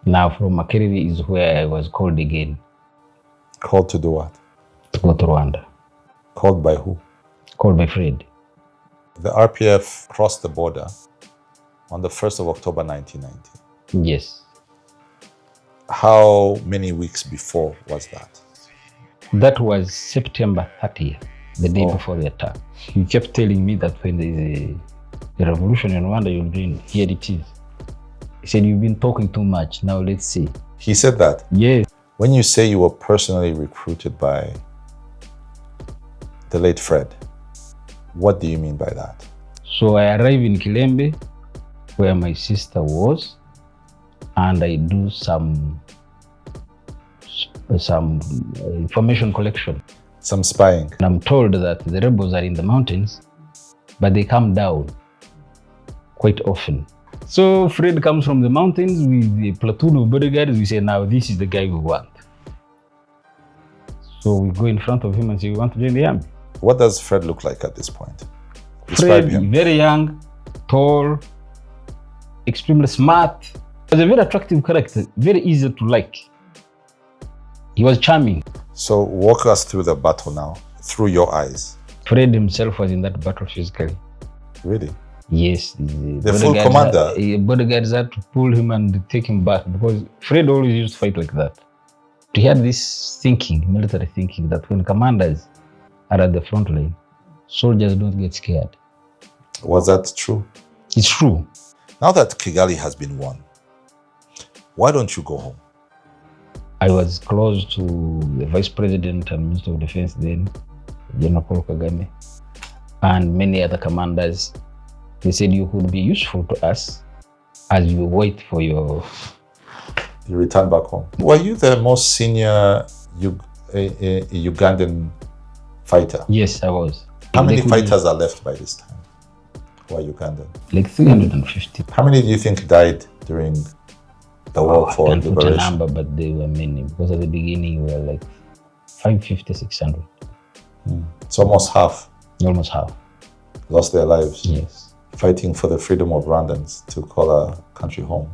Now from Makerere is where I was called again. Called to do what? To go to Rwanda. Called by who? Called by Fred. The RPF crossed the border on the 1st of October 1990. Yes. How many weeks before was that? That was September 30th, the day before the attack. He kept telling me that when there is a revolution in Rwanda, you'll join. Here it is. He said, you've been talking too much. Now let's see. He said that? Yes. When you say you were personally recruited by the late Fred, what do you mean by that? So I arrive in Kilembe, where my sister was, and I do some information collection. Some spying. And I'm told that the rebels are in the mountains, but they come down quite often. So Fred comes from the mountains with a platoon of bodyguards. We say, now this is the guy we want. So we go in front of him and say, we want to join the army. What does Fred look like at this point? Describe Fred, him. Very young, tall, extremely smart. He was a very attractive character, very easy to like. He was charming. So walk us through the battle now, through your eyes. Fred himself was in that battle physically. Really? Yes. The full commander? Bodyguards had to pull him and take him back because Fred always used to fight like that. He had this thinking, military thinking, that when commanders are at the front line, soldiers don't get scared. Was that true? It's true. Now that Kigali has been won, why don't you go home? I was close to the Vice President and Minister of Defense then, General Kagame, and many other commanders. They said you could be useful to us as you wait for your... You return back home. Were you the most senior Ugandan fighter? Yes, I was. How many fighters are left by this time who are Ugandan? Like 350. How many do you think died during the war for liberation? I can't put a number, but there were many. Because at the beginning, we were like 550, 600. It's almost half. Almost half. Lost their lives. Yes. Fighting for the freedom of Rwandans to call our country home.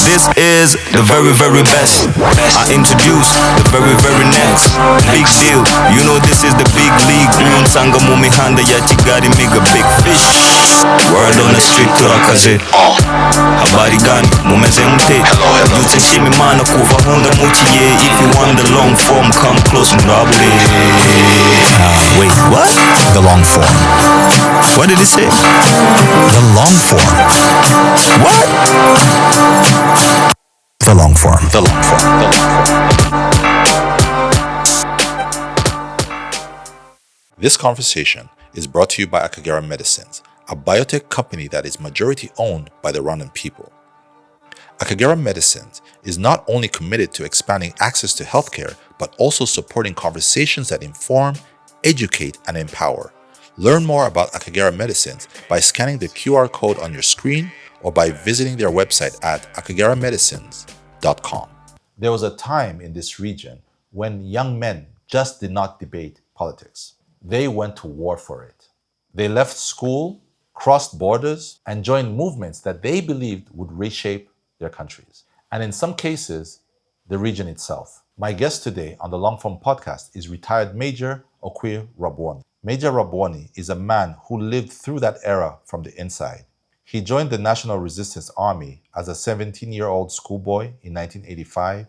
This is the very, very best. I introduce the very, very next. Big deal, you know this is the big league. Sanga mumihanda ya Kigali, make a big fish. Word on the street, turakaze. Habari gani, mumeze mte. Yute shimi mana kuva honda muchiye. If you want the long form, come close and double it. Wait, what? The long form. What did he say? The long form. What? The long form. The long form. The long form. This conversation is brought to you by Akagera Medicines, a biotech company that is majority owned by the Rwandan people. Akagera Medicines is not only committed to expanding access to healthcare, but also supporting conversations that inform, educate, and empower. Learn more about Akagera Medicines by scanning the QR code on your screen or by visiting their website at akageramedicines.com. There was a time in this region when young men just did not debate politics. They went to war for it. They left school, crossed borders, and joined movements that they believed would reshape their countries, and in some cases, the region itself. My guest today on the Long Form Podcast is retired Major Okwir Rabwoni. Major Rabwoni is a man who lived through that era from the inside. He joined the National Resistance Army as a 17-year-old schoolboy in 1985,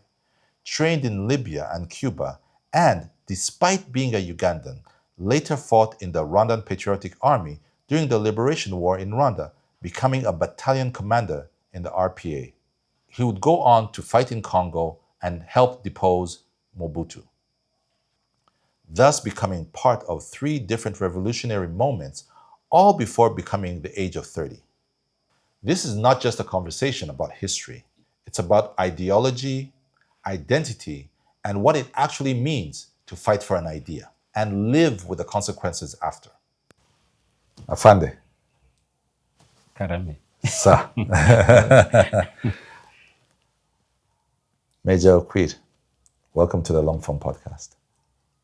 trained in Libya and Cuba, and, despite being a Ugandan, later fought in the Rwandan Patriotic Army during the Liberation War in Rwanda, becoming a battalion commander in the RPA. He would go on to fight in Congo and help depose Mobutu, thus becoming part of 3 different revolutionary moments, all before becoming the age of 30. This is not just a conversation about history. It's about ideology, identity, and what it actually means to fight for an idea and live with the consequences after. Afande. Karame. Sir. Major Okwir, welcome to the Long Form Podcast.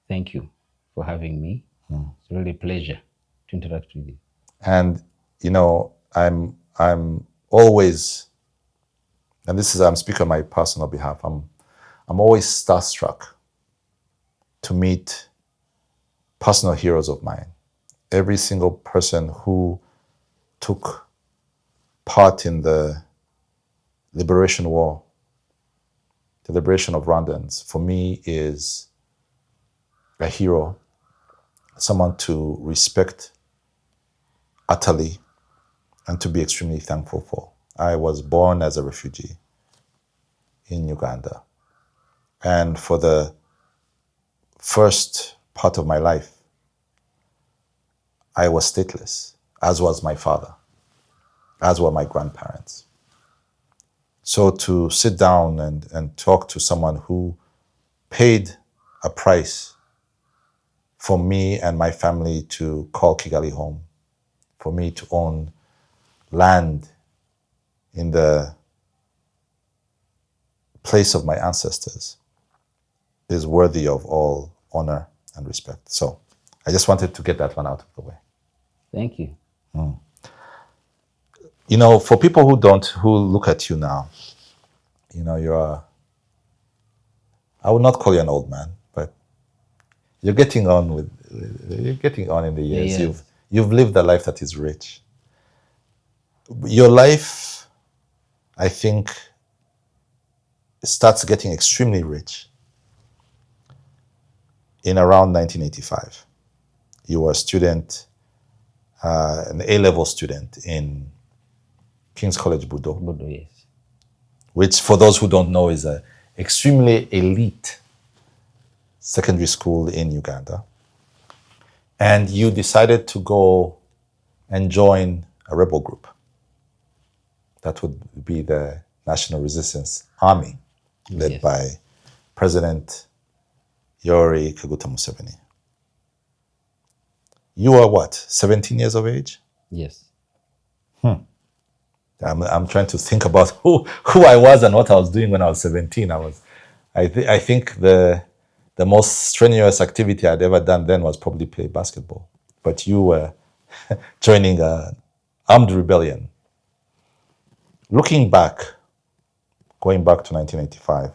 Thank you for having me. It's really a pleasure to interact with you. And I'm always, and this is, I'm speaking on my personal behalf, I'm always starstruck to meet personal heroes of mine. Every single person who took part in the liberation war, the liberation of Rwandans, for me is a hero, someone to respect utterly and to be extremely thankful for. I was born as a refugee in Uganda. And for the first part of my life, I was stateless, as was my father, as were my grandparents. So to sit down and talk to someone who paid a price for me and my family to call Kigali home, for me to own land in the place of my ancestors, is worthy of all honor and respect. So I just wanted to get that one out of the way. Thank you. For people who look at you now, you're, I would not call you an old man, but you're getting on in the years. Yes. You've lived a life that is rich. Your life, I think, starts getting extremely rich in around 1985. You were a student, an A-level student in King's College Budo, Yes. which, for those who don't know, is an extremely elite secondary school in Uganda. And you decided to go and join a rebel group. That would be the National Resistance Army, led Yes. by President Yoweri Kaguta Museveni. You are what, 17 years of age? Yes. I'm trying to think about who I was and what I was doing when I was 17. I think the most strenuous activity I'd ever done then was probably play basketball. But you were joining an armed rebellion. Looking back, going back to 1985,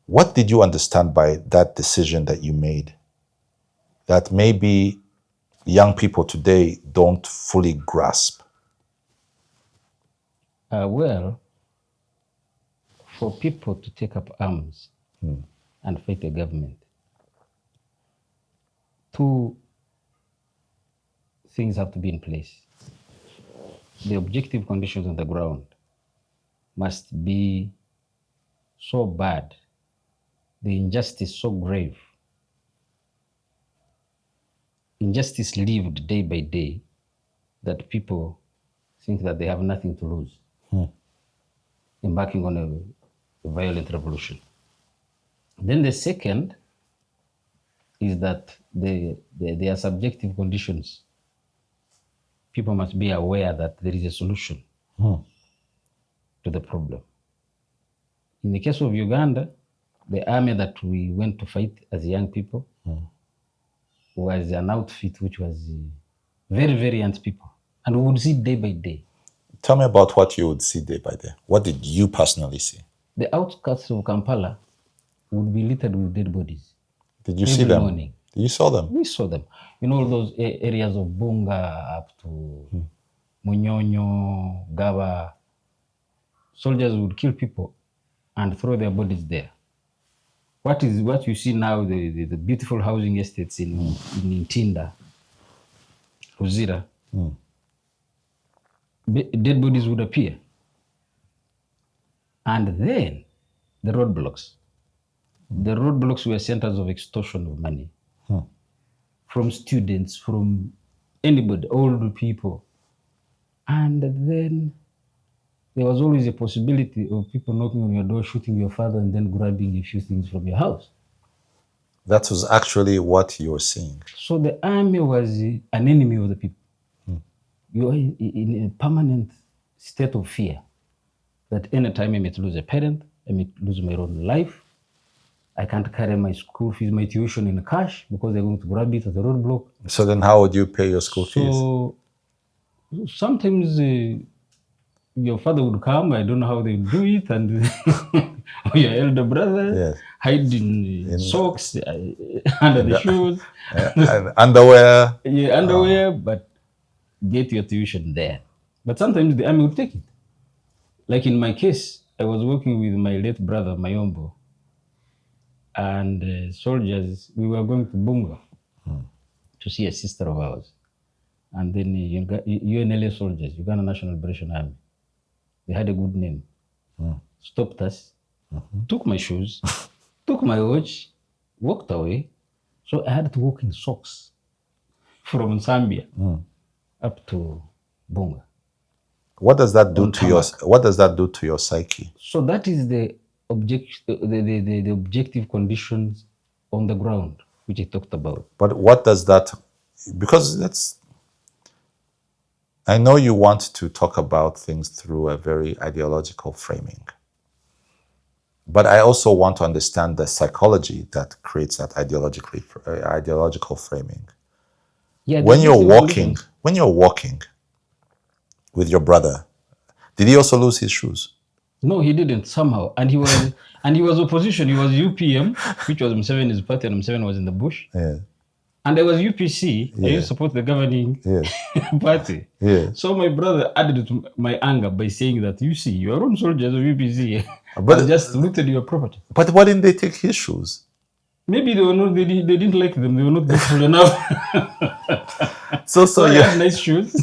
what did you understand by that decision that you made that maybe young people today don't fully grasp? Well, for people to take up arms and fight the government, two things have to be in place. The objective conditions on the ground must be so bad, the injustice so grave, injustice lived day by day, that people think that they have nothing to lose embarking on a violent revolution. Then the second is that there are subjective conditions. People must be aware that there is a solution to the problem. In the case of Uganda, the army that we went to fight as young people was an outfit which was very, very young people. And we would see day by day. Tell me about what you would see day by day. What did you personally see? The outskirts of Kampala would be littered with dead bodies. Did you see them? Morning. You saw them? We saw them. All those areas of Bunga up to Munyonyo, Gaba. Soldiers would kill people and throw their bodies there. What you see now, the beautiful housing estates in Ntinda, Ruzira, dead bodies would appear. And then the roadblocks. The roadblocks were centers of extortion of money from students, from anybody, old people. And then there was always a possibility of people knocking on your door, shooting your father, and then grabbing a few things from your house. That was actually what you were seeing. So the army was an enemy of the people. You are in a permanent state of fear that any time I might lose a parent, I might lose my own life. I can't carry my school fees, my tuition in cash because they're going to grab it at the roadblock. So then how would you pay your school fees? So Sometimes your father would come, I don't know how they do it, and or your elder brother Yes. hide in socks under the shoes, And underwear. yeah, underwear, but get your tuition there. But sometimes the army would take it. Like in my case, I was working with my late brother, Mayombo, and soldiers. We were going to Bunga to see a sister of ours. And then UNLA soldiers, Uganda National Liberation Army, they had a good name, stopped us, took my shoes, took my watch, walked away. So I had to walk in socks from Zambia up to Bunga. What does that do On to your tarmac. What does that do to your psyche? So that is the the objective conditions on the ground, which I talked about. But what does that? Because I know you want to talk about things through a very ideological framing. But I also want to understand the psychology that creates that ideological framing. Yeah, When you're objective conditions. walking with your brother, did he also lose his shoes? No, he didn't somehow, and he was opposition. He was UPM, which was Museveni's party, and Museveni was in the bush. Yeah. And I was UPC. I Yeah. used to support the governing party. Yeah. So my brother added to my anger by saying that, you see, your own soldiers of UPC But- have just looted your property. But why didn't they take his shoes? Maybe they were not. They didn't like them. They were not beautiful enough. So I yeah. had nice shoes.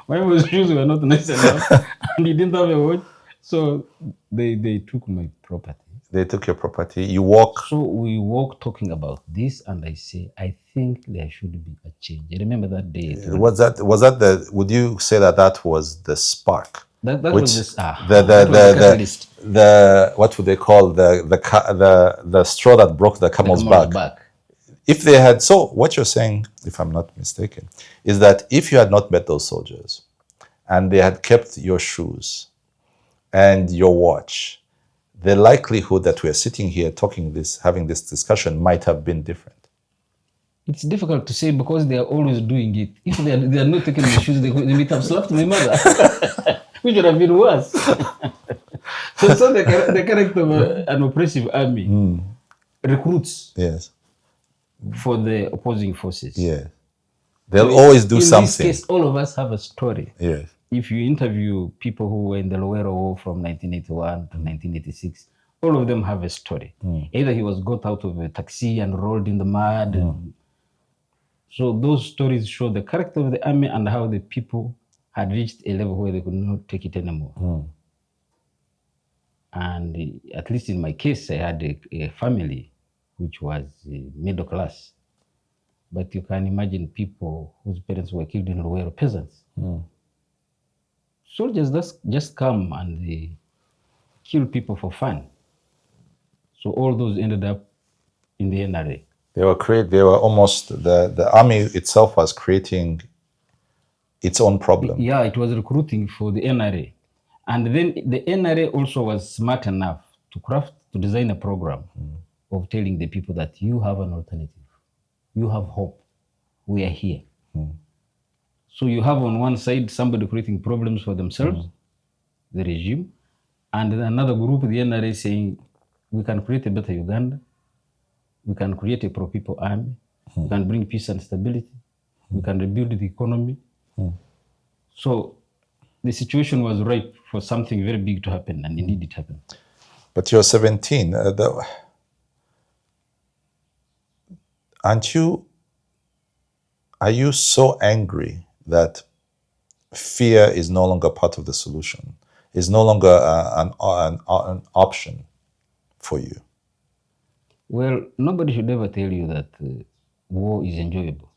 My shoes were not nice enough, and he didn't have a watch. So they took my property. They took your property. You walk. So we walk talking about this, and I say, I think there should be a change. I remember that day. Was that the? Would you say that was the spark? That Which was just the catalyst. what would they call the straw that broke the camel's back? If they had, so what you're saying, if I'm not mistaken, is that if you had not met those soldiers and they had kept your shoes and your watch, the likelihood that we're sitting here having this discussion might have been different. It's difficult to say because they are always doing it. If they are not taking the shoes, they might have slapped my mother, which would have been worse. So the character of an oppressive army recruits Yes. for the opposing forces. Yeah. They'll always do something. In this case, all of us have a story. Yes. If you interview people who were in the Luwero War from 1981 to 1986, all of them have a story. Either he was got out of a taxi and rolled in the mud. So those stories show the character of the army and how the people had reached a level where they could not take it anymore. And at least in my case, I had a family which was middle class. But you can imagine people whose parents were killed in Luwero, peasants. Soldiers just come and they kill people for fun. So all those ended up in the NRA. They were almost, the army itself was creating its own problem. Yeah, it was recruiting for the NRA. And then the NRA also was smart enough to design a program of telling the people that you have an alternative. You have hope. We are here. So you have on one side somebody creating problems for themselves, the regime, and then another group, the NRA, saying we can create a better Uganda, we can create a pro-people army, we can bring peace and stability, we can rebuild the economy. So the situation was ripe for something very big to happen, and indeed it happened. But you're 17. Are you so angry that fear is no longer part of the solution, is no longer an option for you? Well, nobody should ever tell you that war is enjoyable.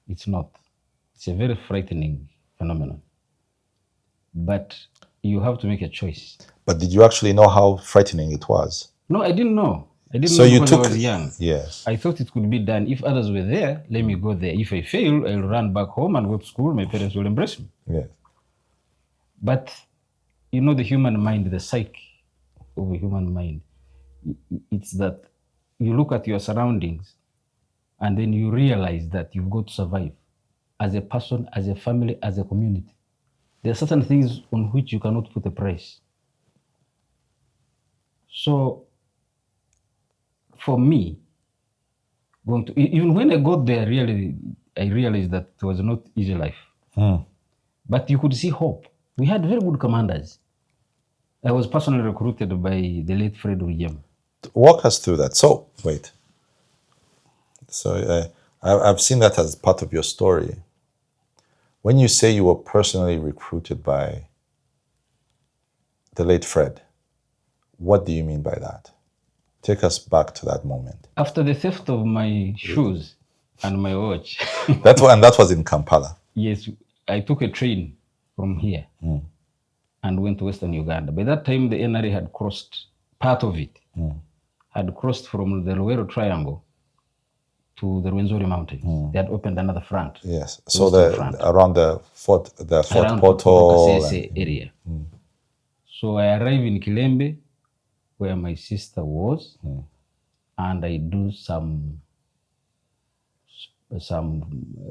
It's not. It's a very frightening phenomenon. But you have to make a choice. But did you actually know how frightening it was? No, I didn't know. I didn't So know you because I was young. Yes. I thought it could be done. If others were there, let me go there. If I fail, I'll run back home and go to school. My parents will embrace me. Yes. But you know the human mind, the psyche of a human mind, it's that you look at your surroundings and then you realize that you've got to survive as a person, as a family, as a community. there are certain things on which you cannot put a price. So for me, even when I got there, I realized that it was not easy life. But you could see hope. We had very good commanders. I was personally recruited by the late Fred Rwigema. Walk us through that. So, wait. So, I've seen that as part of your story. When you say you were personally recruited by the late Fred, what do you mean by that? Take us back to that moment. After the theft of my shoes and my watch. And that was in Kampala. Yes, I took a train from here and went to Western Uganda. By that time, the NRA had crossed, part of it, had crossed from the Luwero Triangle to the Rwenzori Mountains. They had opened another front. Yes, so around the Fort Portal area. So I arrived in Kilembe, where my sister was, and I do some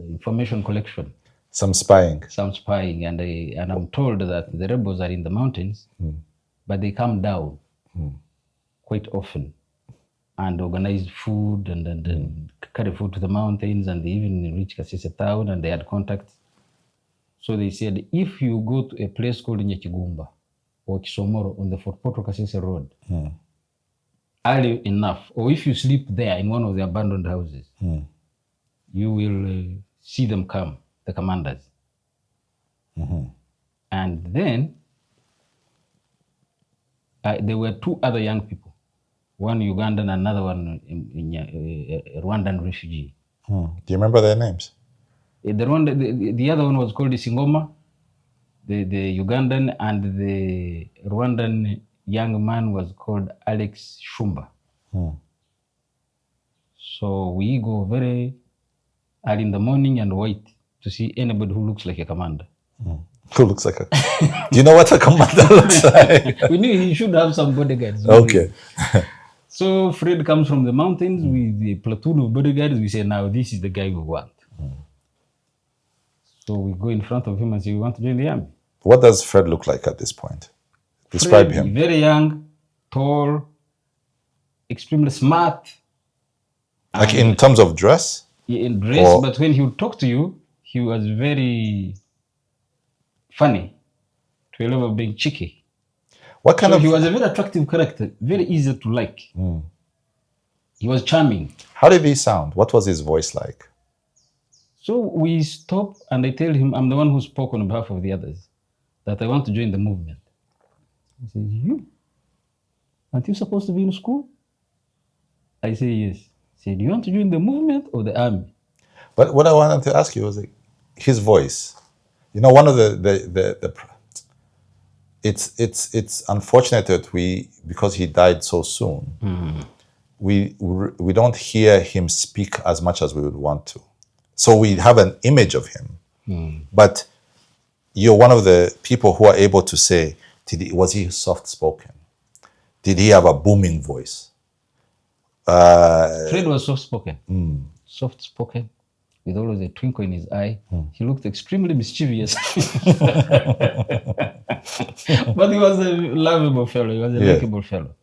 information collection. Some spying. And I'm told that the rebels are in the mountains, but they come down quite often and organize food and carry food to the mountains, and they even reach Kasese town, and they had contacts. So they said, if you go to a place called Nyakigumba or Kisomoro on the Fort Portal Kasese Road, early enough, or if you sleep there in one of the abandoned houses, you will see them come, the commanders. And then there were two other young people, one Ugandan, another one a Rwandan refugee. Do you remember their names? The other one was called Singoma, the Ugandan, and the Rwandan young man was called Alex Shumba. So we go very early in the morning and wait to see anybody who looks like a commander. Who looks like a... Do you know what a commander looks like? We knew he should have some bodyguards. Okay. So Fred comes from the mountains with a platoon of bodyguards. We say, now this is the guy we want. So we go in front of him and say, we want to join the army. What does Fred look like at this point? Describe him. Very young, tall, extremely smart. Like in terms of dress? In dress, but when he would talk to you, he was very funny, to a level of being cheeky. What kind of... He was a very attractive character, very easy to like. He was charming. How did he sound? What was his voice like? So we stop and I tell him, I'm the one who spoke on behalf of the others, that I want to join the movement. He says, you? Aren't you supposed to be in school? I say, yes. He said, do you want to join the movement or the army? But what I wanted to ask you was like, his voice. You know, one of it's unfortunate that because he died so soon, we don't hear him speak as much as we would want to. So we have an image of him, but you're one of the people who are able to say, was he soft-spoken? Did he have a booming voice? Fred was soft-spoken. Soft-spoken, with always a twinkle in his eye. He looked extremely mischievous. But he was a lovable fellow. He was a likable fellow.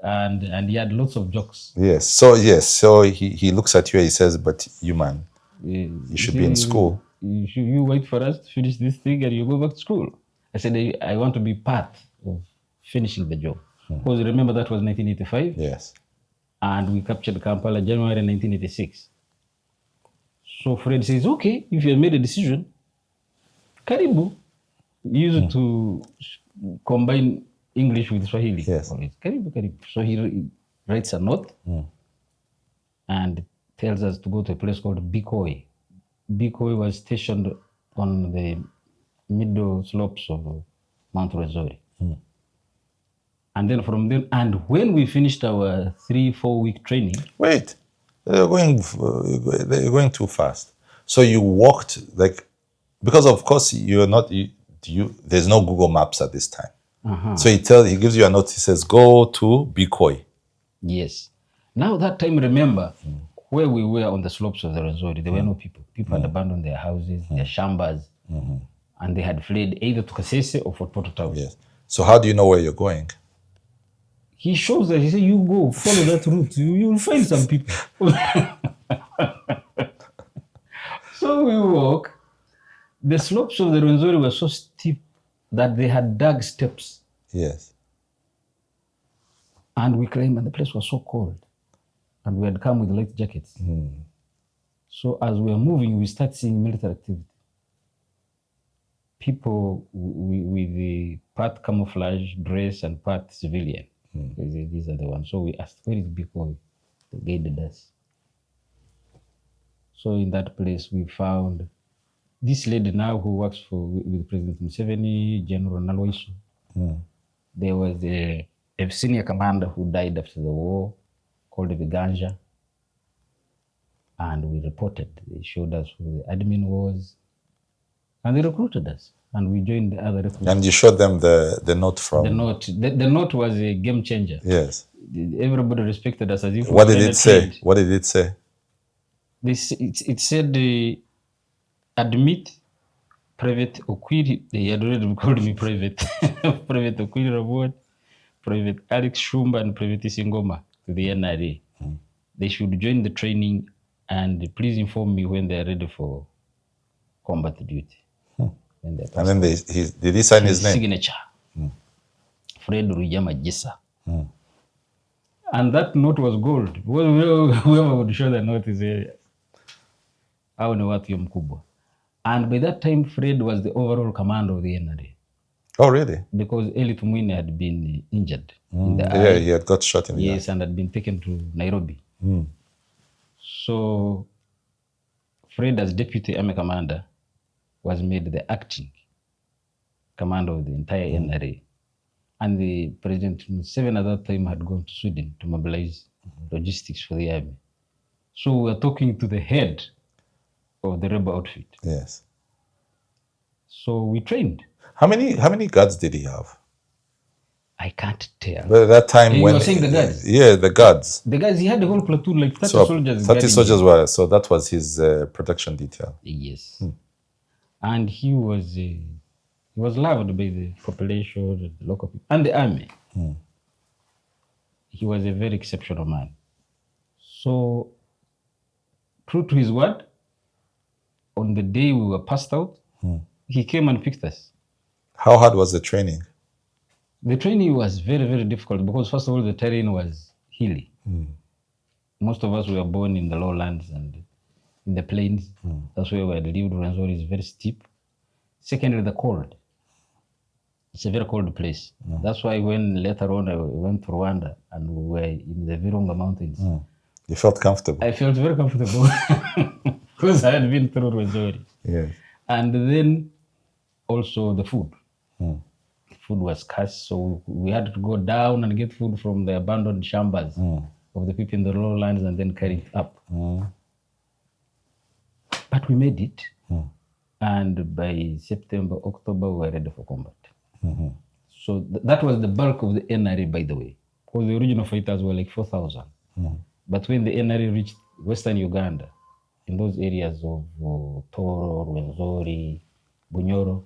And he had lots of jokes. Yes. So he looks at you and he says, but you man, you should be in school. You wait for us to finish this thing and you go back to school. I said, I want to be part of finishing the job. Because remember that was 1985? Yes. And we captured Kampala January 1986. So Fred says, okay, if you have made a decision, Karibu. He used to combine English with Swahili. Yes. Karibu. So he writes a note and tells us to go to a place called Bikoi. Bikoi was stationed on the middle slopes of Mount Rwenzori. And then from then, and when we finished our 3-4 week training... Wait, they're going too fast. So you walked like, because of course you're not, there's no Google Maps at this time. So he gives you a note, he says, go to Bikoi. Yes. Now that time, remember, where we were on the slopes of the Rwenzori, there were no people. People had abandoned their houses, their shambas, and and they had fled either to Kasese or Fort Portal. Yes. So how do you know where you're going? He shows that, he said, you go, follow that route, you'll find some people. So we walk. The slopes of the Rwenzori were so steep that they had dug steps. Yes. And we climbed, and the place was so cold. And we had come with light jackets. So as we were moving, we start seeing military activity. People with the part camouflage dress and part civilian. These are the ones. So we asked, where is Bikoy? They guided us. So in that place, we found this lady now who works with President Museveni, General Nalwaiso. There was a senior commander who died after the war called Viganja. And we reported. They showed us who the admin was. And they recruited us. And we joined the other recruits. And you showed them the note from... The note was a game changer. Yes. Everybody respected us as if... What did it say? What did it say? It said, admit Private Okwir, they had already called me Private. Private Okwir Rabwoni, Private Alex Shumba, and Private Singoma to the NRA. They should join the training and please inform me when they're ready for combat duty. And then did he sign his name? Signature. Fred Rwigema Jisa. And that note was gold. Whoever would show the note is a... And by that time, Fred was the overall commander of the NRA. Oh, really? Because Eli Tumwine had been injured in the eye. Yeah, he had got shot in the eye. Yes, and had been taken to Nairobi. So Fred, as deputy army commander, was made the acting commander of the entire NRA. And the President Museveni at that time had gone to Sweden to mobilize logistics for the army. So we were talking to the head of the rebel outfit. Yes. So we trained. How many guards did he have? I can't tell. But at that time, You when were saying the guards? Yeah, the guards. The guys, he had the whole platoon, like 30 So soldiers. 30 soldiers were, so that was his protection detail. Yes. And he was loved by the population, the local people, and the army. He was a very exceptional man. So, true to his word, on the day we were passed out, he came and picked us. How hard was the training? The training was very, very difficult because, first of all, the terrain was hilly. Most of us were born in the lowlands and in the plains. That's where we had lived. Rwenzori is very steep. Secondly, the cold. It's a very cold place. That's why when later on I went to Rwanda and we were in the Virunga Mountains. You felt comfortable? I felt very comfortable because I had been through Rwenzori. Yes. And then also the food. Food was scarce, so we had to go down and get food from the abandoned shambas of the people in the lowlands and then carry it up. But we made it. And by September, October, we were ready for combat. So that was the bulk of the NRA, by the way, because the original fighters were like 4,000. But when the NRA reached Western Uganda, in those areas of Toro, Rwenzori, Bunyoro,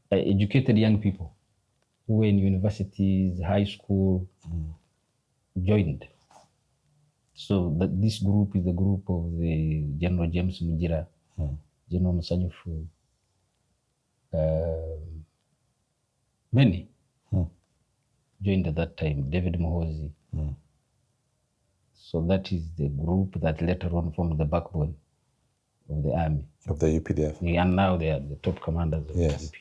educated young people who were in universities, high school, joined. So this group is the group of the General James Mugira, General Musanyufu, many joined at that time, David Mohozi. So that is the group that later on formed the backbone of the army. Of the UPDF. And now they are the top commanders of the UPDF.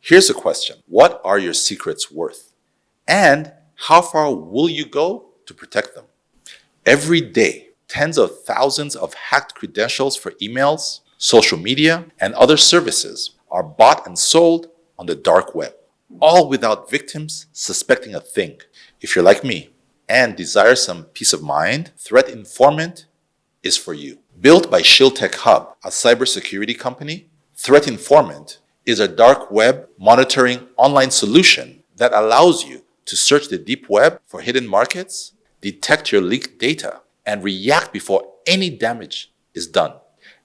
Here's a question. What are your secrets worth? And how far will you go to protect them? Every day, tens of thousands of hacked credentials for emails, social media, and other services are bought and sold on the dark web, all without victims suspecting a thing. If you're like me and desire some peace of mind, Threat Informant is for you. Built by ShieldTech Hub, a cybersecurity company, Threat Informant is a dark web monitoring online solution that allows you to search the deep web for hidden markets, detect your leaked data, and react before any damage is done.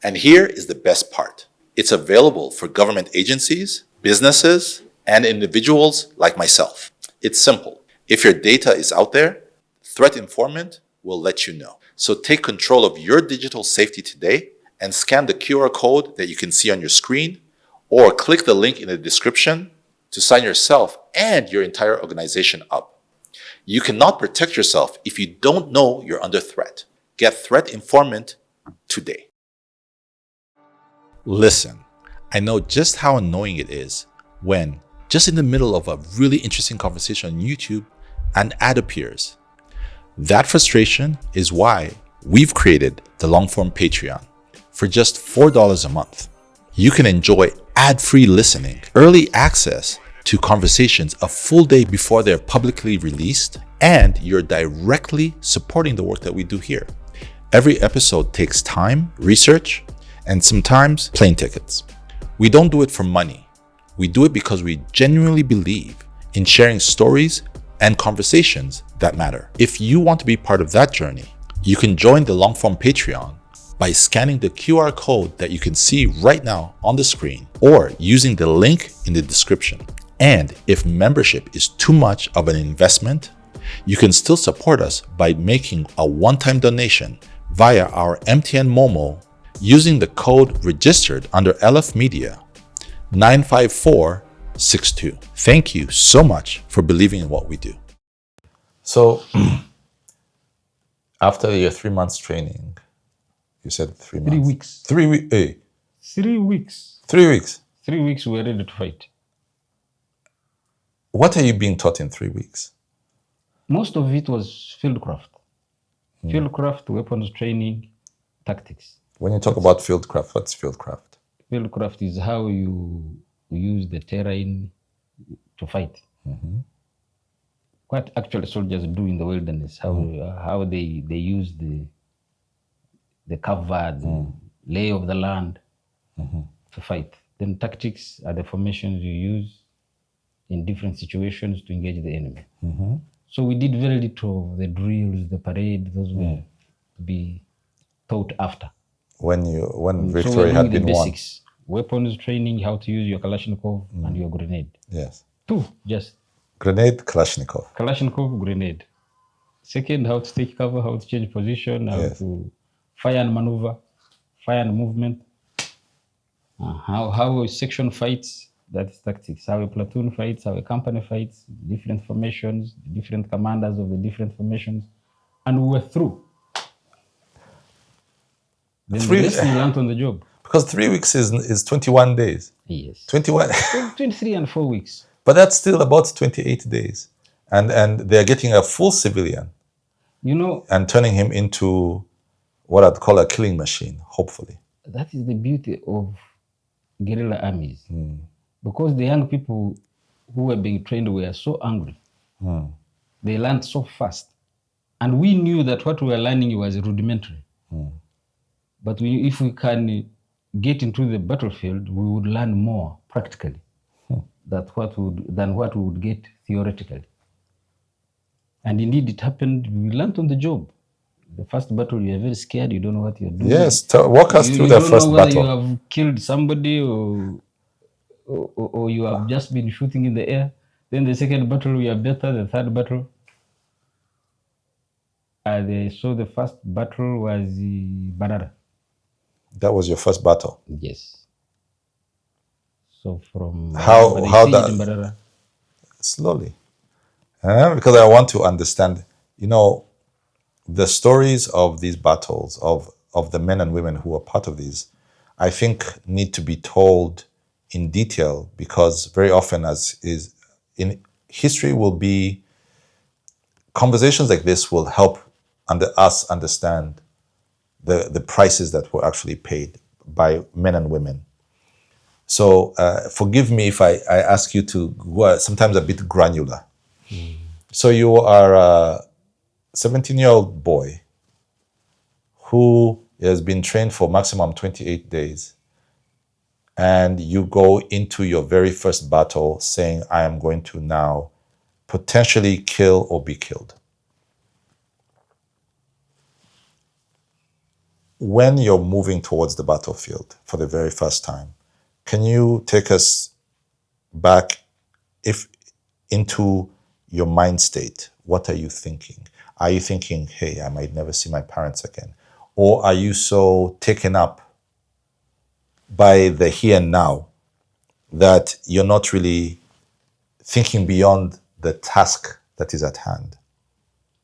And here is the best part. It's available for government agencies, businesses, and individuals like myself. It's simple. If your data is out there, Threat Informant will let you know. So take control of your digital safety today and scan the QR code that you can see on your screen, or click the link in the description to sign yourself and your entire organization up. You cannot protect yourself if you don't know you're under threat. Get Threat Informant today. Listen, I know just how annoying it is when, just in the middle of a really interesting conversation on YouTube, an ad appears. That frustration is why we've created the long-form Patreon. For just $4 a month, you can enjoy ad-free listening, early access to conversations a full day before they're publicly released, and you're directly supporting the work that we do here. Every episode takes time, research, and sometimes plane tickets. We don't do it for money. We do it because we genuinely believe in sharing stories and conversations that matter. If you want to be part of that journey, you can join the long-form Patreon by scanning the QR code that you can see right now on the screen, or using the link in the description. And if membership is too much of an investment, you can still support us by making a one-time donation via our MTN Momo using the code registered under LF Media 95462. Thank you so much for believing in what we do. So, after your 3 months training, you said 3 months. 3 weeks. 3 weeks. Hey. 3 weeks. 3 weeks. 3 weeks we were ready to fight. What are you being taught in 3 weeks? Most of it was fieldcraft. Fieldcraft, weapons training, tactics. When you talk about fieldcraft, what's fieldcraft? Fieldcraft is how you use the terrain to fight. What actually soldiers do in the wilderness, how they use the cover, the lay of the land to fight. Then tactics are the formations you use in different situations to engage the enemy. So we did very little of the drills, the parade, those were to be taught after. When victory so had the been won. basics, weapons training, how to use your Kalashnikov and your grenade. Yes. Two, just Grenade, Kalashnikov. Kalashnikov, grenade. Second, how to take cover, how to change position, how to fire and maneuver, fire and movement. How a section fights, that's tactics. How a platoon fights, how a company fights, different formations, different commanders of the different formations. And we were through. Then the rest we learned on the job. Because 3 weeks is 21 days. Yes. 21. 23 and 4 weeks. But that's still about 28 days. And they're getting a full civilian. You know. And turning him into what I'd call a killing machine, hopefully. That is the beauty of guerrilla armies. Because the young people who were being trained were so angry. They learned so fast. And we knew that what we were learning was rudimentary. But if we can get into the battlefield, we would learn more practically than what we would get theoretically. And indeed, it happened. We learned on the job. The first battle, you are very scared. You don't know what you're doing. Yes, walk us through the first battle. You don't know whether you have killed somebody or you have just been shooting in the air. Then the second battle, we are better. The third battle. So the first battle was Barara. That was your first battle? Yes. So from how that Barara. Slowly, because I want to understand. The stories of these battles of the men and women who are part of these, I think, need to be told in detail, because very often, as is in history, will be conversations like this will help us understand the prices that were actually paid by men and women. So forgive me if I ask you to go sometimes a bit granular. So you are a 17-year-old boy who has been trained for maximum 28 days, and you go into your very first battle saying, I am going to now potentially kill or be killed. When you're moving towards the battlefield for the very first time, Can you take us back into your mind state? What are you thinking? Are you thinking, hey, I might never see my parents again? Or are you so taken up by the here and now that you're not really thinking beyond the task that is at hand?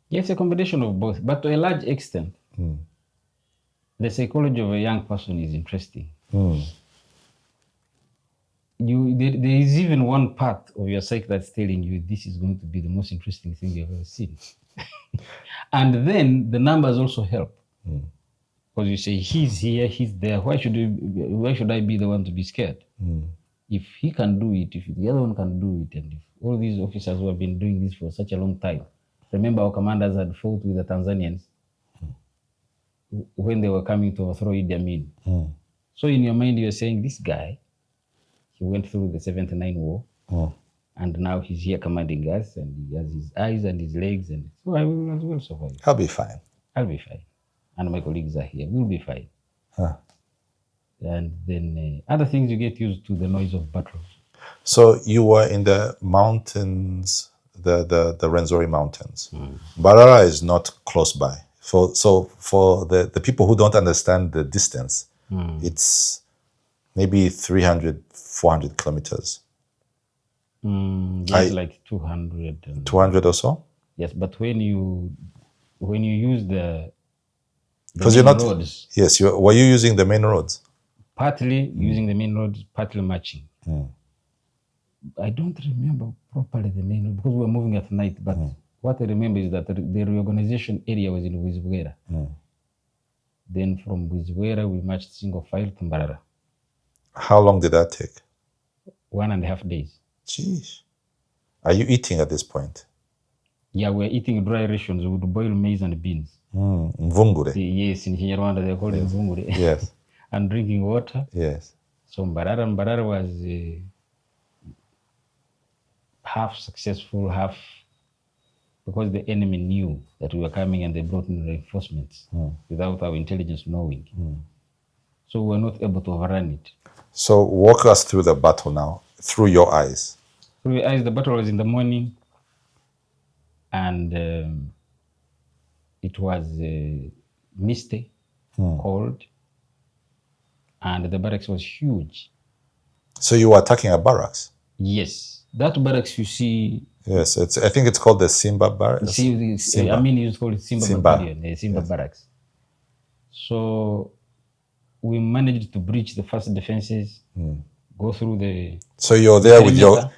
Yes, a combination of both, but to a large extent, the psychology of a young person is interesting. There is even one part of your psyche that's telling you this is going to be the most interesting thing you've ever seen. And then the numbers also help. Because you say, he's here, he's there. Why should I be the one to be scared? If he can do it, if the other one can do it, and if all these officers who have been doing this for such a long time, remember our commanders had fought with the Tanzanians when they were coming to overthrow Idi Amin. So in your mind, you're saying, this guy, he went through the 79 war, and now he's here commanding us, and he has his eyes and his legs, and so I will as well survive. I'll be fine. I'll be fine. And my colleagues are here. We'll be fine. And then other things, you get used to the noise of battle. So you were in the mountains, the Rwenzori Mountains. Mbarara is not close by. So for the people who don't understand the distance, it's maybe 300, 400 kilometers. Yes, like 200. 200 or so? Yes, but when you use the because you're not roads, yes, were you using the main roads? Partly using the main roads, partly marching. I don't remember properly the main road because we were moving at night, but what I remember is that the reorganization area was in Wizwera. Then from Wizwera we marched single file to Mbarara. How long did that take? 1.5 days. Jeez. Are you eating at this point? Yeah, we're eating dry rations. We would boil maize and beans. Mvungure. Yes, in Rwanda they call it mvungure. Yes. And drinking water. Yes. So Mbarara was half successful, half because the enemy knew that we were coming and they brought in reinforcements without our intelligence knowing. So we were not able to overrun it. So walk us through the battle now, through your eyes. Through your eyes, the battle was in the morning, and it was misty, cold, and the barracks was huge. So you were attacking a barracks? Yes. That barracks you see... Yes, I think it's called the Simba barracks. Simba. I mean, it's called Simba Battalion, Simba barracks. So we managed to breach the first defenses, go through the... So you're there with your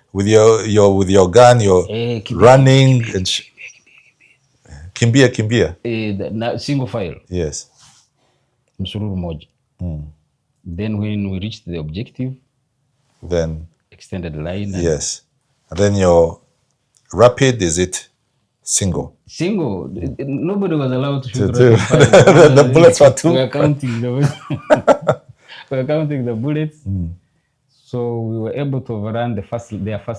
gun, you're running. Kimbia. Single file. Yes. Msururu moja. Then when we reached the objective, then extended line. Yes. And then your rapid, is it single? Single. Nobody was allowed to shoot the bullets were too. We were counting the bullets. So we were able to overrun their first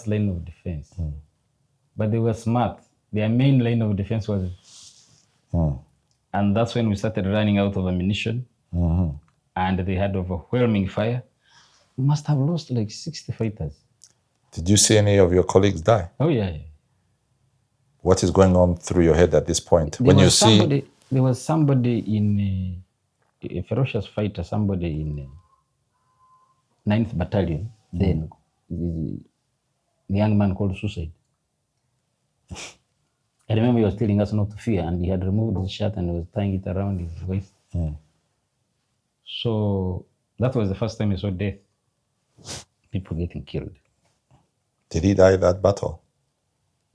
line of defense. But they were smart. Their main line of defense was... And that's when we started running out of ammunition. And they had overwhelming fire. We must have lost like 60 fighters. Did you see any of your colleagues die? Oh, yeah. What is going on through your head at this point? There was somebody in a ferocious fighter, somebody in 9th Battalion, then the young man called Suicide. I remember he was telling us not to fear, and he had removed his shirt and was tying it around his waist. So that was the first time I saw death. People getting killed. Did he die that battle?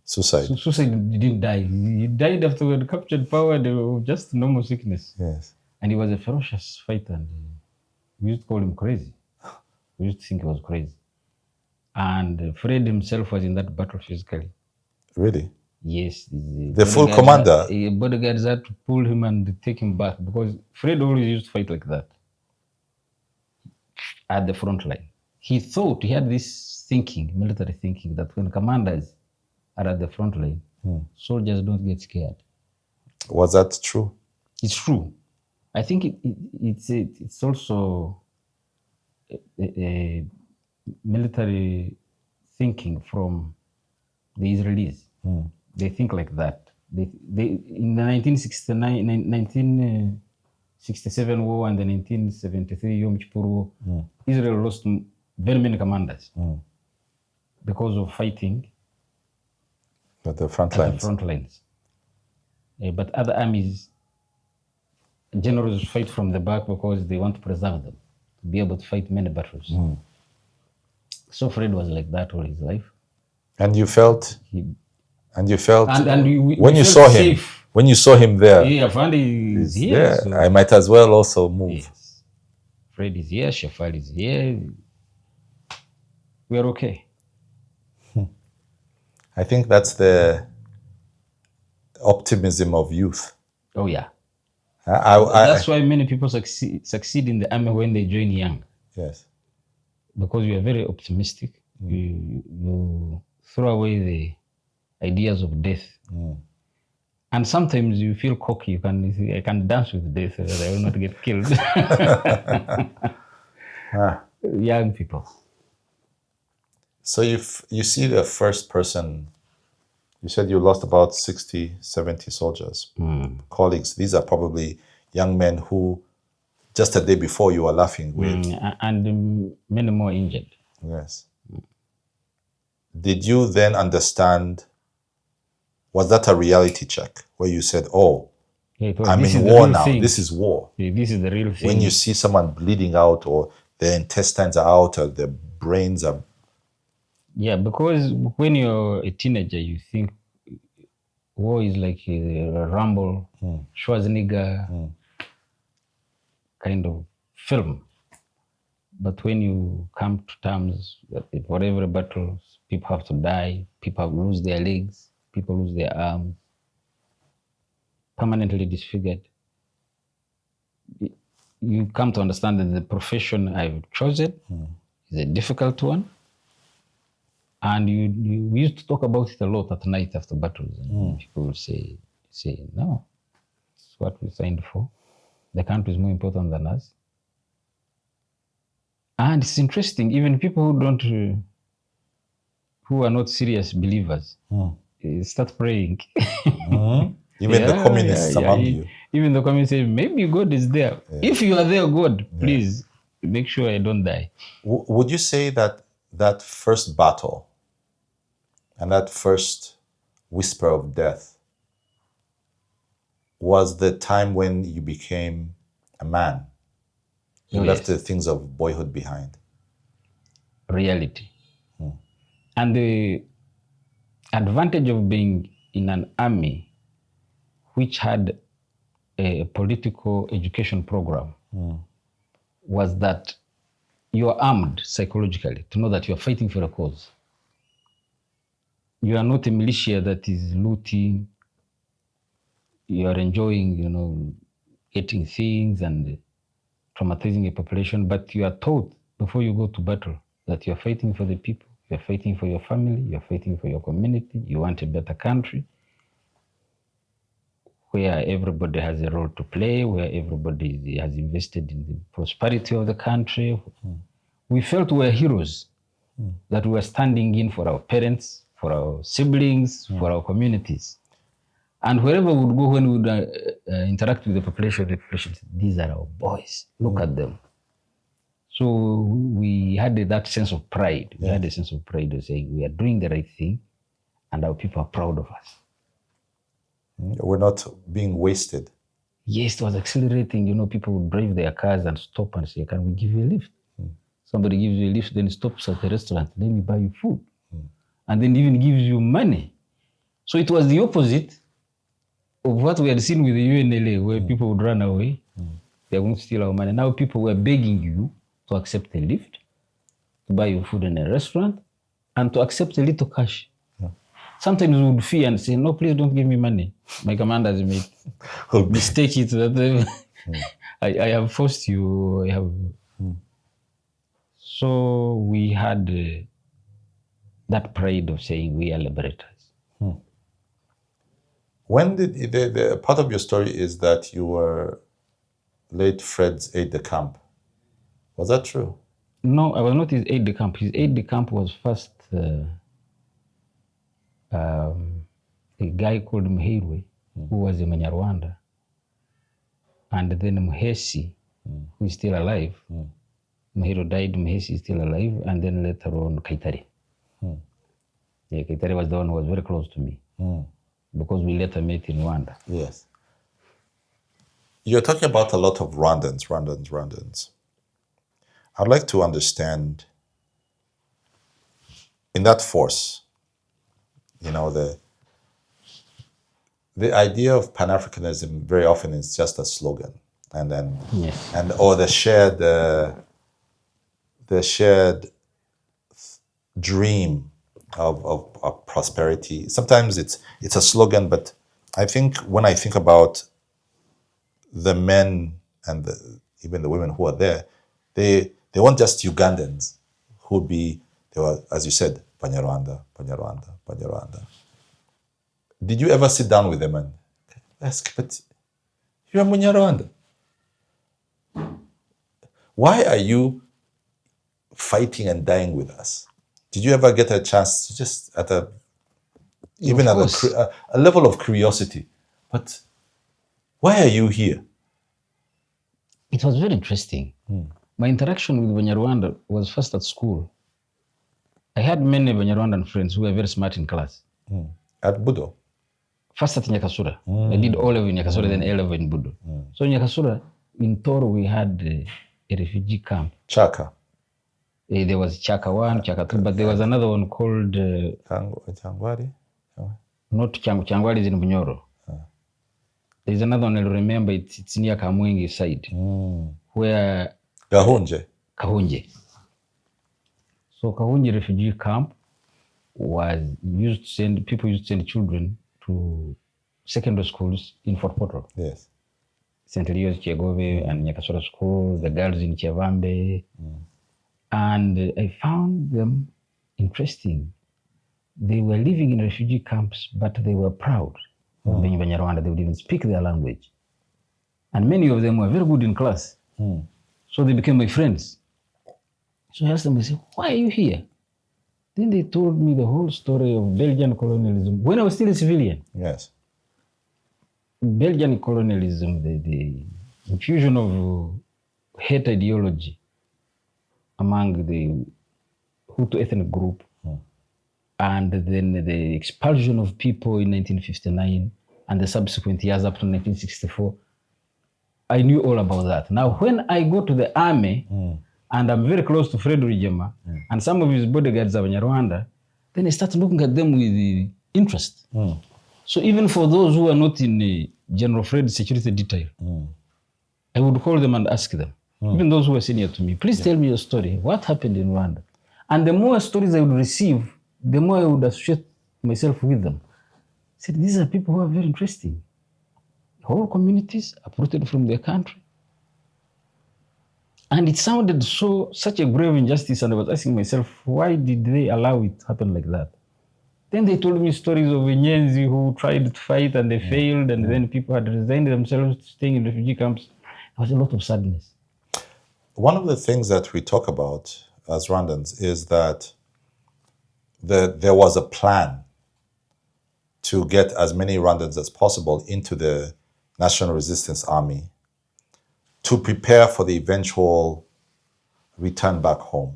Suicide? Suicide didn't die. He died after we had captured power. They were just normal sickness. Yes. And he was a ferocious fighter. And we used to call him crazy. We used to think he was crazy. And Fred himself was in that battle physically. Really? Yes. The full commander? Bodyguards had to pull him and take him back because Fred always used to fight like that at the front line. He thought, he had this thinking, military thinking, that when commanders are at the front line, soldiers don't get scared. Was that true? It's true. I think it's also military thinking from the Israelis. They think like that. They in the 1967 war and the 1973 Yom Kippur War, Israel lost very many commanders because of fighting At the front at the lines. front lines. But other armies, generals fight from the back because they want to preserve them, to be able to fight many battles. So Fred was like that all his life. And you felt, He- when you we saw felt him, safe. when you saw him there, Yeah, Fandi is here. yeah, So, I might as well also move. yes. Fred is here, Shafal is here. We're okay. I think that's the optimism of youth. Oh, yeah. That's That's why many people succeed in the army when they join young, yes. because you are very optimistic. You throw away the ideas of death. And sometimes you feel cocky. I can dance with death so that I will not get killed. Young people. So you see the first person, you said you lost about 60, 70 soldiers, colleagues. These are probably young men who just a day before you were laughing with. And many more injured. Yes. Did you then understand, was that a reality check where you said, oh, Yeah, it was, I'm this in is the war real now, thing. this is war. Yeah, this is the real thing. When you see someone bleeding out or their intestines are out or their brains are... Yeah, because when you're a teenager, you think war is like a Rambo, Schwarzenegger kind of film. But when you come to terms that for every battle, people have to die, people lose their legs, people lose their arms, permanently disfigured, you come to understand that the profession I've chosen is a difficult one. And we used to talk about it a lot at night after battles. And people would say, no, it's what we signed for. The country is more important than us. And it's interesting, even people who are not serious believers start praying. Even the communists among you. Even the communists say, maybe God is there. If you are there, God, please make sure I don't die. Would you say that that first battle and that first whisper of death was the time when you became a man? You left the things of boyhood behind. Reality. And the advantage of being in an army which had a political education program was that you are armed psychologically to know that you are fighting for a cause. You are not a militia that is looting. You are enjoying, getting things and traumatizing a population, but you are taught before you go to battle that you are fighting for the people, you are fighting for your family, you are fighting for your community, you want a better country where everybody has a role to play, where everybody has invested in the prosperity of the country. We felt we were heroes, that we were standing in for our parents, for our siblings, for our communities. And wherever we would go, when we would interact with the population said, these are our boys, look at them. So we had that sense of pride. We had a sense of pride of saying we are doing the right thing and our people are proud of us. We're not being wasted. Yes, it was accelerating. People would drive their cars and stop and say, can we give you a lift? Somebody gives you a lift, then stops at the restaurant, let me buy you food. And then even gives you money. So it was the opposite of what we had seen with the UNLA, where people would run away. They won't steal our money. Now people were begging you to accept a lift, to buy your food in a restaurant, and to accept a little cash. Sometimes we would fear and say, no, please don't give me money. My commanders may mistake it that I have forced you. So we had that pride of saying we are liberators. When did the part of your story is that you were late Fred's aide-de-camp? Was that true? No, I was not his aide de camp. His aide de camp was first a guy called Mhirwe, who was a Banyarwanda, and then Mhesi, who is still alive. Mhiro died, Mhesi is still alive, and then later on Kaitari. Yeah, Kaitari was the one who was very close to me because we later met in Rwanda. Yes. You're talking about a lot of Rwandans. I'd like to understand, in that force, the idea of Pan-Africanism very often is just a slogan, and then or the shared dream of prosperity. Sometimes it's a slogan, but I think when I think about the men and even the women who are there, they weren't just Ugandans they were, as you said, Banyarwanda. Did you ever sit down with them and ask, but you're a Banyarwanda? Why are you fighting and dying with us? Did you ever get a chance to just at a level of curiosity? But why are you here? It was very interesting. My interaction with Banyarwanda was first at school. I had many Banyarwandan friends who were very smart in class. At Budo? First at Nyakasura. I did all of in Nyakasura, then A-level in Budo. So in Nyakasura, in Toro, we had a refugee camp. Chaka. There was Chaka 1, Chaka 2, but there was another one called... Changwari? Not Changwari is in Bunyoro. There's another one, I remember, it's near Kamwengi side, where... Kahunje. So Kahunje refugee camp people used to send children to secondary schools in Fort Portal. Yes. St. Leo's, Chegove, and Nyakasura School, the girls in Chevambe. And I found them interesting. They were living in refugee camps, but they were proud of being Banyarwanda. They would even speak their language. And many of them were very good in class. So they became my friends. So I asked them, I said, why are you here? Then they told me the whole story of Belgian colonialism when I was still a civilian. Yes. Belgian colonialism, the infusion of hate ideology among the Hutu ethnic group, and then the expulsion of people in 1959 and the subsequent years up to 1964. I knew all about that. Now, when I go to the army, and I'm very close to Fred Rwigema, and some of his bodyguards are Banyarwanda, then I start looking at them with interest. So even for those who are not in General Fred's security detail, I would call them and ask them, even those who are senior to me, please tell me your story. What happened in Rwanda? And the more stories I would receive, the more I would associate myself with them. I said, these are people who are very interesting. Whole communities uprooted from their country. And it sounded such a grave injustice, and I was asking myself, why did they allow it to happen like that? Then they told me stories of Nyenzi who tried to fight and they failed, and then people had resigned themselves to staying in refugee camps. There was a lot of sadness. One of the things that we talk about as Rwandans is that there was a plan to get as many Rwandans as possible into the National Resistance Army to prepare for the eventual return back home.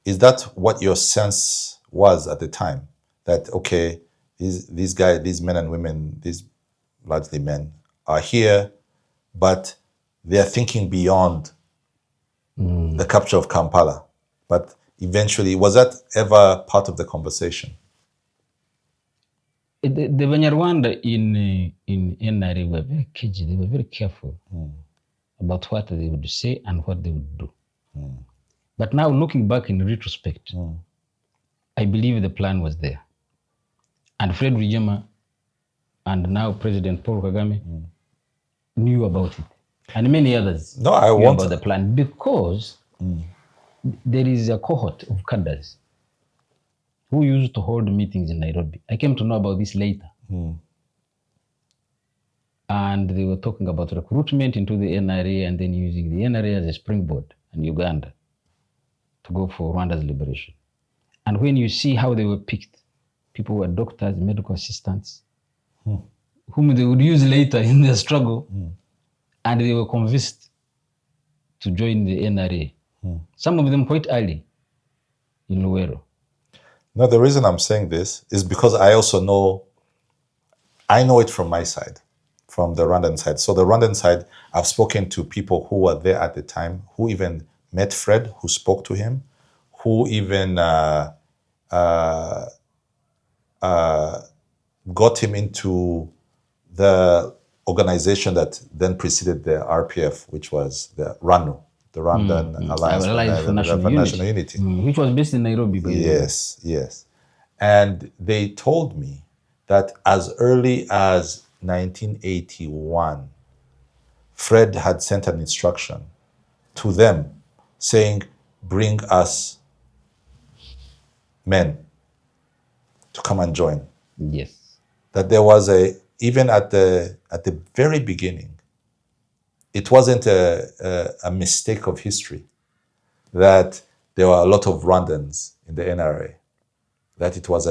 Is that what your sense was at the time? That, okay, these guys, these men and women, these largely men, are here, but they are thinking beyond the capture of Kampala. But eventually, was that ever part of the conversation? The Banyarwanda in NRA were very cagey. They were very careful about what they would say and what they would do. But now, looking back in retrospect, I believe the plan was there. And Fred Rwigema and now President Paul Kagame knew about it. And many others knew about the plan, because there is a cohort of cadres who used to hold meetings in Nairobi. I came to know about this later. And they were talking about recruitment into the NRA and then using the NRA as a springboard in Uganda to go for Rwanda's liberation. And when you see how they were picked, people were doctors, medical assistants, whom they would use later in their struggle, and they were convinced to join the NRA. Some of them quite early in Luwero. No, the reason I'm saying this is because I also know it from my side, from the Rwandan side. So the Rwandan side, I've spoken to people who were there at the time, who even met Fred, who spoke to him, who even got him into the organization that then preceded the RPF, which was the RANU, the Rwandan Alliance for National Unity. Which was based in Nairobi. By the way. Yes. And they told me that as early as 1981, Fred had sent an instruction to them saying, bring us men to come and join. Yes. That there was even at the very beginning, it wasn't a mistake of history that there were a lot of Rwandans in the NRA, that it was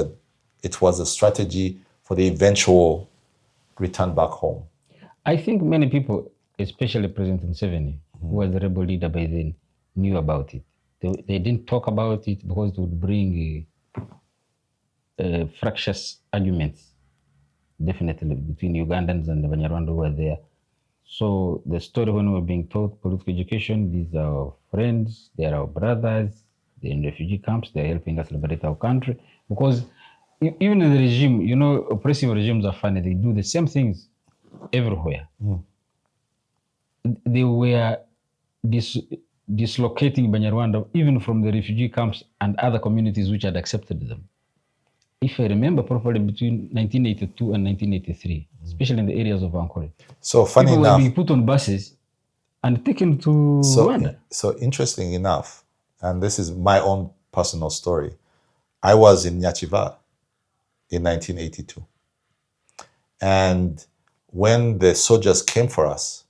a strategy for the eventual return back home. I think many people, especially President Museveni, who was the rebel leader by then, knew about it. They didn't talk about it because it would bring fractious arguments, definitely, between Ugandans and the Banyarwanda who were there. So the story when we were being taught political education, these are our friends, they are our brothers, they're in refugee camps, they're helping us liberate our country. Because even in the regime, you know, oppressive regimes are funny, they do the same things everywhere. They were dislocating Banyarwanda even from the refugee camps and other communities which had accepted them. If I remember properly, between 1982 and 1983, especially in the areas of Ankole, so funny people enough, were being put on buses and taken to Rwanda. So interesting enough, and this is my own personal story, I was in Nyachiva in 1982. And when the soldiers came for us,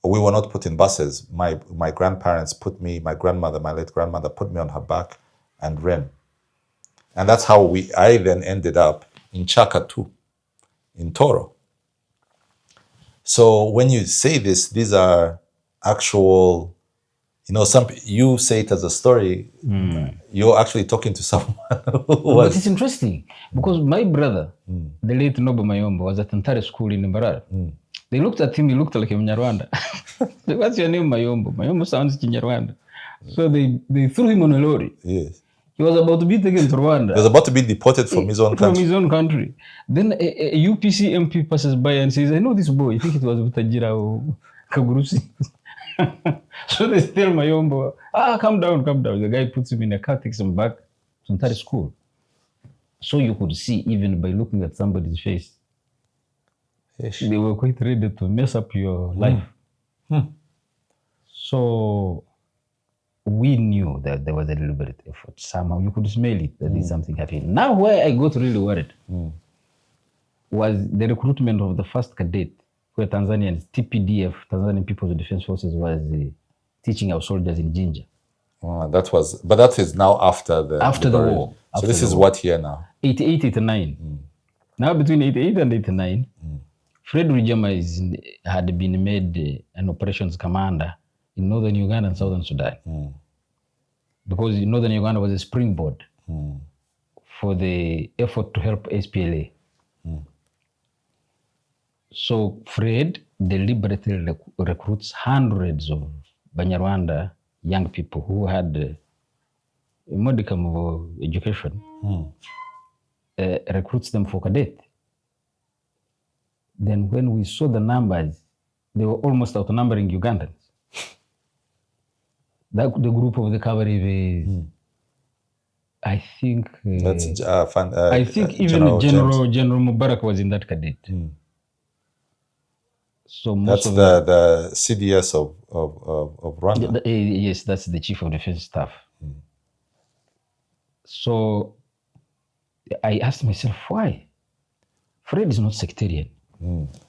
we were not put in buses. My grandparents put me, my grandmother, my late grandmother, put me on her back and ran. And that's how I then ended up in Chaka too, in Toro. So when you say this, these are actual, you know, you say it as a story, you're actually talking to someone who was... But it's interesting, because my brother, the late Nobo Mayombo, was at Ntare school in Mbarara. They looked at him, he looked like a Banyarwanda. What's your name, Mayombo? Mayombo sounds Kinyarwanda. So they threw him on a lorry. Yes. He was about to be taken to Rwanda. He was about to be deported from his own country. From his own country. Then a UPC MP passes by and says, I know this boy. I think it was Utajira or Kagurusi. So they tell Mayombo, calm down. The guy puts him in a car, takes him back to Ntare school. So you could see, even by looking at somebody's face, they were quite ready to mess up your life. So we knew that there was a deliberate effort. Somehow you could smell it, that there's something happening. Now where I got really worried was the recruitment of the first cadet, where Tanzanians, TPDF, Tanzanian People's Defense Forces, was teaching our soldiers in Jinja. But that is now after the war. So this is what year now? 88, 89. Now between 88 and 89, Fred Rwigema had been made an operations commander in northern Uganda and southern Sudan. Because northern Uganda was a springboard for the effort to help SPLA. So Fred deliberately recruits hundreds of Banyarwanda young people who had a modicum of education, recruits them for cadet. Then when we saw the numbers, they were almost outnumbering Ugandans. The group of the cavalry, I think... I think even General Mubarak was in that cadet. So most that's the CDS of Rwanda. Yes, that's the Chief of Defense Staff. So I asked myself, why? Fred is not sectarian.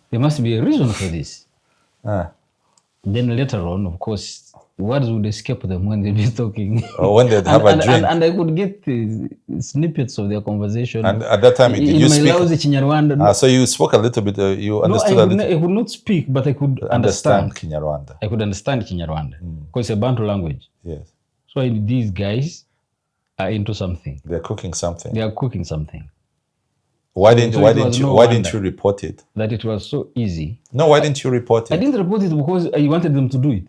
There must be a reason for this. Then later on, of course, words would escape them when they'd be talking. Or when they'd have a drink. And I could get snippets of their conversation. And at that time, did you speak? In my lousy Kinyarwanda. So you spoke a little bit, you understood a little? I could not speak, but I could understand. Kinyarwanda. I could understand Kinyarwanda. Because it's a Bantu language. Yes. So these guys are into something. They're cooking something. They are cooking something. Why didn't you report it? That it was so easy. No, why didn't you report it? I didn't report it because I wanted them to do it.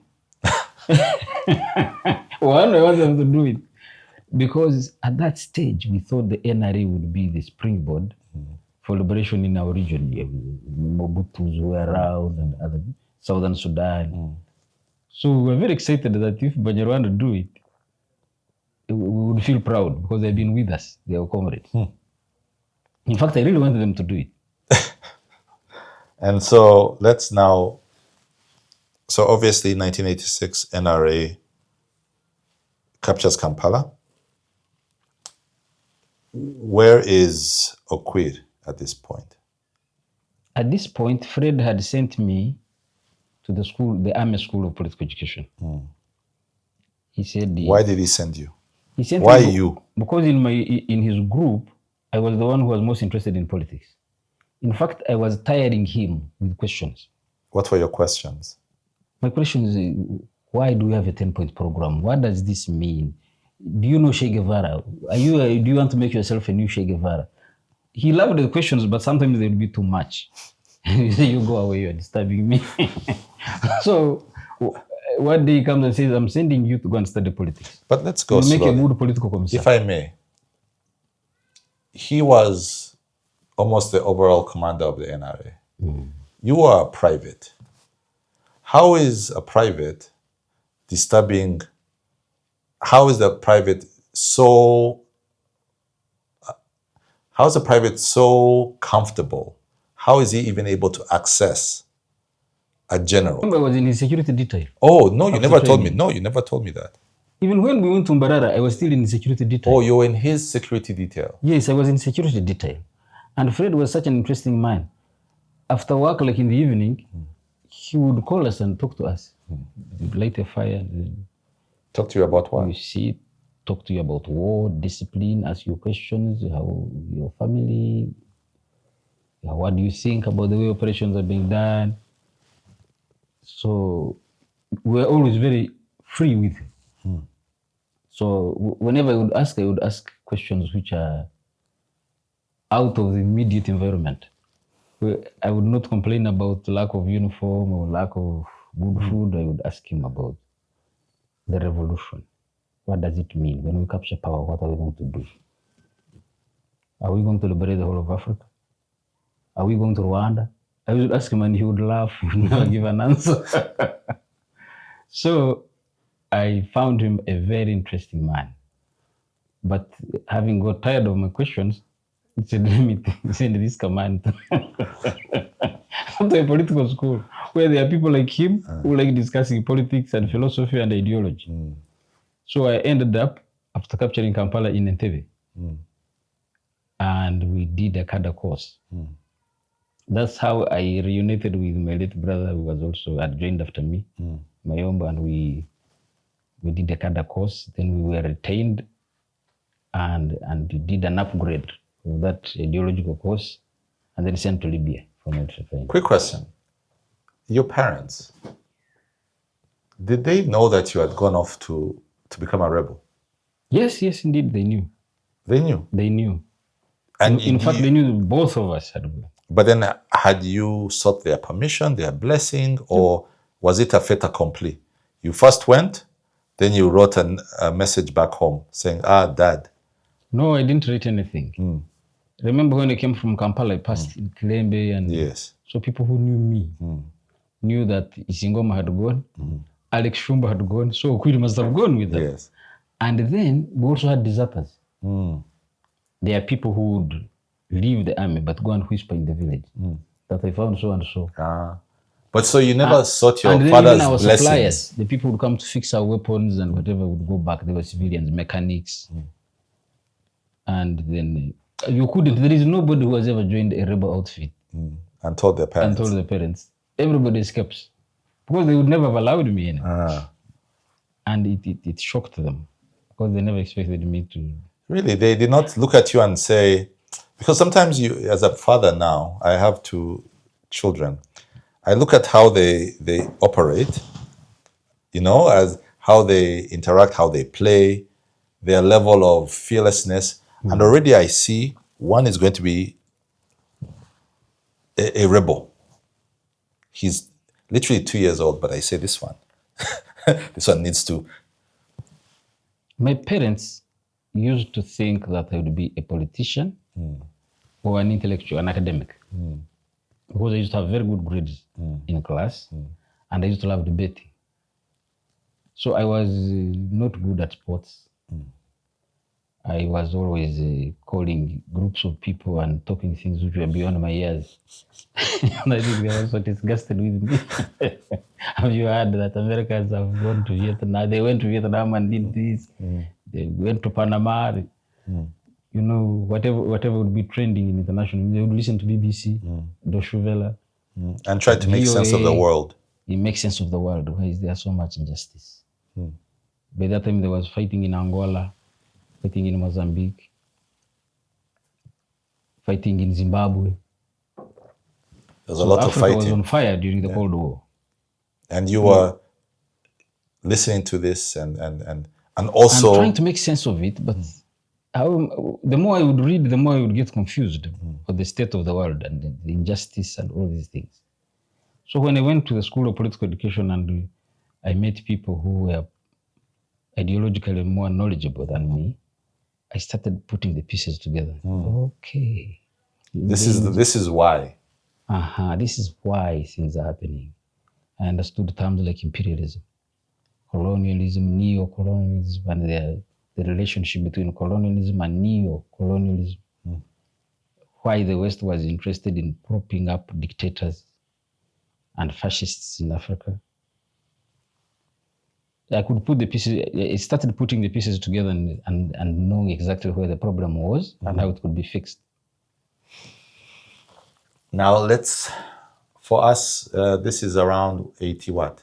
One, I wanted them to do it. Because at that stage, we thought the NRA would be the springboard for liberation in our region. Mobutus were around and other Southern Sudan. So we were very excited that if Banyarwanda do it, we would feel proud because they've been with us, they are comrades. In fact, I really wanted them to do it. And so let's now, so obviously 1986 NRA captures Kampala. Where is Okwir at this point? At this point, Fred had sent me to the school, the Army School of Political Education. He said... Why did he send you? He sent Why me you? Because in his group, I was the one who was most interested in politics. In fact, I was tiring him with questions. What were your questions? My question is, why do we have a 10-point program? What does this mean? Do you know Che Guevara? Do you want to make yourself a new Che Guevara? He loved the questions, but sometimes they would be too much. He said, you go away, you're disturbing me. So one day he comes and says, I'm sending you to go and study politics. But let's go slowly. Make a good political commissar. If I may. He was almost the overall commander of the NRA. You are a private. How is a private disturbing? How is the private so? How is the private so comfortable? How is he even able to access a general? I was in his security detail. Oh no, you never told me. No, you never told me that. Even when we went to Mbarara, I was still in security detail. Oh, you were in his security detail? Yes, I was in security detail. And Fred was such an interesting man. After work, like in the evening, he would call us and talk to us. We'd light a fire. And talk to you about what? We see, talk to you about war, discipline, ask you questions, how your family, what do you think about the way operations are being done. So we're always very free with him. So whenever I would ask questions which are out of the immediate environment. I would not complain about lack of uniform or lack of good food. I would ask him about the revolution. What does it mean? When we capture power, what are we going to do? Are we going to liberate the whole of Africa? Are we going to Rwanda? I would ask him and he would laugh, he would never give an answer. So I found him a very interesting man. But having got tired of my questions, he said, let me send this command to a political school where there are people like him who like discussing politics and philosophy and ideology. So I ended up, after capturing Kampala, in Entebbe. And we did a cadre course. That's how I reunited with my late brother, who was also had joined after me, Mayomba, and we did a cadre course. Then we were retained and did an upgrade of that ideological course, and then sent to Libya for my training. Quick question. Your parents, did they know that you had gone off to become a rebel? Yes, indeed, they knew. They knew? They knew. And in fact, they knew both of us had gone. But then had you sought their permission, their blessing, or was it a fait accompli? You first went, then you wrote a message back home saying, Dad. No, I didn't write anything. Remember when I came from Kampala, I passed in Kilembe, and yes. So people who knew me knew that Isingoma had gone, Alex Shumba had gone, so Okwir must have gone with them. Yes. And then we also had deserters. There are people who would leave the army but go and whisper in the village that I found so and so. But so you never sought your and father's our blessings? Suppliers, the people would come to fix our weapons and whatever would go back. They were civilians, mechanics. And then you couldn't, there is nobody who has ever joined a rebel outfit. And told their parents. Everybody escapes. because they would never have allowed me in. Ah. And it shocked them because they never expected me to. Really, they did not look at you and say, because sometimes you, as a father now, I have 2 children. I look at how they operate, as how they interact, how they play, their level of fearlessness. And already I see one is going to be a rebel. He's literally 2 years old, but I say this one, this one needs to. My parents used to think that I would be a politician or an intellectual, an academic. Because I used to have very good grades in class and I used to love debating. So I was not good at sports. I was always calling groups of people and talking things which were beyond my years. And I think they were so disgusted with me. Have you heard that Americans have gone to Vietnam? They went to Vietnam and did this. They went to Panama. Whatever would be trending in international, they would listen to BBC, Deutsche Welle. And try to make sense of the world. It makes sense of the world. Why is there so much injustice? By that time, there was fighting in Angola, fighting in Mozambique, fighting in Zimbabwe. There's a lot Africa of fighting. was on fire during the Cold War. And you were listening to this and also... I'm trying to make sense of it, but the more I would read, the more I would get confused for the state of the world and the injustice and all these things. So when I went to the School of Political Education and I met people who were ideologically more knowledgeable than me, I started putting the pieces together. Okay. This is why. This is why things are happening. I understood terms like imperialism, colonialism, neo-colonialism, and the relationship between colonialism and neo-colonialism. Why the West was interested in propping up dictators and fascists in Africa. I could put the pieces, I started putting the pieces together and knowing exactly where the problem was and how it could be fixed. Now for us, this is around 80 what?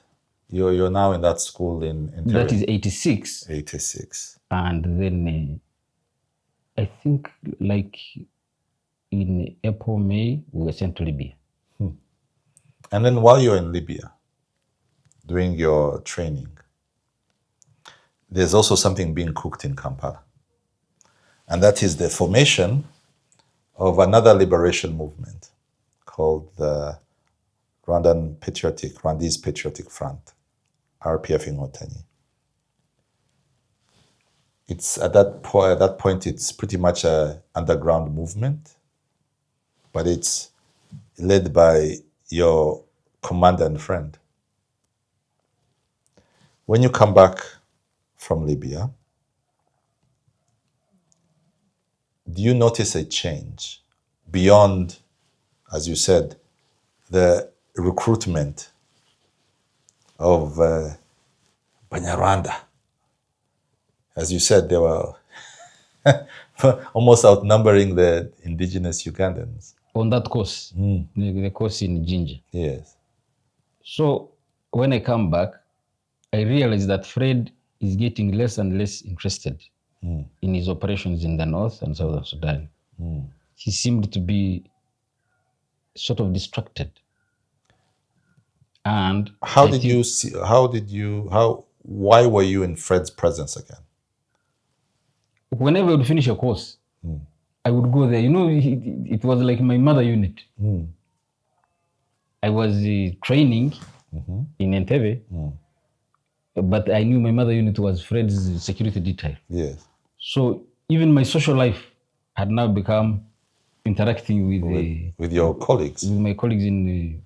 You're now in that school in That is 86. 86. And then I think like in April, May, we were sent to Libya. And then while you're in Libya, doing your training, there's also something being cooked in Kampala. And that is the formation of another liberation movement called the Rwandan Rwandese Patriotic Front, RPF in Inkotanyi. It's at that point, it's pretty much an underground movement, but it's led by your commander and friend. When you come back from Libya, do you notice a change beyond, as you said, the recruitment of Banyarwanda? As you said, they were almost outnumbering the indigenous Ugandans. On that course, the course in Jinja. Yes. So when I come back, I realized that Fred is getting less and less interested in his operations in the north and southern Sudan. He seemed to be sort of distracted. And why were you in Fred's presence again? Whenever I would finish a course, I would go there. It was like my mother unit. I was training in Entebbe, but I knew my mother unit was Fred's security detail. Yes. So even my social life had now become interacting with your colleagues. With my colleagues in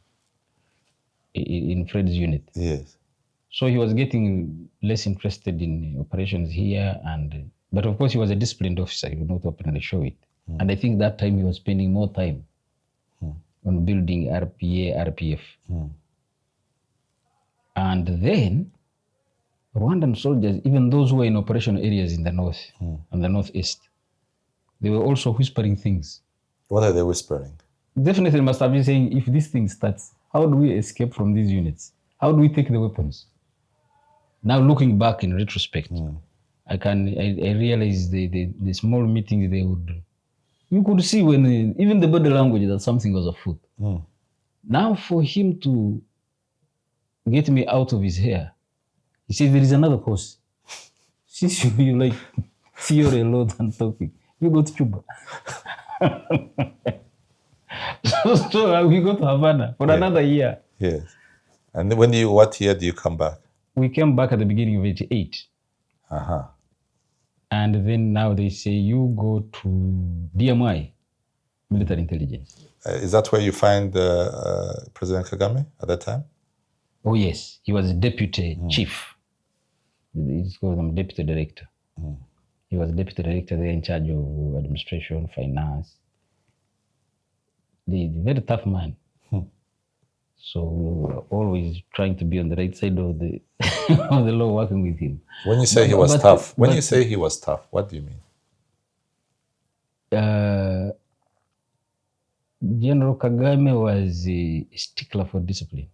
Fred's unit. Yes. So he was getting less interested in operations here, but of course he was a disciplined officer. He would not openly show it. And I think that time he was spending more time on building RPA, RPF. And then Rwandan soldiers, even those who were in operational areas in the north and the northeast, they were also whispering things. What are they whispering? Definitely must have been saying, if this thing starts, how do we escape from these units? How do we take the weapons? Now looking back in retrospect, I realize the small meetings they would do. You could see when even the body language that something was afoot. Now for him to get me out of his hair, he said there is another course. Since you like fear a lot and talking, you go to Cuba. so we go to Havana for another year. Yes. And what year do you come back? We came back at the beginning of 88. And then now they say you go to DMI, military intelligence. Is that where you find President Kagame at that time? Oh yes, he was a deputy chief. He's called him deputy director. He was deputy director there in charge of administration, finance. The very tough man. So we were always trying to be on the right side of the of the law, working with him. When you say he was tough, what do you mean? General Kagame was a stickler for discipline.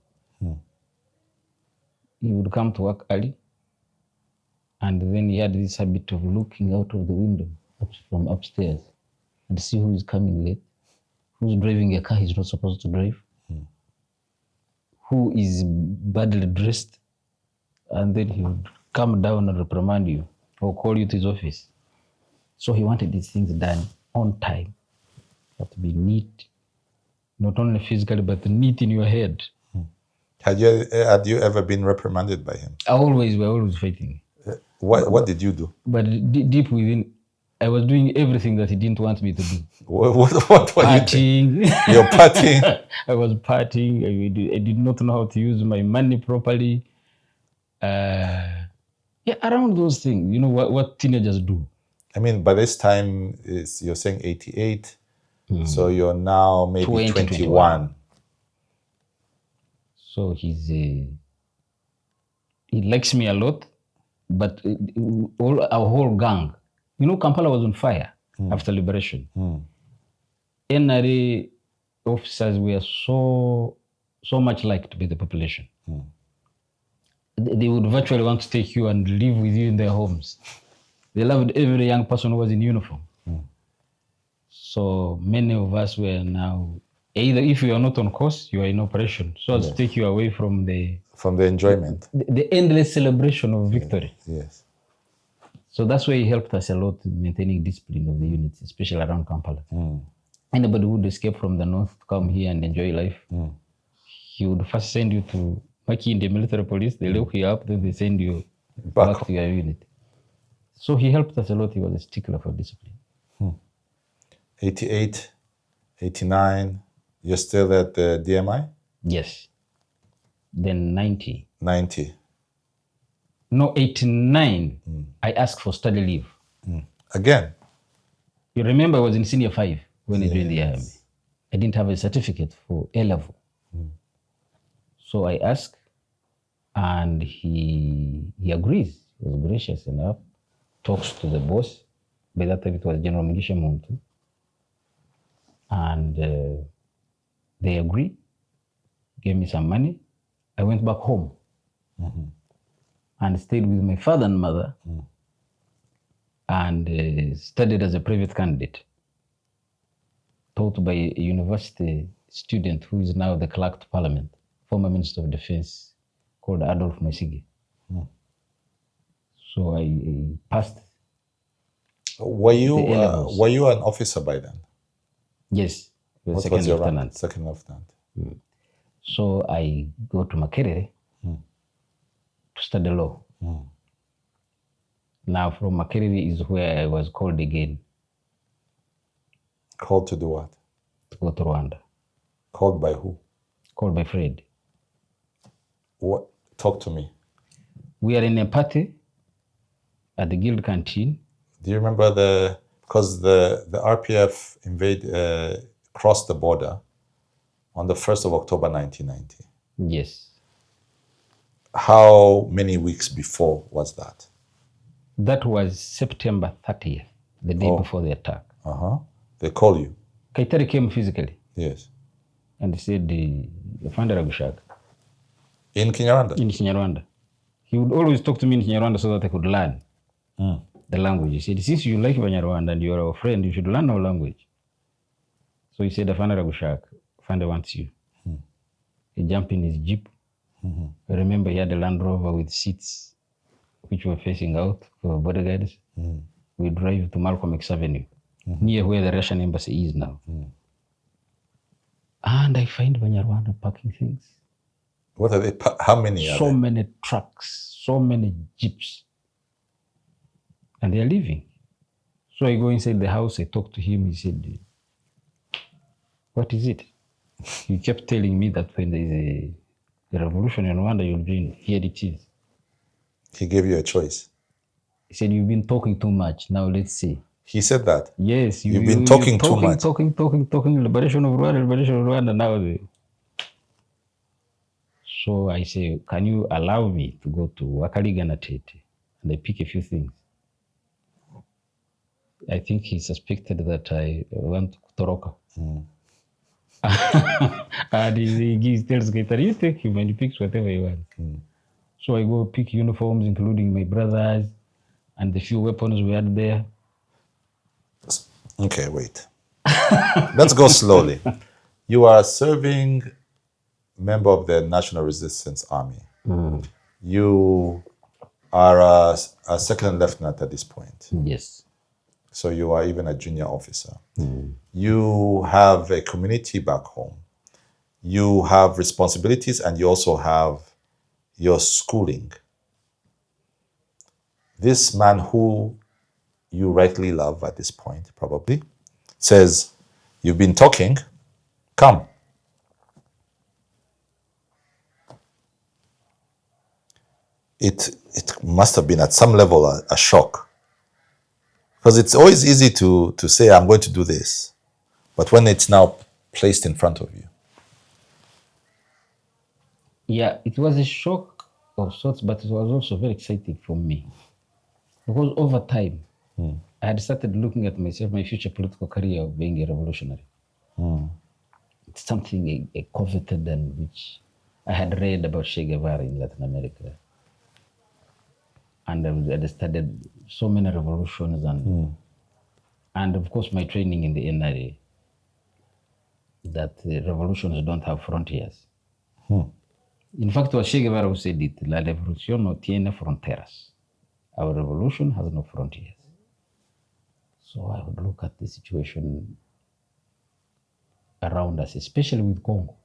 He would come to work early, and then he had this habit of looking out of the window from upstairs and see who is coming late, who's driving a car he's not supposed to drive, who is badly dressed, and then he would come down and reprimand you or call you to his office. So he wanted these things done on time. You have to be neat, not only physically, but neat in your head. Had you ever been reprimanded by him? We're always fighting. What did you do? But deep within, I was doing everything that he didn't want me to do. What were partying. you doing? You're partying? I was partying. I did not know how to use my money properly. Around those things, you know what teenagers do. I mean, by this time, you're saying 88, so you're now maybe 21. So he likes me a lot, but our whole gang, you know, Kampala was on fire after liberation. NRA officers were so much liked by the population. They would virtually want to take you and live with you in their homes. They loved every young person who was in uniform. So many of us were now, either if you are not on course, you are in operation, so as to take you away from the enjoyment, the endless celebration of victory. Yes. So that's why he helped us a lot in maintaining discipline of the units, especially around Kampala. Anybody who would escape from the north to come here and enjoy life, he would first send you to Maki in the military police. They lock you up, then they send you back to your unit. So he helped us a lot. He was a stickler for discipline. 88, 89, you're still at the DMI? Yes. Then 90. 90. No, 89, I asked for study leave. Again? You remember I was in senior 5 when I joined the army. I didn't have a certificate for A level. So I asked, and he agrees. He was gracious enough, talks to the boss. By that time it was General Mugisha Muntu. And they agreed, gave me some money. I went back home and stayed with my father and mother and studied as a private candidate, taught by a university student who is now the clerk to parliament, former Minister of Defense, called Adolf Mwesige. So I passed. Were you an officer by then? Yes. What was your rank? Second lieutenant. So I go to Makerere to study law. Now from Makerere is where I was called again. Called to do what? To go to Rwanda. Called by who? Called by Fred. What? Talk to me. We are in a party at the guild canteen. Do you remember because the RPF crossed the border on the 1st of October 1990? Yes. How many weeks before was that? That was September 30th, the day before the attack. They call you? Kaitari came physically. Yes. And they said, the Founder Agushag, In Kinyarwanda? In Kinyarwanda. He would always talk to me in Kinyarwanda so that I could learn the language. He said, since you like Banyarwanda and you're our friend, you should learn our language. So he said, Afana Ragushak, Afanda wants you. He jumped in his jeep. I remember he had a Land Rover with seats which were facing out for bodyguards. We drive to Malcolm X Avenue, near where the Russian embassy is now. And I find Banyarwanda packing things. What are they? How many are So there? many trucks, so many jeeps. And they're leaving. So I go inside the house, I talk to him, he said, what is it? He kept telling me that when there is a revolution in Rwanda, you'll join. Here it is. He gave you a choice. He said, you've been talking too much. Now let's see. He said that? Yes. You've been talking too much. Talking. Liberation of Rwanda. Now. So I say, can you allow me to go to Wakaliga na Tete? And I pick a few things. I think he suspected that I went to Toroka. And he tells Gator, you take him and he picks whatever he wants. So I go pick uniforms, including my brother's, and the few weapons we had there. Okay, wait. Let's go slowly. You are serving member of the National Resistance Army. You are a second lieutenant at this point. Yes. So you are even a junior officer. You have a community back home. You have responsibilities and you also have your schooling. This man who you rightly love at this point, probably, says, you've been talking, come. It must have been at some level a shock. Because it's always easy to say, I'm going to do this. But when it's now placed in front of you. Yeah, it was a shock of sorts, but it was also very exciting for me. Because over time, I had started looking at myself, my future political career of being a revolutionary. It's something I coveted and which I had read about Che Guevara in Latin America. And I had studied so many revolutions and of course my training in the NRA, that revolutions don't have frontiers. In fact, what Che Guevara said it, la revolución no tiene fronteras. Our revolution has no frontiers. So I would look at the situation around us, especially with Congo.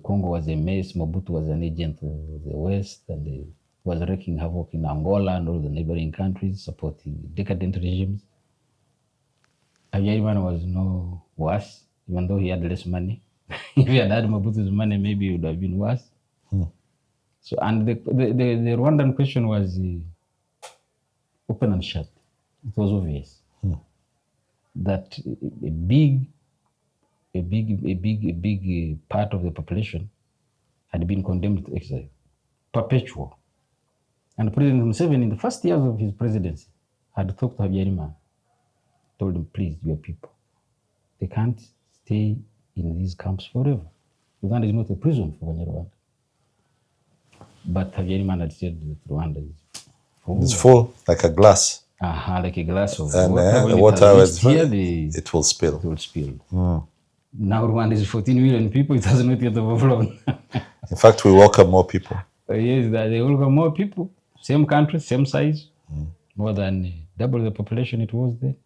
Congo was a mess. Mobutu was an agent of the West and was wreaking havoc in Angola and all the neighboring countries, supporting decadent regimes. Habyarimana was no worse, even though he had less money. If he had Mobutu's money, maybe it would have been worse. So, and the Rwandan question was open and shut. It was obvious that a big part of the population had been condemned to exile, perpetual. And President Museveni, in the first years of his presidency, had talked to Habyarimana, told him, please, your people, they can't stay in these camps forever. Uganda is not a prison for Banyarwanda. But Habyarimana had said that Rwanda is full. It's full, like a glass. Like a glass of And water. the water was here, it will spill. It will spill. Now Rwanda is 14 million people. It has not yet overflown. In fact, we welcome more people. Yes, they welcome more people. Same country, same size. More than double the population it was there.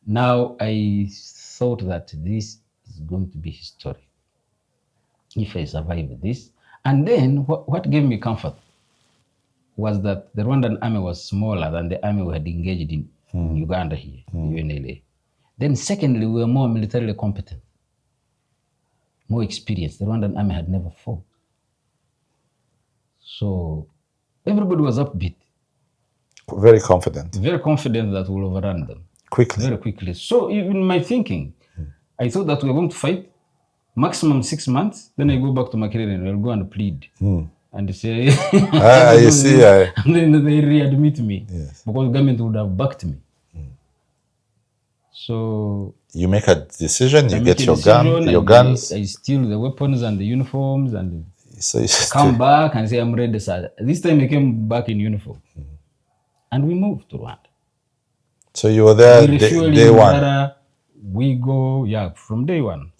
Now I thought that this is going to be history. If I survive this. And then what gave me comfort was that the Rwandan army was smaller than the army we had engaged in Uganda here, UNLA. Then secondly, we were more militarily competent, more experienced. The Rwandan army had never fought. So everybody was upbeat. Very confident. Very confident that we'll overrun them. Quickly. Very quickly. So in my thinking, I thought that we were going to fight maximum 6 months. Then I go back to Makerere and I'll go and plead. And say, you see. And then they readmit me. Yes. Because the government would have backed me. So You make a decision, you I get make a your decision your and guns. I steal the weapons and the uniforms and So you come back and say, I'm ready, sir. This time I came back in uniform. And we moved to Rwanda. So you were there We refuel day in one. Mbarara. We go, from day one.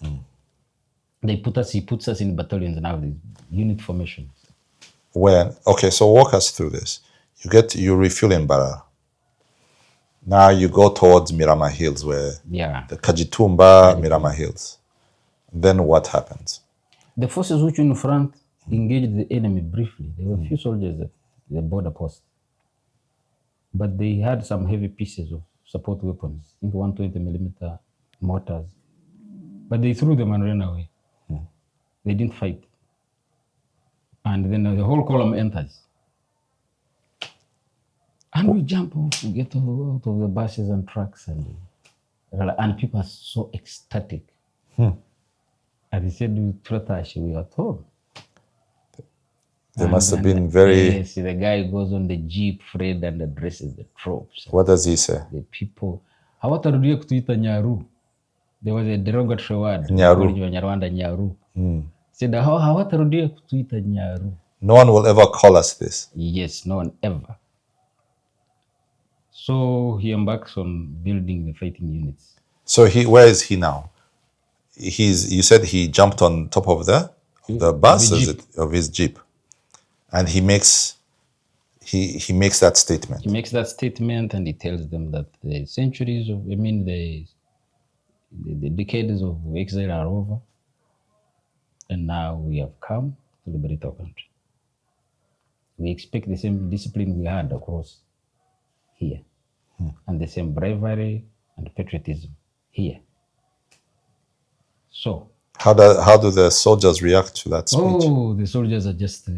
He puts us in battalions now, the unit formations. Okay, so walk us through this. You refuel in Bara. Now you go towards Mirama Hills, where the Kajitumba, Mirama Hills. Then what happens? The forces which were in front engaged the enemy briefly. There were a few soldiers at the border post, but they had some heavy pieces of support weapons, I think 120mm mortars. But they threw them and ran away. They didn't fight. And then the whole column enters. And we jump off, we get out of the buses and trucks, and people are so ecstatic. And he said, we are at home. They must have been very... Yes, the guy goes on the jeep, Fred, and addresses the troops. What does he say? The people. Hawatarudia kutuita Nyaru. There was a derogatory word. Nyaru. Banyarwanda Nyaru. Said, hawatarudia kutuita Nyaru. No one will ever call us this. Yes, no one ever. So he embarks on building the fighting units. So where is he now? You said he jumped on top of the bus of his jeep, and he makes that statement. He makes that statement, and he tells them that the centuries of, the decades of exile are over, and now we have come to liberate our country. We expect the same discipline we had across here, and the same bravery and patriotism here. So, how do the soldiers react to that speech? Oh, the soldiers are just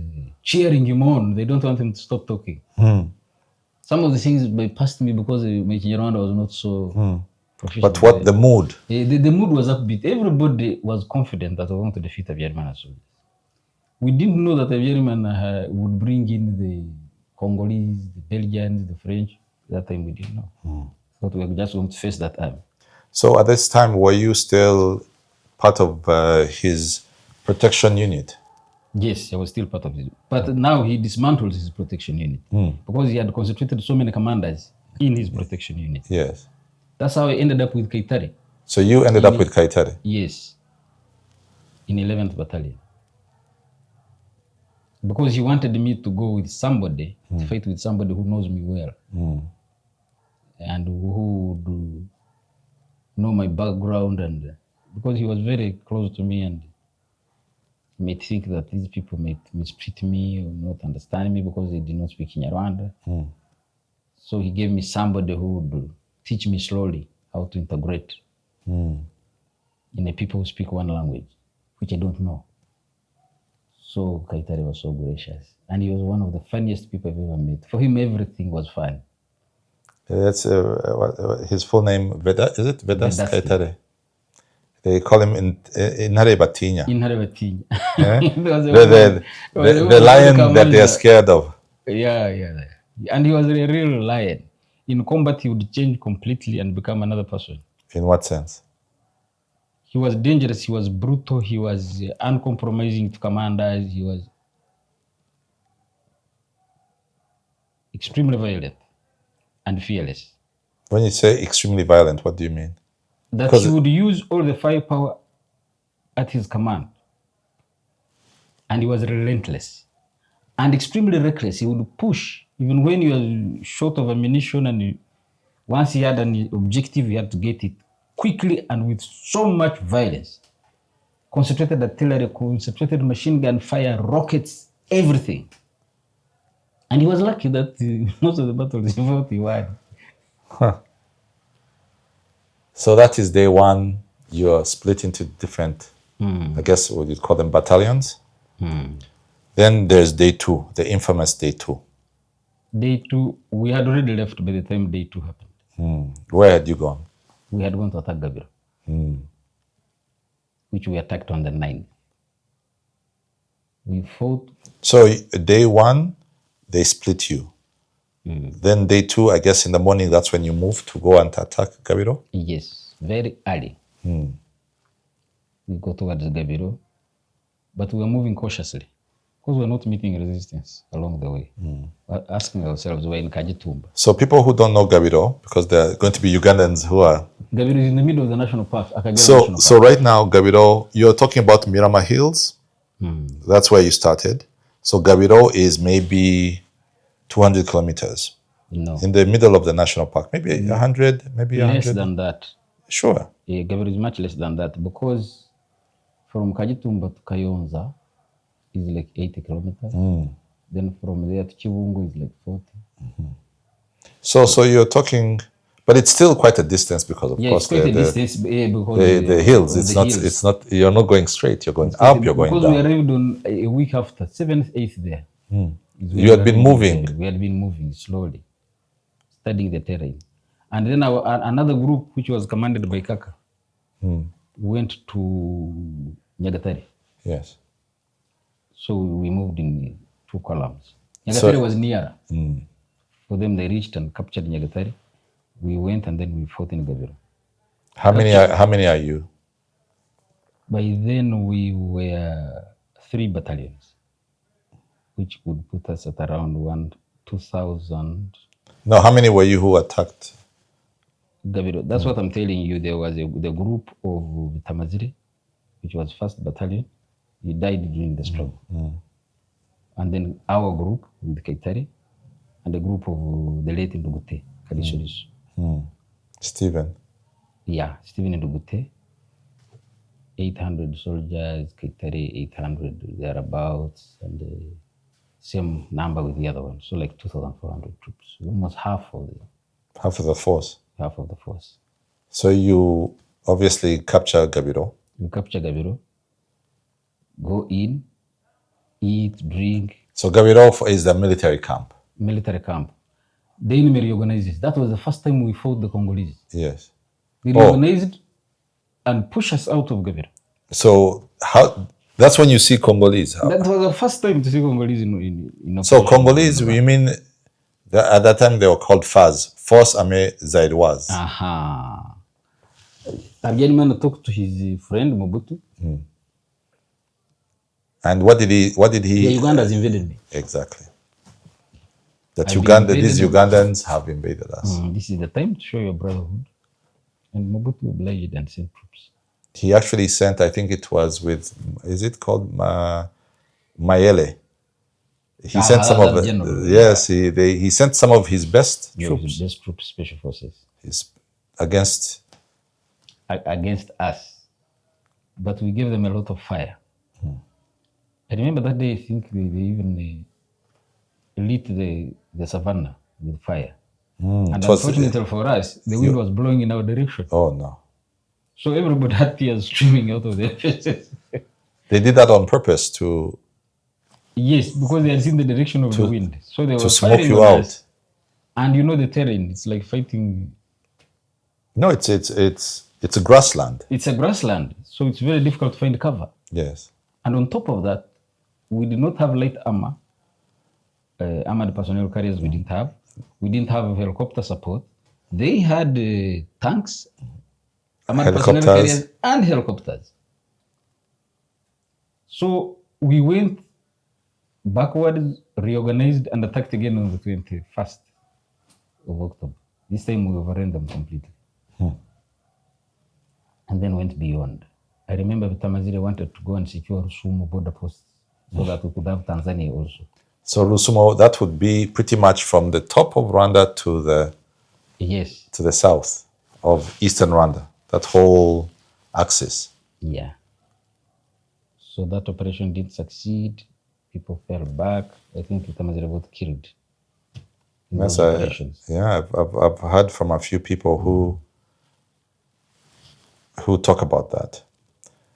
cheering him on. They don't want him to stop talking. Some of the things bypassed me because Rwanda was not so professional. But what the mood? The mood was upbeat. Everybody was confident that we were going to defeat the Banyarwanda soldiers. We didn't know that the Banyarwanda would bring in the Congolese, the Belgians, the French. That time we didn't know. Thought we were just going to face that army. So at this time, were you still part of his protection unit? Yes, I was still part of it. But now he dismantled his protection unit because he had concentrated so many commanders in his protection unit. Yes. That's how I ended up with Kaitari. So you ended up with Kaitari? Yes. In 11th Battalion. Because he wanted me to go with somebody, to fight with somebody who knows me well. And who would know my background, and because he was very close to me and may think that these people might mistreat me or not understand me because they did not speak Kinyarwanda. So he gave me somebody who would teach me slowly how to integrate in the people who speak one language, which I don't know. So Kaitari was so gracious. And he was one of the funniest people I've ever met. For him, everything was fun. That's his full name, is it? Vedas Kaitari. They call him Inhare Batinya. Inhare Batinya. The lion that they are scared of. Yeah. And he was a real lion. In combat, he would change completely and become another person. In what sense? He was dangerous, he was brutal, he was uncompromising to commanders, he was extremely violent and fearless. When you say extremely violent, what do you mean? That he would use all the firepower at his command. And he was relentless and extremely reckless. He would push, even when you were short of ammunition, and once he had an objective, he had to get it quickly and with so much violence. Concentrated artillery, concentrated machine gun fire, rockets, everything. And he was lucky that most of the battles he fought, he won. So that is day one. You're split into different, I guess what you'd call them, battalions. Then there's day two, the infamous day two. Day two, we had already left by the time day two happened. Where had you gone? We had gone to attack Akagera, which we attacked on the 9th. We fought. So day one, they split you. Then day 2, I guess in the morning, that's when you move to go and attack Gabiro? Yes, very early. We go towards Gabiro, but we were moving cautiously because we're not meeting resistance along the way. We're asking ourselves, we're in Kajitumba. So people who don't know Gabiro, because there are going to be Ugandans who are... Gabiro is in the middle of the national park, Akagera So, National so Park. right now, Gabiro, you're talking about Mirama Hills. That's where you started. So Gabiro is maybe 200 kilometers No, in the middle of the national park. Maybe 100, maybe 100. less than that. Sure. Gabiro is much less than that because from Kajitumba to Kayonza is like 80 kilometers. Then from there to Chibungu is like 40. So you're talking, but it's still quite a distance because of course It's quite a distance because the hills. of It's the not. hills. It's not. You're not going straight. You're going up. You're going because we down. arrived on a week after, 7th, 8th there. You had been moving. We had been moving slowly, studying the terrain. And then another group, which was commanded by Kaka, went to Nyagatare. Yes. So we moved in 2 columns. So- Nyagatare was nearer. For them, they reached and captured Nyagatare. We went and then we fought in Gabiro. How many are you? By then, we were 3 battalions, which would put us at around 2,000. No, how many were you who attacked? Gabiro. That's what I'm telling you. There was the group of Tamaziri, which was 1st Battalion. He died during the struggle. And then our group with Kaitari, and the group of the late Ndugute, Kadishoris. Stephen. Yeah, Stephen Ndugute. 800 soldiers, Kaitari 800 thereabouts, and the same number with the other one. So like 2,400 troops, almost half of the force. Half of the force. So you obviously capture Gabiro. We capture Gabiro, go in, eat, drink. So Gabiro is the military camp. Military camp. The enemy reorganizes. That was the first time we fought the Congolese. Yes. They reorganized and pushed us out of Gabiro. So that's when you see Congolese. That was the first time to see Congolese in So Congolese, you mean at that time they were called FAZ, Force Armée Zaïroise. Aha. Habyarimana talked to his friend Mobutu. And what did he? The Ugandans invaded me. Exactly. That these Ugandans have invaded us. This is the time to show your brotherhood. And Mobutu obliged and sent troops. He actually sent, I think it was with, is it called Mayele? He sent some of it. Yes, he sent some of his best troops. His best troops, special forces. Against us. But we gave them a lot of fire. I remember that day, I think they even lit the savannah with fire. And unfortunately for us, the wind was blowing in our direction. Oh no. So everybody had tears streaming out of their faces. They did that on purpose to... Yes, because they had seen the direction of the wind. So they were to smoke you on out. us. And you know the terrain, it's like fighting... No, it's a grassland. It's a grassland, so it's very difficult to find cover. Yes. And on top of that, we did not have light armor. Armored personnel carriers we didn't have. We didn't have helicopter support. They had tanks, armored personnel carriers, and helicopters. So we went backwards, reorganized, and attacked again on the 21st of October. This time we overran them completely. And then went beyond. I remember Tamaziri wanted to go and secure Rusumo border posts so that we could have Tanzania also. So Rusumo, that would be pretty much from the top of Rwanda to the south of eastern Rwanda, that whole axis. Yeah. So that operation didn't succeed. People fell back. I think Tamaziri got killed. Yes, I've heard from a few people who talk about that.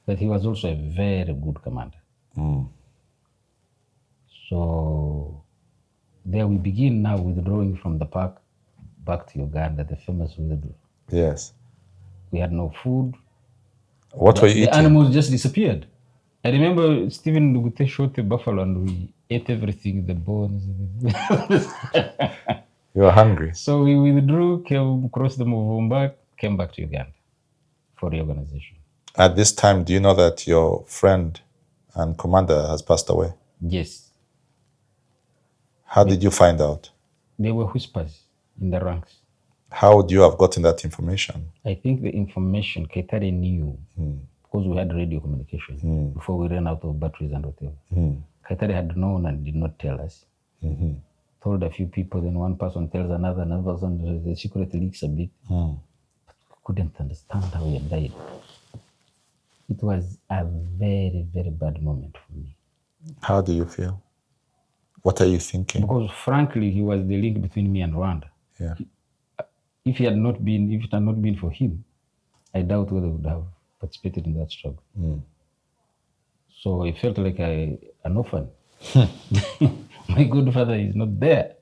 But he was also a very good commander. So there we begin now withdrawing from the park back to Uganda, the famous withdrawal. Yes. We had no food. What were you eating? The animals just disappeared. I remember Stephen Ndugute shot a buffalo and we ate everything, the bones. You were hungry. So we withdrew, came crossed the Muvumba, came back to Uganda for reorganization. At this time, do you know that your friend and commander has passed away? Yes, How did you find out? there were whispers in the ranks. How would you have gotten that information? I think the information Kaitari knew because we had radio communication before we ran out of batteries and whatever. Kaitari had known and did not tell us. Told a few people, then one person tells another person, the secret leaks a bit. Couldn't understand how he had died. It was a very, very bad moment for me. How do you feel? What are you thinking? Because frankly, he was the link between me and Rwanda. Yeah. If it had not been for him, I doubt whether I would have participated in that struggle. So I felt like an orphan. My good father is not there.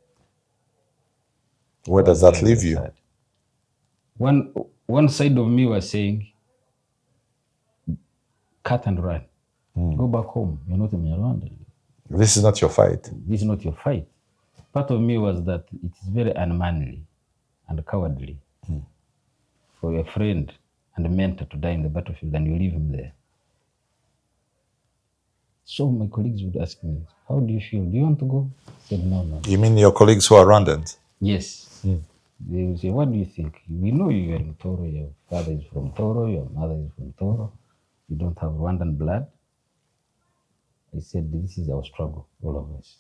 Where does that leave you? One side of me was saying, cut and run. Go back home. You're not a Banyarwanda. This is not your fight. This is not your fight. Part of me was that it is very unmanly and cowardly for a friend and a mentor to die in the battlefield and you leave him there. So my colleagues would ask me, how do you feel? Do you want to go? I said, no. You mean your colleagues who are Rwandans? Yes. They would say, what do you think? We know you are in Toro. Your father is from Toro. Your mother is from Toro. You don't have Rwandan blood. I said, this is our struggle, all of us.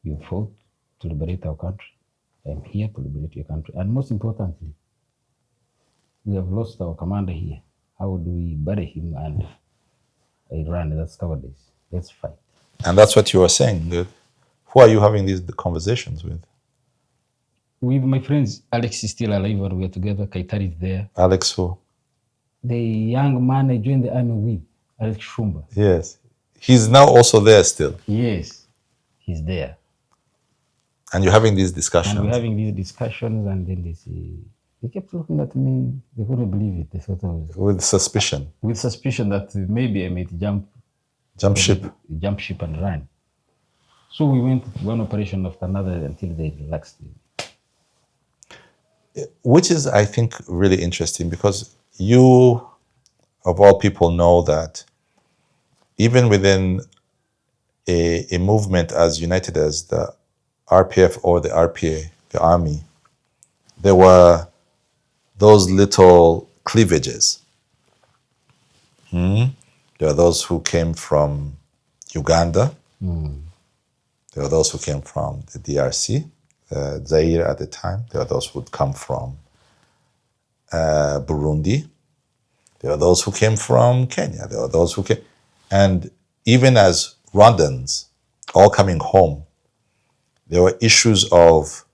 You fought to liberate our country. I'm here to liberate your country. And most importantly, we have lost our commander here. How do we bury him and Iran? That's cowardice. Let's fight. And that's what you were saying. Who are you having these conversations with? With my friends. Alex is still alive and we are together. Kaitari is there. Alex who? The young man I joined the army with, Alex Shumba. Yes. He's now also there still. Yes, he's there. And you're having these discussions. And we're having these discussions and then they kept looking at me. They couldn't believe it. They thought I was... With suspicion. With suspicion that maybe I might jump ship and run. So we went one operation after another until they relaxed. Which is, I think, really interesting because you, of all people, know that even within a movement as united as the RPF or the RPA, the army, there were those little cleavages. There are those who came from Uganda. There are those who came from the DRC, Zaire at the time. There are those who would come from Burundi. There are those who came from Kenya. There are those who came... And even as Rwandans all coming home, there were issues of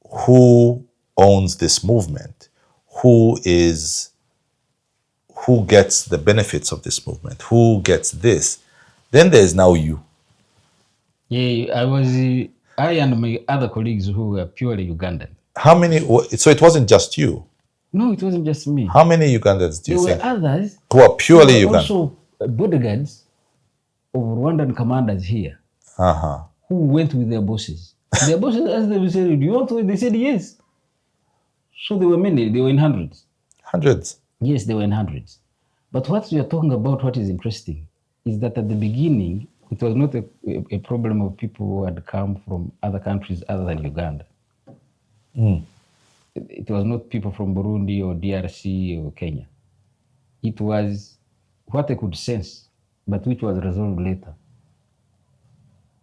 who owns this movement, who gets the benefits of this movement, who gets this. Then there's now you. Yeah, I and my other colleagues who were purely Ugandan. How many, so it wasn't just you? No, it wasn't just me. How many Ugandans do you think? There were others who are purely Ugandan? Also bodyguards of Rwandan commanders here who went with their bosses. Their bosses asked them, said, do you want to? They said yes. So there were many, they were in hundreds. Hundreds? Yes, they were in hundreds. But what we are talking about, what is interesting, is that at the beginning, it was not a problem of people who had come from other countries other than Uganda. It was not people from Burundi or DRC or Kenya. It was what I could sense, but which was resolved later.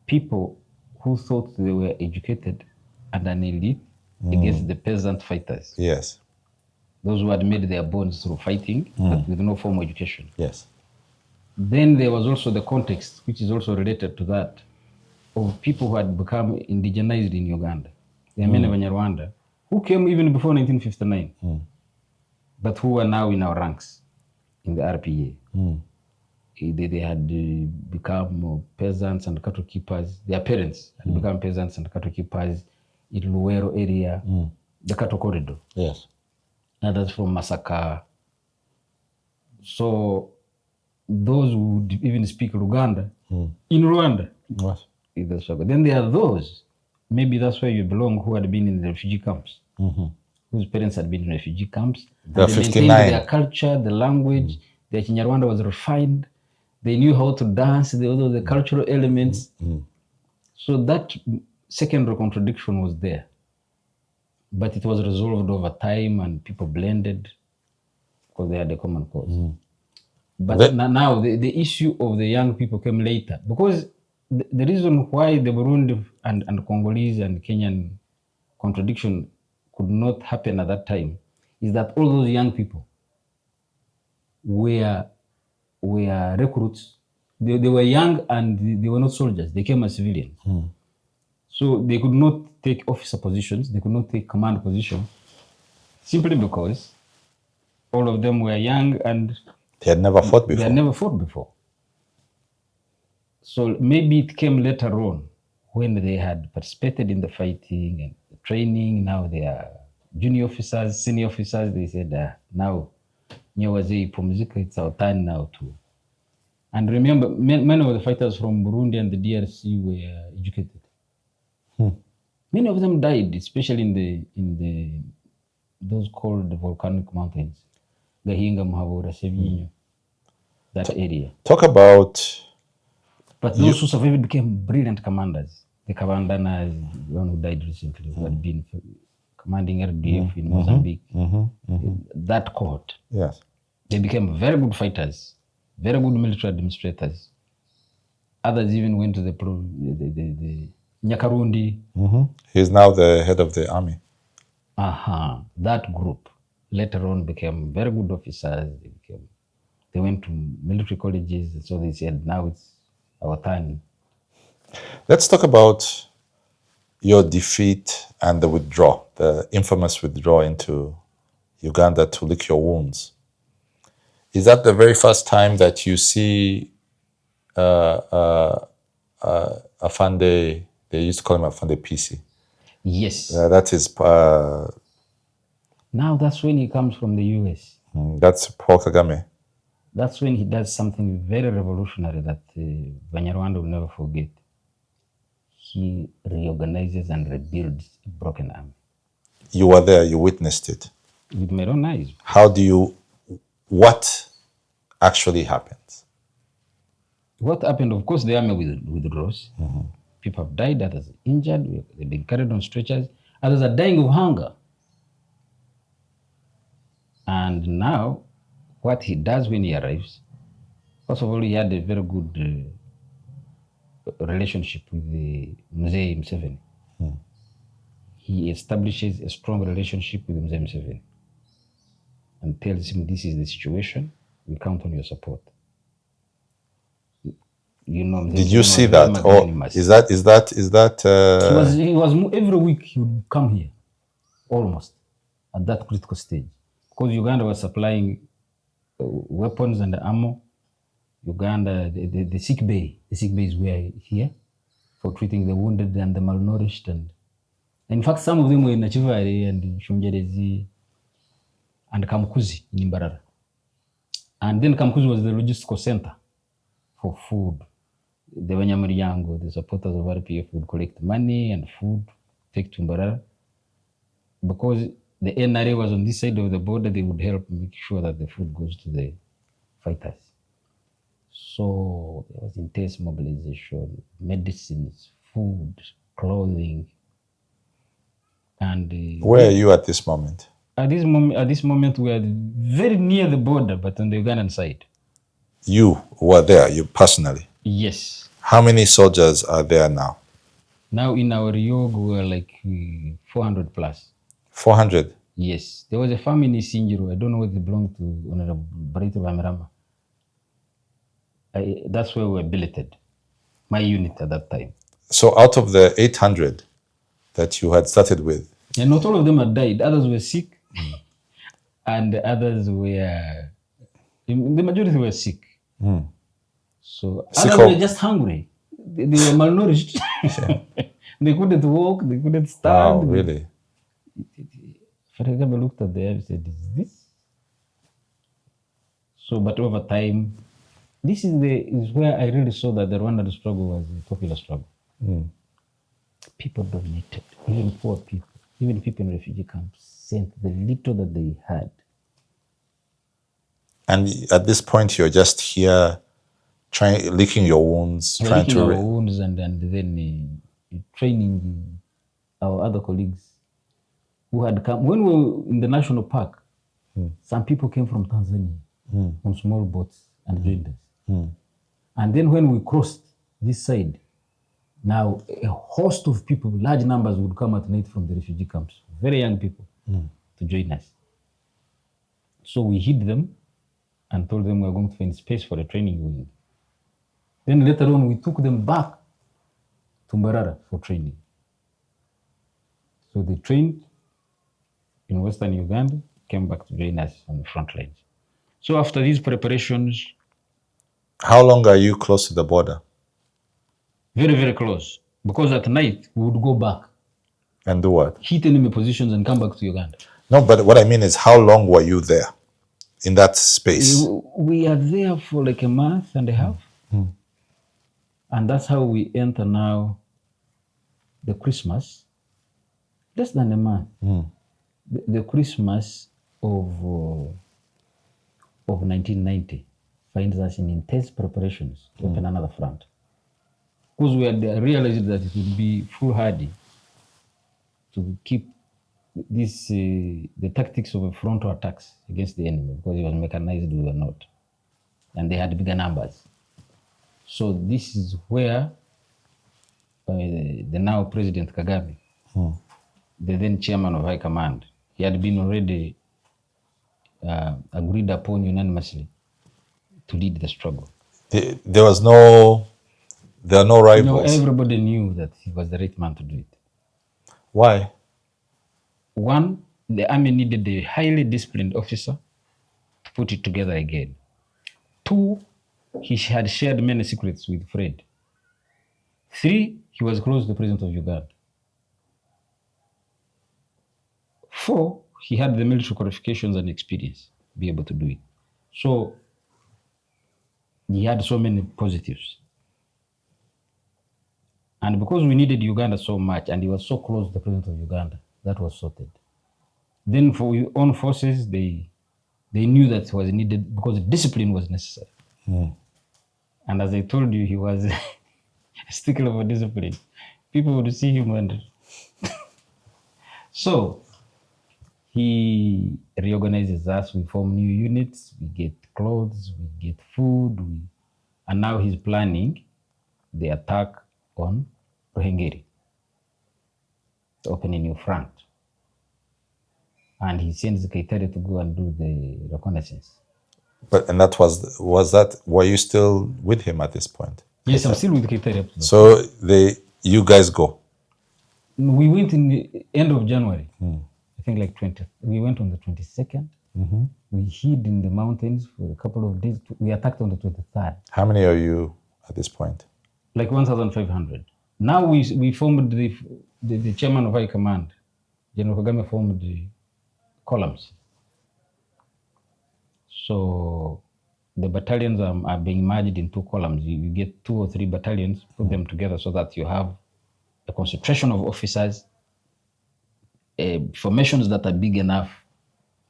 People who thought they were educated and an elite against the peasant fighters. Yes. Those who had made their bones through fighting, but with no formal education. Yes. Then there was also the context, which is also related to that, of people who had become indigenized in Uganda. There are many Banyarwanda who came even before 1959, but who are now in our ranks in the RPA. They had become peasants and cattle keepers. Their parents had become peasants and cattle keepers in Luwero area, the cattle corridor. Yes. Others from Masaka. So those who would even speak Luganda in Rwanda. What? Then there are those maybe that's where you belong, who had been in the refugee camps, whose parents had been in refugee camps. They're And they 59. maintained their culture, the language, their Kinyarwanda was refined. They knew how to dance, the cultural elements. So that secondary contradiction was there. But it was resolved over time and people blended because they had a common cause. But now the issue of the young people came later because the reason why the Burundi and Congolese and Kenyan contradiction could not happen at that time is that all those young people were recruits. They were young and they were not soldiers. They came as civilians. So they could not take officer positions. They could not take command positions simply because all of them were young and They had never fought they before. had never fought before. So maybe it came later on when they had participated in the fighting and the training. Now they are junior officers, senior officers. They said, now, it's our time now to. And remember, many of the fighters from Burundi and the DRC were educated. Many of them died, especially in the those called the volcanic mountains, Gahinga, Muhabura, Sevinyo, that area. Talk about... But those who survived became brilliant commanders. The Kabandana is the one who died recently, who had been commanding RDF in Mozambique. That cohort. Yes. They became very good fighters, very good military administrators. Others even went to the Nyakarundi. He's now the head of the army. That group later on became very good officers. They went to military colleges, so they said, now it's our time. Let's talk about your defeat and the withdrawal, the infamous withdrawal into Uganda to lick your wounds. Is that the very first time that you see Afande, they used to call him Afande PC? Yes. That is... now that's when he comes from the US. That's Paul Kagame. That's when he does something very revolutionary that Banyarwanda will never forget. He reorganizes and rebuilds a broken army. You were there, you witnessed it. With my own eyes. What actually happens? What happened, of course, the army withdraws. People have died, others are injured, they've been carried on stretchers, others are dying of hunger. And now, what he does when he arrives, first of all, he had a very good relationship with the Mzee Museveni. He establishes a strong relationship with Mzee Museveni and tells him, this is the situation, we count on your support. Did you see that? Or is that he was every week he would come here, almost at that critical stage, because Uganda was supplying weapons and ammo. Uganda, the sick bay is where here for treating the wounded and the malnourished, and in fact some of them were in Nachivari and Shungerezi and Kamukuzi in Imbarara. And then Kamukuzi was the logistical center for food. The Banyamuryango, the supporters of RPF, would collect money and food, take to Imbarara. Because the NRA was on this side of the border, they would help make sure that the food goes to the fighters. So there was intense mobilization, medicines, food, clothing. And where are you at this moment? At this moment, we are very near the border, but on the Ugandan side. You were there, you personally? Yes. How many soldiers are there now? Now in our Ryog, we are like 400 plus. 400? Yes. There was a farm in Isinjiro. I don't know whether it belonged to Honorable Barito Bamirama. That's where we were billeted, my unit at that time. So out of the 800 that you had started with? And not all of them had died. Others were sick. And others were, the majority were sick. So others were just hungry. They were malnourished. They couldn't walk, they couldn't stand. Wow, really? Fred Rwigema looked at them and said, is this? So, but over time, this is where I really saw that the Rwandan struggle was a popular struggle. people donated, even poor people, even people in refugee camps sent the little that they had. And at this point, you're just here, licking your wounds, We're trying licking to. our wounds and then training our other colleagues who had come. When we were in the national park, some people came from Tanzania on small boats and joined us. And then when we crossed this side, now a host of people, large numbers would come at night from the refugee camps, very young people, to join us. So we hid them and told them we were going to find space for a training wing. Then later on, we took them back to Mbarara for training. So they trained in Western Uganda, came back to join us on the front lines. So after these preparations, How long are you close to the border? very, very close. Because at night, we would go back, And do what? hit enemy positions and come back to Uganda. No, but what I mean is, how long were you there in that space? We are there for like a month and a half. And that's how we enter now the Christmas, less than a month. The Christmas of 1990 finds us in intense preparations to open another front. Because we had realized that it would be foolhardy to keep this the tactics of a frontal attacks against the enemy, because it was mechanized, we were not. And they had bigger numbers. So this is where the now President Kagame, the then chairman of High Command, he had been already agreed upon unanimously to lead the struggle. There are no rivals. No, everybody knew that he was the right man to do it. Why? One, the army needed a highly disciplined officer to put it together again. Two, he had shared many secrets with Fred. Three, he was close to the president of Uganda. Four, he had the military qualifications and experience to be able to do it. So he had so many positives. And because we needed Uganda so much, and he was so close to the president of Uganda, that was sorted. Then for your own forces, they knew that it was needed because discipline was necessary. And as I told you, he was a stickler for discipline. People would see him and so he reorganizes us. We form new units, we get clothes, we get food, and now he's planning the attack on Ruhengeri to open a new front. And he sends Kaitare to go and do the reconnaissance. Were you still with him at this point? Yes, I'm still with Kaitare. So you guys go. We went in the end of January. I think like 20. We went on the 22nd. We hid in the mountains for a couple of days. We attacked on the 23rd. How many are you at this point? Like 1,500. Now we formed the chairman of High Command. General Kagame formed the columns. So the battalions are being merged in two columns. You get 2 or 3 battalions, put them together so that you have a concentration of officers, formations that are big enough,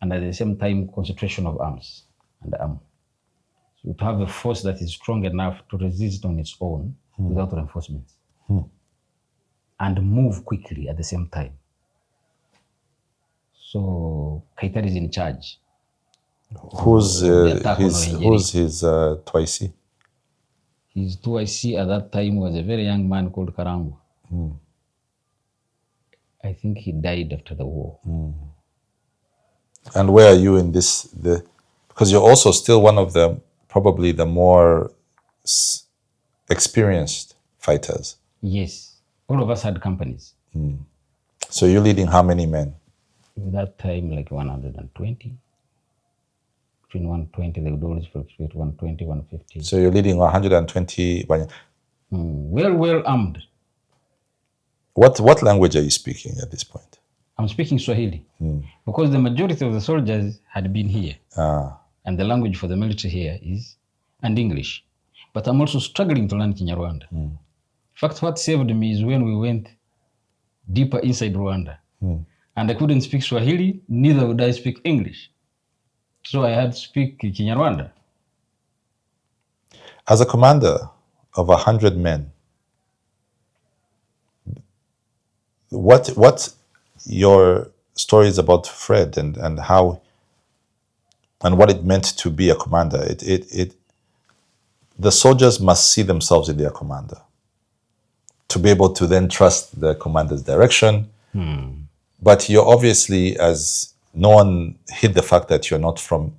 and at the same time, concentration of arms and ammo. So to have a force that is strong enough to resist on its own without reinforcements and move quickly at the same time. So Kaitare is in charge. Who's his Twaisi? His Twaisi at that time was a very young man called Karangu. I think he died after the war. And where are you in this? Because you're also still one of probably the more experienced fighters. Yes, all of us had companies. So you're leading how many men? At that time, like 120. Between 120, they would always fluctuate 120, 150. So you're leading 120. Well armed. What language are you speaking at this point? I'm speaking Swahili because the majority of the soldiers had been here. And the language for the military here is English. But I'm also struggling to learn Kinyarwanda. In fact, what saved me is when we went deeper inside Rwanda. And I couldn't speak Swahili, neither would I speak English. So I had to speak Kinyarwanda. As a commander of 100 men, what your stories about Fred and how and what it meant to be a commander? The soldiers must see themselves in their commander to be able to then trust the commander's direction. But you're obviously, as no one hid the fact that you're not from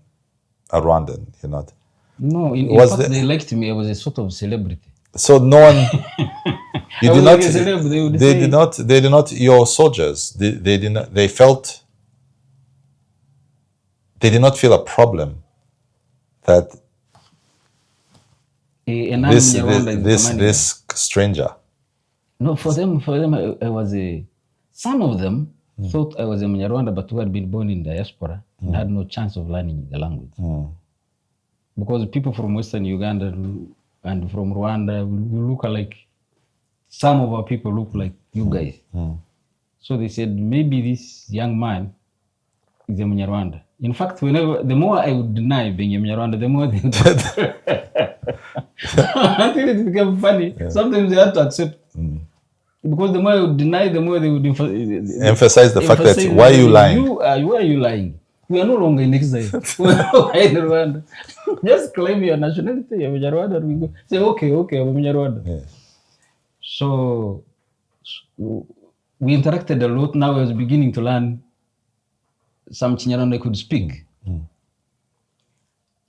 a Rwandan. You're not. No, in fact, they liked me. I was a sort of celebrity. So no one. You did not. Like a celeb, they did not. They did not. Your soldiers. They did not. They felt. They did not feel a problem that this stranger. No, for them, I was a. Some of them thought I was a Banyarwanda, but who had been born in diaspora and had no chance of learning the language. Because people from Western Uganda and from Rwanda, we look alike. Some of our people look like you guys. So they said, maybe this young man is a Banyarwanda. In fact, the more I would deny being a Banyarwanda, the more they would. Until it became funny. Yeah. Sometimes they had to accept. Because the more I would deny, the more they would emphasize the fact that why are you lying? Why are you lying? We are no longer in exile. We are no longer in Rwanda. Just claim your nationality, you're Banyarwanda, and we go. Say, okay, I'm Banyarwanda. Yes. So we interacted a lot. Now I was beginning to learn some Kinyarwanda I could speak.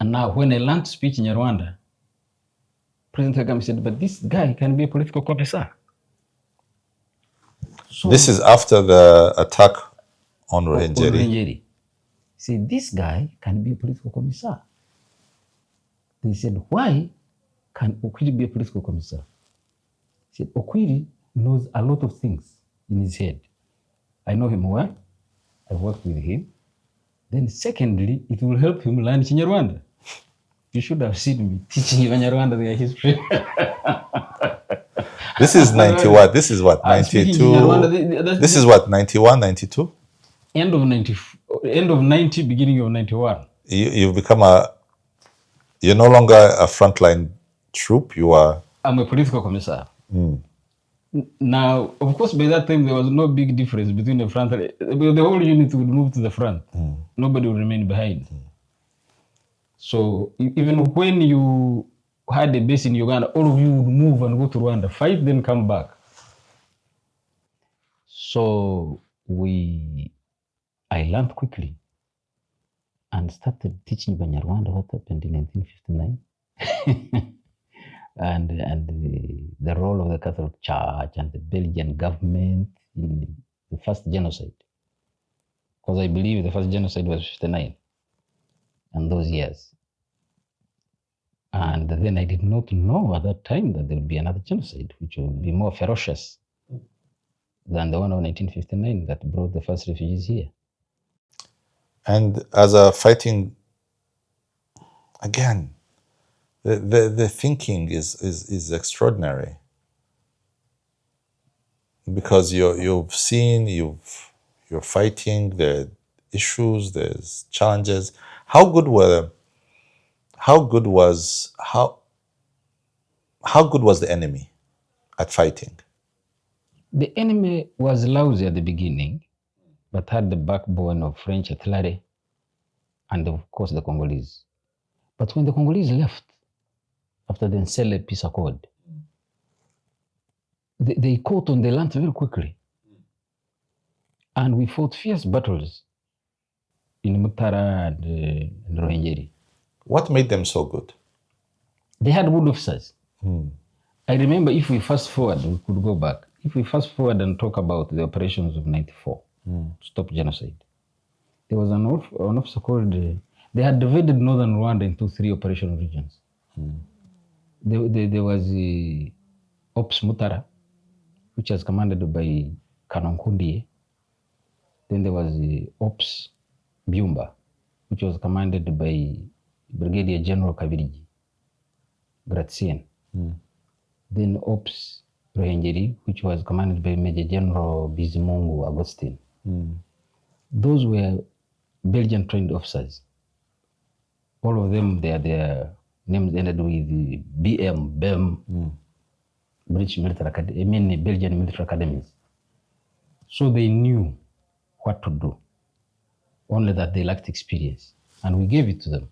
And now when I learned to speak Kinyarwanda, President Kagame said, but this guy can be a political commissar. So, this is after the attack on Ruhengeri. He said, this guy can be a political commissar. They said, why can Okwiri be a political commissar? He said, Okwiri knows a lot of things in his head. I know him well. I've worked with him. Then secondly, it will help him learn Kinyarwanda. You should have seen me teaching Banyarwanda their history. This is 91. This is what, 92? This is what, 91, 92? End of 90, beginning of 91. You've become you're no longer a frontline troop, I'm a political commissar. Now, of course, by that time, there was no big difference between the front. The whole unit would move to the front. Nobody would remain behind. So even when you had a base in Uganda, all of you would move and go to Rwanda, fight, then come back. So I learned quickly and started teaching Banyarwanda what happened in 1959. and the role of the Catholic Church and the Belgian government in the first genocide. Because I believe the first genocide was 59 and those years. And then I did not know at that time that there would be another genocide, which would be more ferocious than the one of 1959 that brought the first refugees here. And as a fighting, again, the thinking is extraordinary. Because you've seen, you're fighting, there are issues, there's challenges. How good was the enemy at fighting? The enemy was lousy at the beginning, but had the backbone of French artillery and of course the Congolese. But when the Congolese left after the Nsele peace accord, they caught on the land very quickly. And we fought fierce battles in Mutara and Ruhengeri. What made them so good? They had good officers. I remember if we fast forward, we could go back. If we fast forward and talk about the operations of 94, to stop genocide, there was an officer called, they had divided northern Rwanda into 3 operational regions. There was Ops Mutara, which was commanded by Kanonkundiye. Then there was Ops Byumba, which was commanded by Brigadier General Kabila, Gratien. Then Ops Ruhengeri, which was commanded by Major General Bizimungu Agustin. Those were Belgian trained officers. All of them, their names ended with BM, BEM, British Military Academy, I mean Belgian military academies. So they knew what to do, only that they lacked experience. And we gave it to them.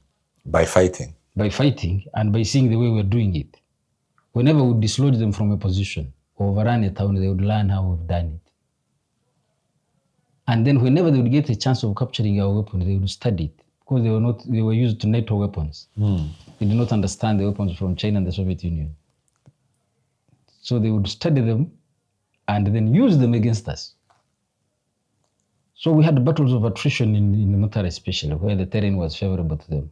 By fighting? By fighting and by seeing the way we're doing it. Whenever we dislodge them from a position or overrun a town, they would learn how we've done it. And then whenever they would get a chance of capturing our weapons, they would study it. Because they were used to NATO weapons. They did not understand the weapons from China and the Soviet Union. So they would study them and then use them against us. So we had battles of attrition in Mutara especially, where the terrain was favorable to them.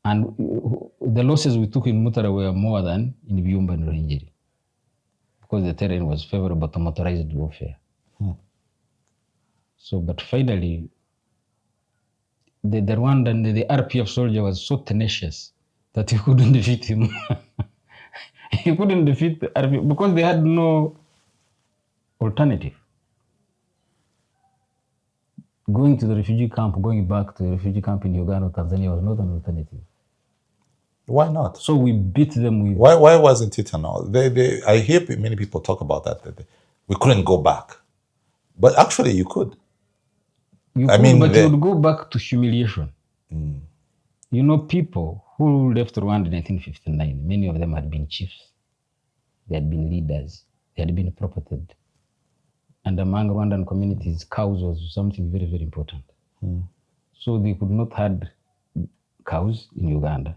And the losses we took in Mutara were more than in Byumba and Ruhengeri, because the terrain was favorable to motorized warfare. So, but finally, the Rwandan, the RPF soldier was so tenacious that he couldn't defeat him. He couldn't defeat the RPF because they had no alternative. Going to the refugee camp, going back to the refugee camp in Uganda or Tanzania was not an alternative. Why not? So we beat them with... Why wasn't it an all? I hear many people talk about that we couldn't go back. But actually you could. You would go back to humiliation. You know, people who left Rwanda in 1959, many of them had been chiefs. They had been leaders. They had been propertied. And among Rwandan communities, cows was something very, very important. So they could not have cows in Uganda.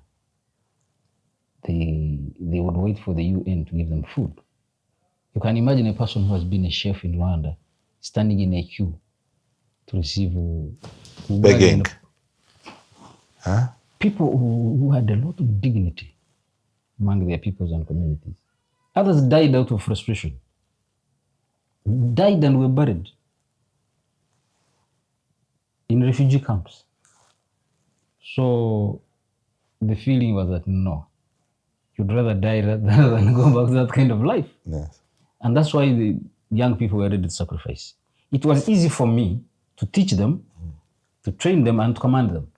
They would wait for the UN to give them food. You can imagine a person who has been a chef in Rwanda standing in a queue to receive... begging. People who had a lot of dignity among their peoples and communities. Others died out of frustration. Died and were buried in refugee camps. So the feeling was that no, you'd rather die rather than go back to that kind of life. Yes. And that's why the young people were ready to sacrifice. It was easy for me to teach them, to train them, and to command them.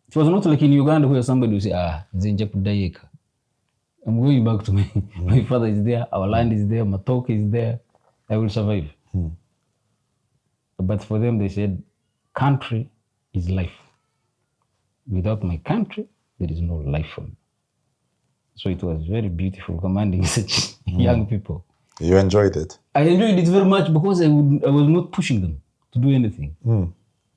It was not like in Uganda where somebody would say, I'm going back to my father is there, our land is there, Matoke is there, I will survive. But for them, they said, country is life. Without my country, there is no life for me. So it was very beautiful commanding such young people. You enjoyed it? I enjoyed it very much because I was not pushing them to do anything.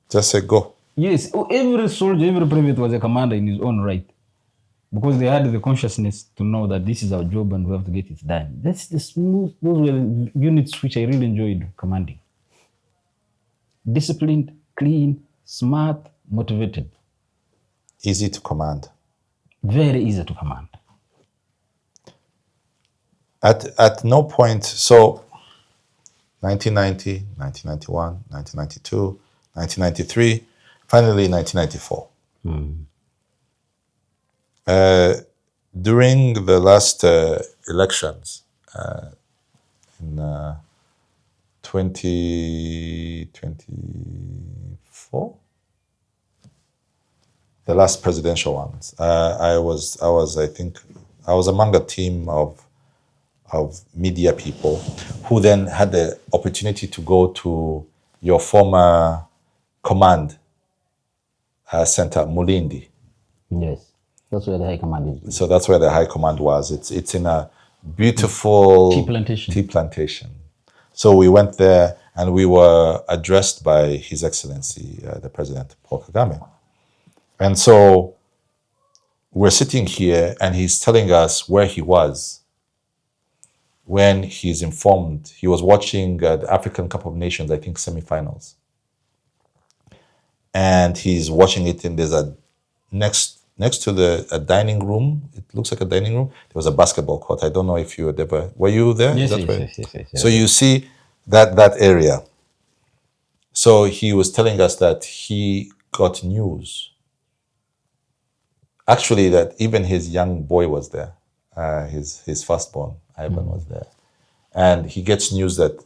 Just say go. Yes, every soldier, every private was a commander in his own right. Because they had the consciousness to know that this is our job and we have to get it done. That's the smooth, those were the units which I really enjoyed commanding. Disciplined, clean, smart, motivated. Easy to command. Very easy to command. At no point, so 1990, 1991, 1992, 1993, finally 1994. During the last elections in 2024, the last presidential ones, I was among a team of media people who then had the opportunity to go to your former command center, Mulindi. Yes. That's where the high command is. So that's where the high command was. It's in a beautiful tea plantation. So we went there and we were addressed by His Excellency, the President, Paul Kagame. And so we're sitting here and he's telling us where he was when he's informed he was watching the African Cup of Nations, I think semifinals. And he's watching it and there's a next to a dining room, it looks like a dining room, there was a basketball court. I don't know if you had ever, were you there? Yes. So you see that area. So he was telling us that he got news. Actually, that even his young boy was there. his firstborn, Ivan, was there. And he gets news that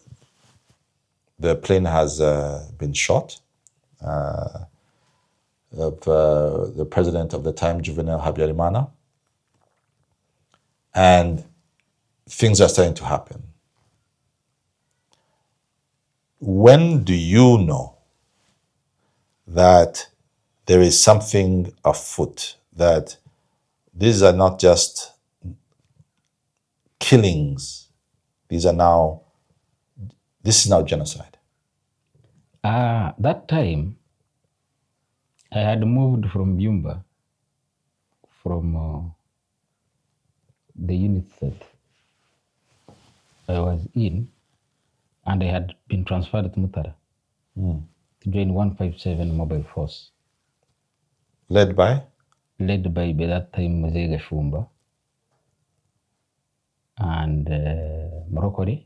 the plane has been shot. The president of the time, Juvenal Habyarimana. And things are starting to happen. When do you know that there is something afoot, that these are not just killings, this is now genocide? That time, I had moved from Byumba, from the unit that I was in, and I had been transferred to Mutara to join 157 Mobile Force. Led by that time Mzee Gashumba and Morokore.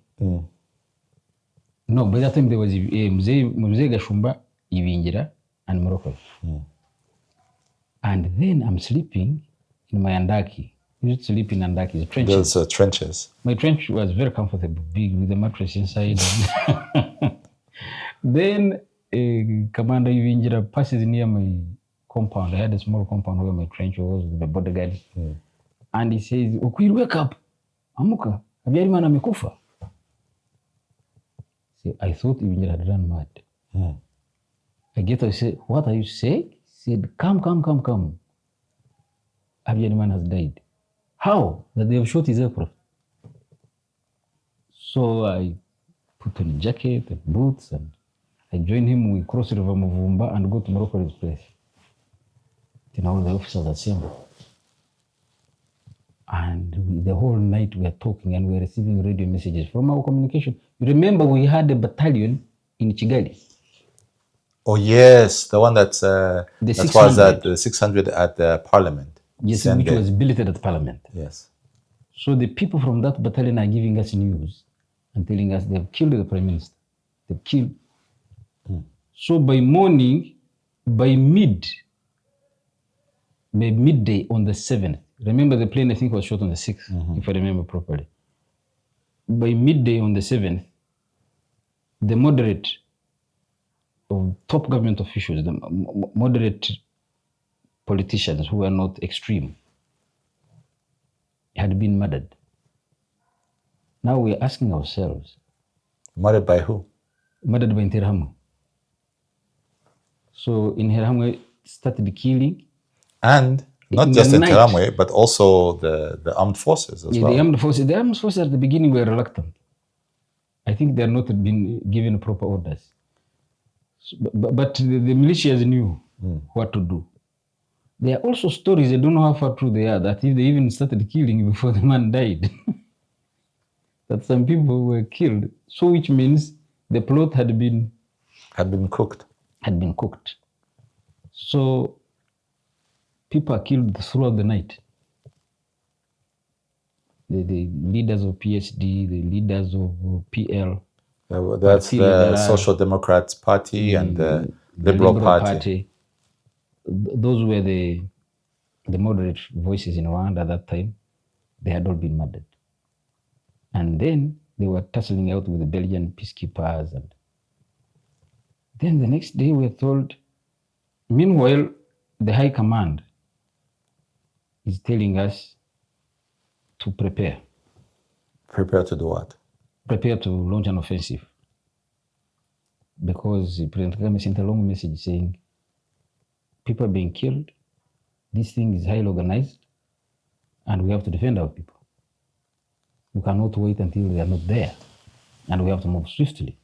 No, by that time there was Mzee Gashumba, Ibingira, and Morokore. And then I'm sleeping in my andaki. We used to sleep in andaki, the trenches. those trenches. My trench was very comfortable, big, with a mattress inside. Then Commander Ibingira passes near my compound. I had a small compound where my trench was with the bodyguard. And he says, Okwir, wake up. Amuka. Habyarimana amekufa. See, I thought Ibingira had run mad. I get up, I say, what are you saying? He said, come. Habyarimana has died. How? That they have shot his aircraft. So I put on a jacket and boots, and I joined him. We crossed River Muvumba and go to Morocco's place. Then all the officers assembled. And the whole night we are talking and we are receiving radio messages from our communication. You remember we had a battalion in Kigali. Oh yes, the one that's The that 600. was at the 600 at the Parliament. Yes, which was built at Parliament. Yes. So the people from that battalion are giving us news and telling us they've killed the Prime Minister. They've killed. So by morning, by midday on the 7th, remember the plane I think was shot on the 6th, if I remember properly. By midday on the 7th, the moderate of top government officials, the moderate politicians who were not extreme, had been murdered. Now we're asking ourselves. Murdered by who? Murdered by Interahamwe. So in Interahamwe started killing. And not just in Interahamwe, but also the armed forces as well. The armed forces at the beginning were reluctant. I think they are not been given proper orders. But the militias knew what to do. There are also stories, I don't know how far true they are, that if they even started killing before the man died, that some people were killed. So which means the plot had been cooked. So people are killed throughout the night. The leaders of PSD, the leaders of PL. That's the Social Democrats Party and the Liberal Party. Those were the moderate voices in Rwanda at that time. They had all been murdered. And then they were tussling out with the Belgian peacekeepers. And then the next day we were told, meanwhile, the High Command is telling us to prepare. Prepare to do what? Prepare to launch an offensive. Because President Kagame sent a long message saying, people are being killed, this thing is highly organized, and we have to defend our people. We cannot wait until they are not there, and we have to move swiftly.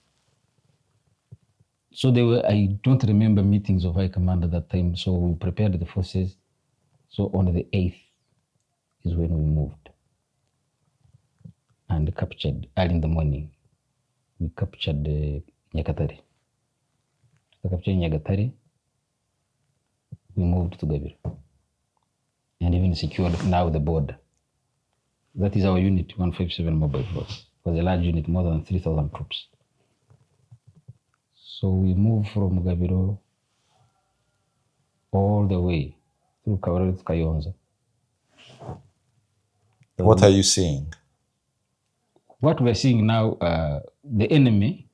So I don't remember meetings of High Command at that time, so we prepared the forces. So on the 8th is when we moved and captured, early in the morning, we captured Nyakatare. After capturing Nyakatare, we moved to Guevara and even secured now the border. That is our unit, 157 Mobile Force. It was a large unit, more than 3,000 troops. So we moved from Guevara all the way through Kabarore to Kayonza. What are you seeing? What we're seeing now, the enemy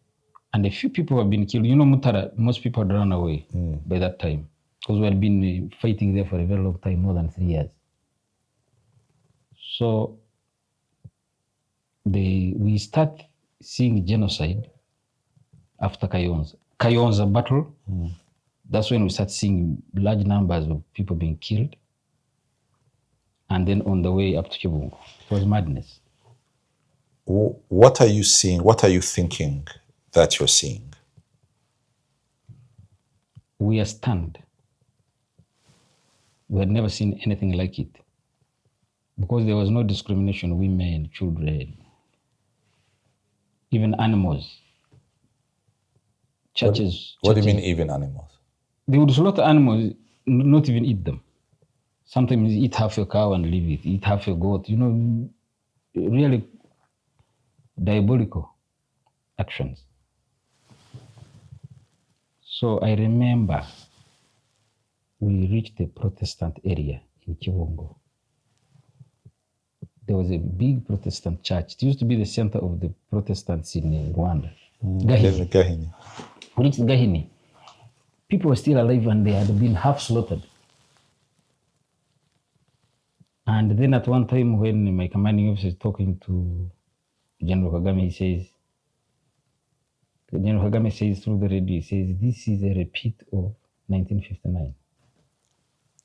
and a few people have been killed. You know, Mutara, most people had run away by that time because we had been fighting there for a very long time, more than 3 years. So we start seeing genocide after Kayonza battle. That's when we start seeing large numbers of people being killed. And then on the way up to Kibungo, it was madness. What are you seeing? What are you thinking that you're seeing? We are stunned. We had never seen anything like it. Because there was no discrimination, women, children, even animals. Churches. What do you mean even animals? They would slaughter animals, not even eat them. Sometimes eat half a cow and leave it, eat half a goat, you know, really diabolical actions. So I remember we reached the Protestant area in Kibungo. There was a big Protestant church. It used to be the center of the Protestants in Rwanda. Gahini. We reached Gahini. People were still alive and they had been half slaughtered. And then at one time when my commanding officer is talking to General Kagame, General Kagame says through the radio, he says, this is a repeat of 1959.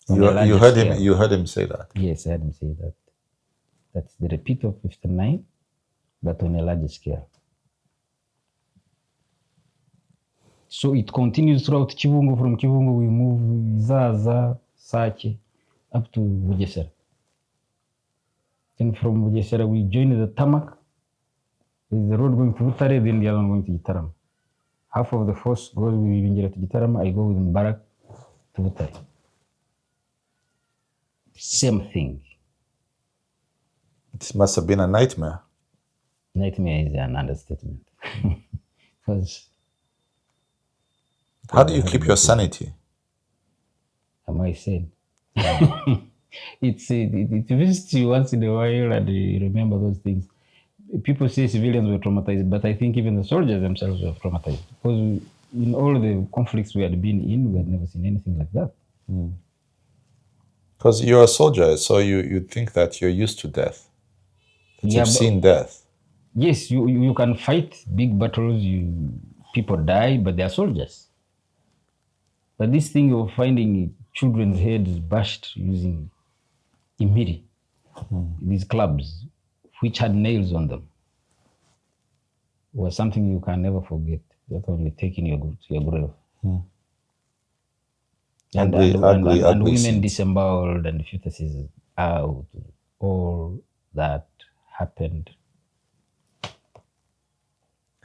You heard him say that? Yes, I heard him say that. That's the repeat of 59, but on a larger scale. So it continues throughout Kibungo. From Kibungo, we move Zaza, Sake, up to Bugesera. Then from Bugesera, we join the Tamak. There's the road going to Butare, then the other one going to Gitarama. Half of the force goes with Binjira to Gitarama. I go with Mbarak to Butare. Same thing. It must have been a nightmare. Nightmare is an understatement. Because how do you keep your sanity? Am I saying? It visits you once in a while and you remember those things. People say civilians were traumatized, but I think even the soldiers themselves were traumatized. Because in all the conflicts we had been in, we had never seen anything like that. Because you're a soldier, so you think that you're used to death. That you've seen death. Yes, you can fight big battles, people die, but they are soldiers. But this thing of finding children's heads bashed using imiri, these clubs, which had nails on them, was something you can never forget. That when you take in your grave. And women scenes. disemboweled and fetuses out, all that happened.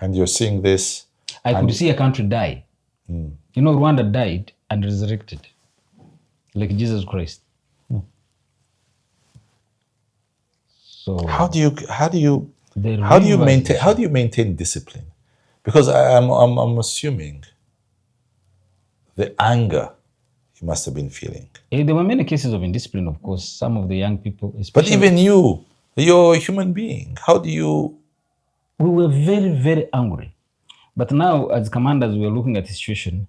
And you're seeing this. I could see a country die. You know, Rwanda died and resurrected, like Jesus Christ. So how do you maintain discipline? Because I'm assuming the anger you must have been feeling. There were many cases of indiscipline, of course. Some of the young people, but even you're a human being. How do you? We were very, very angry. But now, as commanders, we are looking at the situation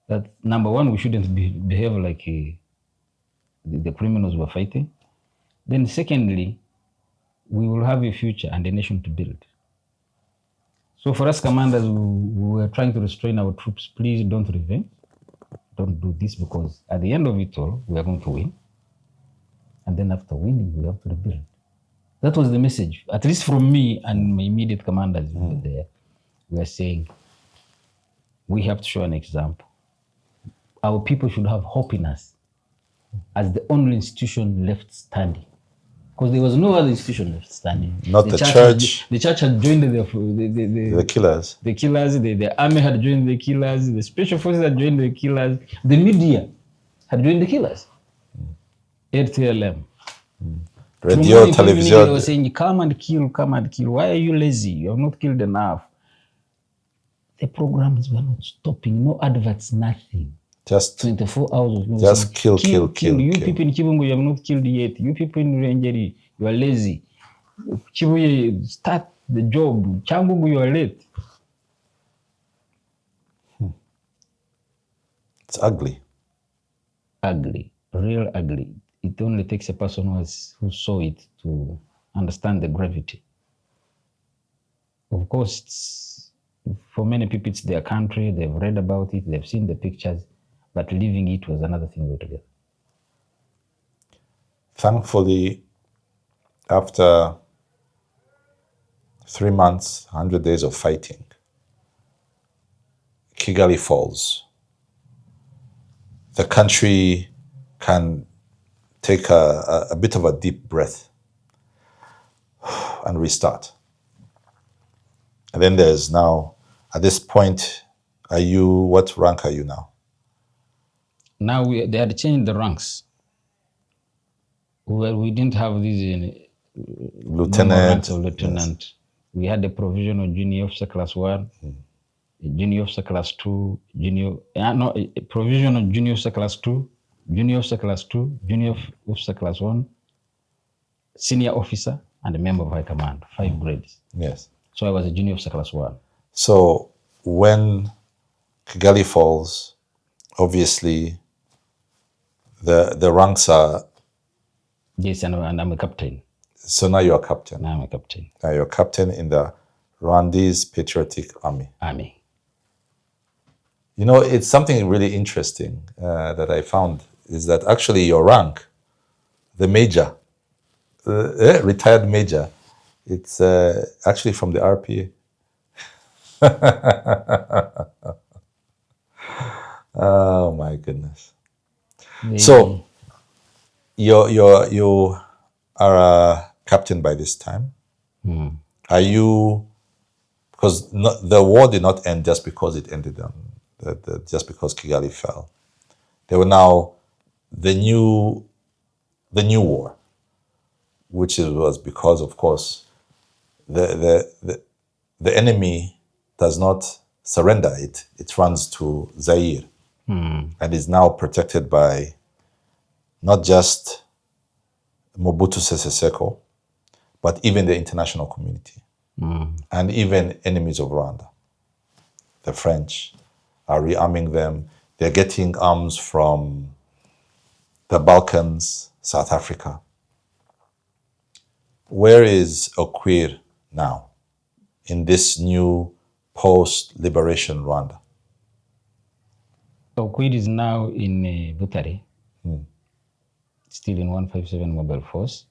that, number one, we shouldn't behave like the criminals were fighting. Then secondly, we will have a future and a nation to build. So for us commanders, we were trying to restrain our troops. Please don't revenge. Don't do this, because at the end of it all, we are going to win. And then after winning, we have to rebuild. That was the message, at least from me and my immediate commanders who were there. We are saying, we have to show an example. Our people should have hope in us as the only institution left standing. Because there was no other institution left standing. Not the church. The church had joined the killers. The killers, the army had joined the killers, the special forces had joined the killers, the media had joined the killers. RTLM. Radio, television. They were saying, come and kill. Why are you lazy? You have not killed enough. The programs were not stopping. No adverts, nothing. Just 24 hours. Just kill. You people in Kibungo, you have not killed yet. You people in Rangeri, you are lazy. Chibuye, start the job. Changungu, you are late. It's ugly. Ugly, real ugly. It only takes a person who saw it to understand the gravity. Of course, for many people, it's their country. They've read about it. They've seen the pictures, but living it was another thing altogether. Thankfully, after 3 months, 100 days of fighting, Kigali falls. The country can take a bit of a deep breath and restart. And then there's now, at this point, what rank are you now? Now they had changed the ranks. Well, we didn't have these Lieutenant. lieutenant. Yes. We had a provisional junior officer class 1, junior officer class 2, provisional junior officer class 2, junior officer class 2, junior officer class 1, senior officer, and a member of high command, 5 grades. Yes. So I was a junior officer class 1. So when Kigali falls, obviously the ranks are... Yes, and I'm a captain. So now you're a captain. Now I'm a captain. Now you're a captain in the Rwandese Patriotic Army. You know, it's something really interesting that I found is that actually your rank, the major, retired major, it's actually from the RPA. Oh my goodness. So you are a captain by this time. Are you, because the war did not end just because it ended just because Kigali fell. There were now the new war, which was because, of course, the enemy does not surrender. It runs to Zaire and is now protected by not just Mobutu Sese Seko, but even the international community and even enemies of Rwanda. The French are rearming them. They're getting arms from the Balkans, South Africa. Where is Okwir now in this new post-liberation Rwanda? Okwir is now in Butare, still in 157 Mobile Force.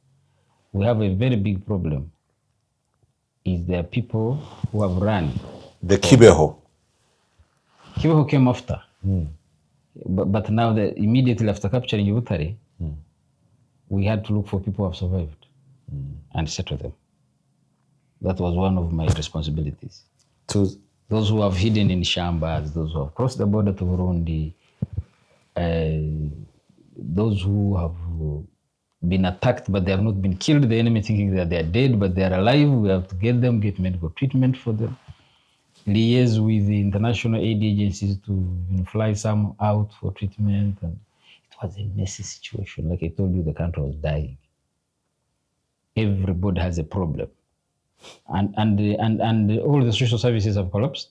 We have a very big problem. Is there people who have run? The Kibeho. Kibeho came after. But now, immediately after capturing Butare, we had to look for people who have survived and settle them. That was one of my responsibilities. Those who have hidden in Shambas, those who have crossed the border to Burundi, those who have been attacked but they have not been killed, the enemy thinking that they are dead but they are alive. We have to get them, get medical treatment for them, liaise with the international aid agencies to fly some out for treatment. And it was a messy situation. Like I told you, the country was dying. Everybody has a problem. And all the social services have collapsed.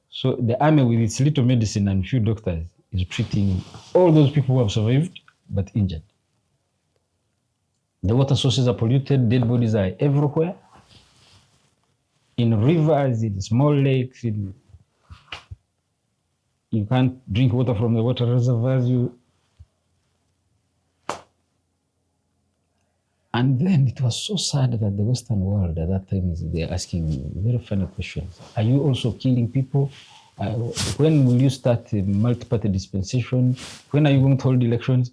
So the army with its little medicine and few doctors is treating all those people who have survived but injured. The water sources are polluted, dead bodies are everywhere. In rivers, in small lakes, you can't drink water from the water reservoirs. And then it was so sad that the Western world at that time, they're asking very funny questions. Are you also killing people? When will you start a multi-party dispensation? When are you going to hold elections?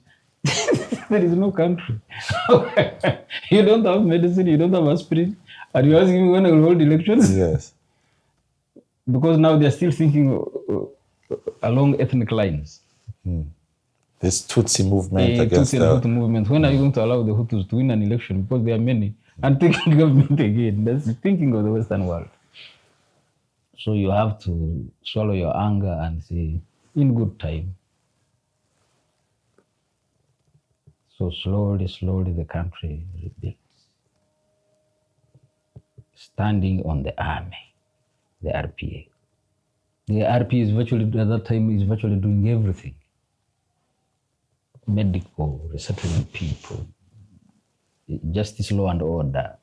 There is no country. You don't have medicine, you don't have aspirin, and you're asking me when I will hold elections? Yes. Because now they're still thinking along ethnic lines. This Tutsi movement against the Hutu movement. When are you going to allow the Hutus to win an election? Because there are many. And taking government again. That's the thinking of the Western world. So you have to swallow your anger and say, in good time. So slowly the country rebuilds. standing on the army, the RPA. The RPA is virtually, at that time, is virtually doing everything. Medical, resettling people, justice, law and order,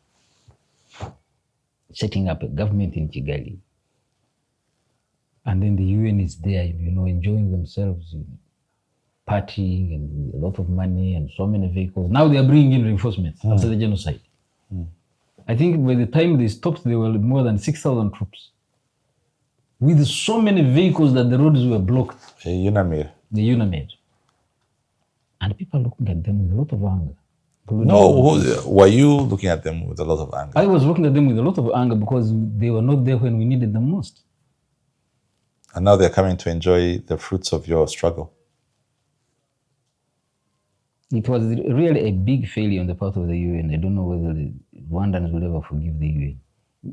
setting up a government in Kigali. And then the UN is there, enjoying themselves, partying and a lot of money and so many vehicles. Now they are bringing in reinforcements after the genocide. I think by the time they stopped, there were more than 6,000 troops. With so many vehicles that the roads were blocked. The UNAMID. And people looking at them with a lot of anger. No, were you looking at them with a lot of anger? I was looking at them with a lot of anger because they were not there when we needed them most. And now they're coming to enjoy the fruits of your struggle. It was really a big failure on the part of the UN. I don't know whether the Rwandans will ever forgive the UN.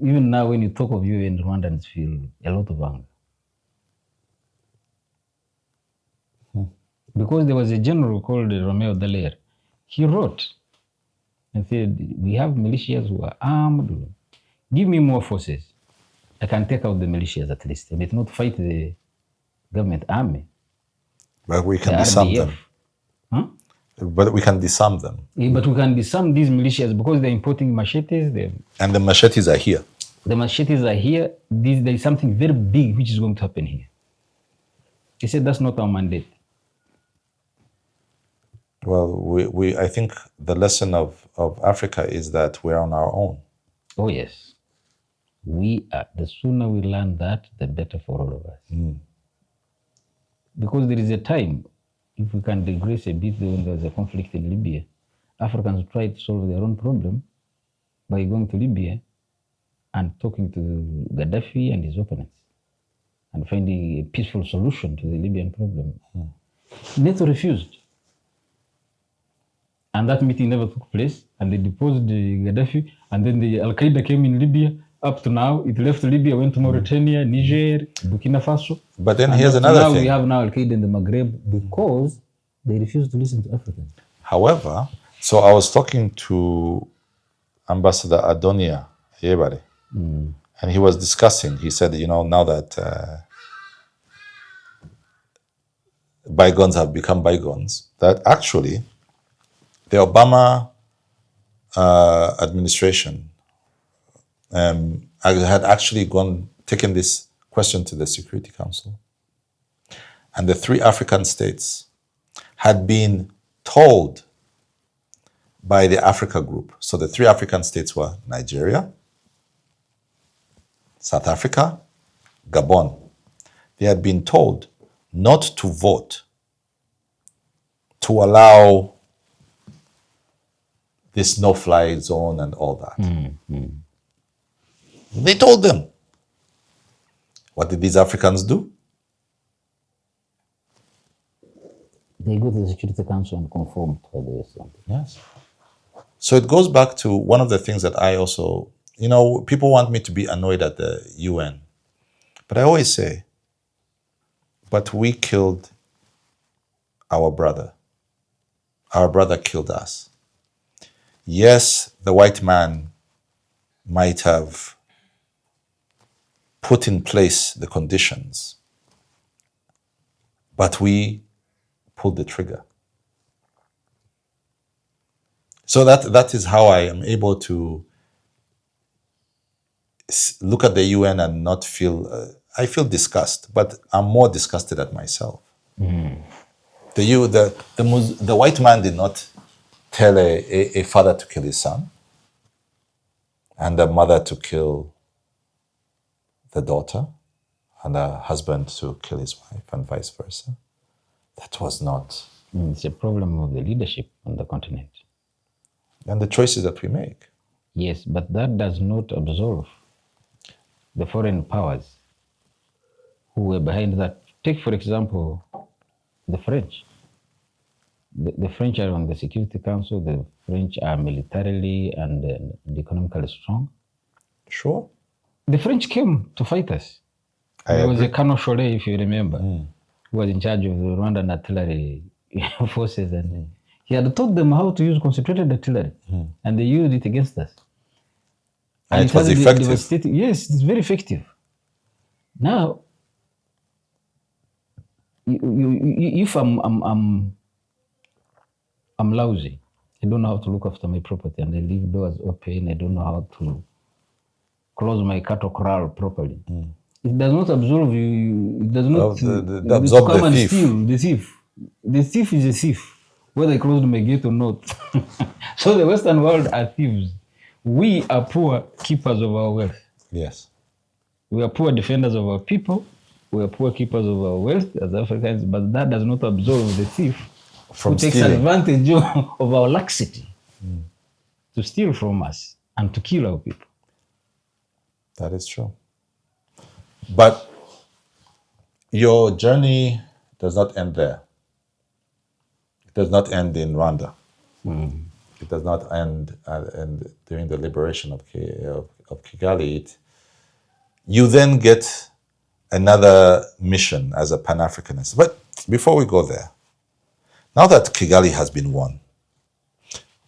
Even now, when you talk of UN, Rwandans feel a lot of anger. Because there was a general called Romeo Dallaire. He wrote and said, we have militias who are armed. Give me more forces. I can take out the militias at least. I may not fight the government army. But we can disarm them. Huh? But we can disarm them. Yeah, but we can disarm these militias because they're importing machetes. And the machetes are here. The machetes are here. There is something very big which is going to happen here. He said that's not our mandate. Well, I think the lesson of Africa is that we're on our own. Oh, yes. We are. The sooner we learn that, the better for all of us. Because there is a time, if we can digress a bit, when there was a conflict in Libya, Africans tried to solve their own problem by going to Libya and talking to Gaddafi and his opponents and finding a peaceful solution to the Libyan problem. NATO refused. And that meeting never took place, and they deposed Gaddafi, and then the Al-Qaeda came in Libya. Up to now, it left Libya, went to Mauritania, Niger, Burkina Faso. But then here's another thing. Now we have Al-Qaeda in the Maghreb because they refuse to listen to Africans. However, so I was talking to Ambassador Adonia Yebare, and he was discussing, he said, now that bygones have become bygones, that actually the Obama administration had actually taken this question to the Security Council. And the 3 African states had been told by the Africa Group. So the 3 African states were Nigeria, South Africa, Gabon. They had been told not to vote to allow this no-fly zone and all that. They told them. What did these Africans do? They go to the Security Council and conform to the something. Yes. So it goes back to one of the things that I also, people want me to be annoyed at the UN. But I always say, but we killed our brother. Our brother killed us. Yes, the white man might have put in place the conditions, but we pulled the trigger. So that is how I am able to look at the UN and not feel, I feel disgust, but I'm more disgusted at myself. The white man did not tell a father to kill his son and a mother to kill the daughter and a husband to kill his wife and vice versa. That was not. It's a problem of the leadership on the continent. And the choices that we make. Yes, but that does not absolve the foreign powers who were behind that. Take, for example, the French. The French are on the Security Council. The French are militarily and economically strong. Sure. The French came to fight us. There was a Colonel Cholet, if you remember, who was in charge of the Rwandan artillery forces, and he had taught them how to use concentrated artillery, and they used it against us. And it was has effective. devastating. Yes, it's very effective. Now, if I'm lousy, I don't know how to look after my property, and I leave doors open. I don't know how to close my cattle corral properly. It does not absolve you. It does not absorb come the and thief. steal the thief. The thief is a thief, whether I closed my gate or not. So the Western world are thieves. We are poor keepers of our wealth. Yes. We are poor defenders of our people. We are poor keepers of our wealth as Africans, but that does not absolve the thief From who takes stealing. advantage of our laxity to steal from us and to kill our people. That is true. But your journey does not end there. It does not end in Rwanda. It does not end during the liberation of Kigali. You then get another mission as a Pan-Africanist. But before we go there, now that Kigali has been won,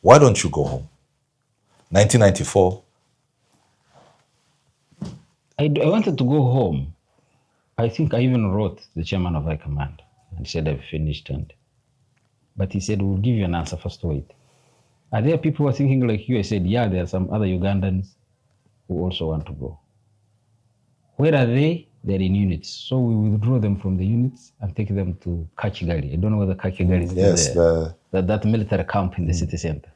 why don't you go home? 1994. I wanted to go home. I think I even wrote the chairman of High Command and said I've finished. But he said, we'll give you an answer, first wait. Are there people who are thinking like you? I said, yeah, there are some other Ugandans who also want to go. Where are they? They're in units. So we withdraw them from the units and take them to Kachigali. I don't know whether Kachigali is still there. That military camp in the city center.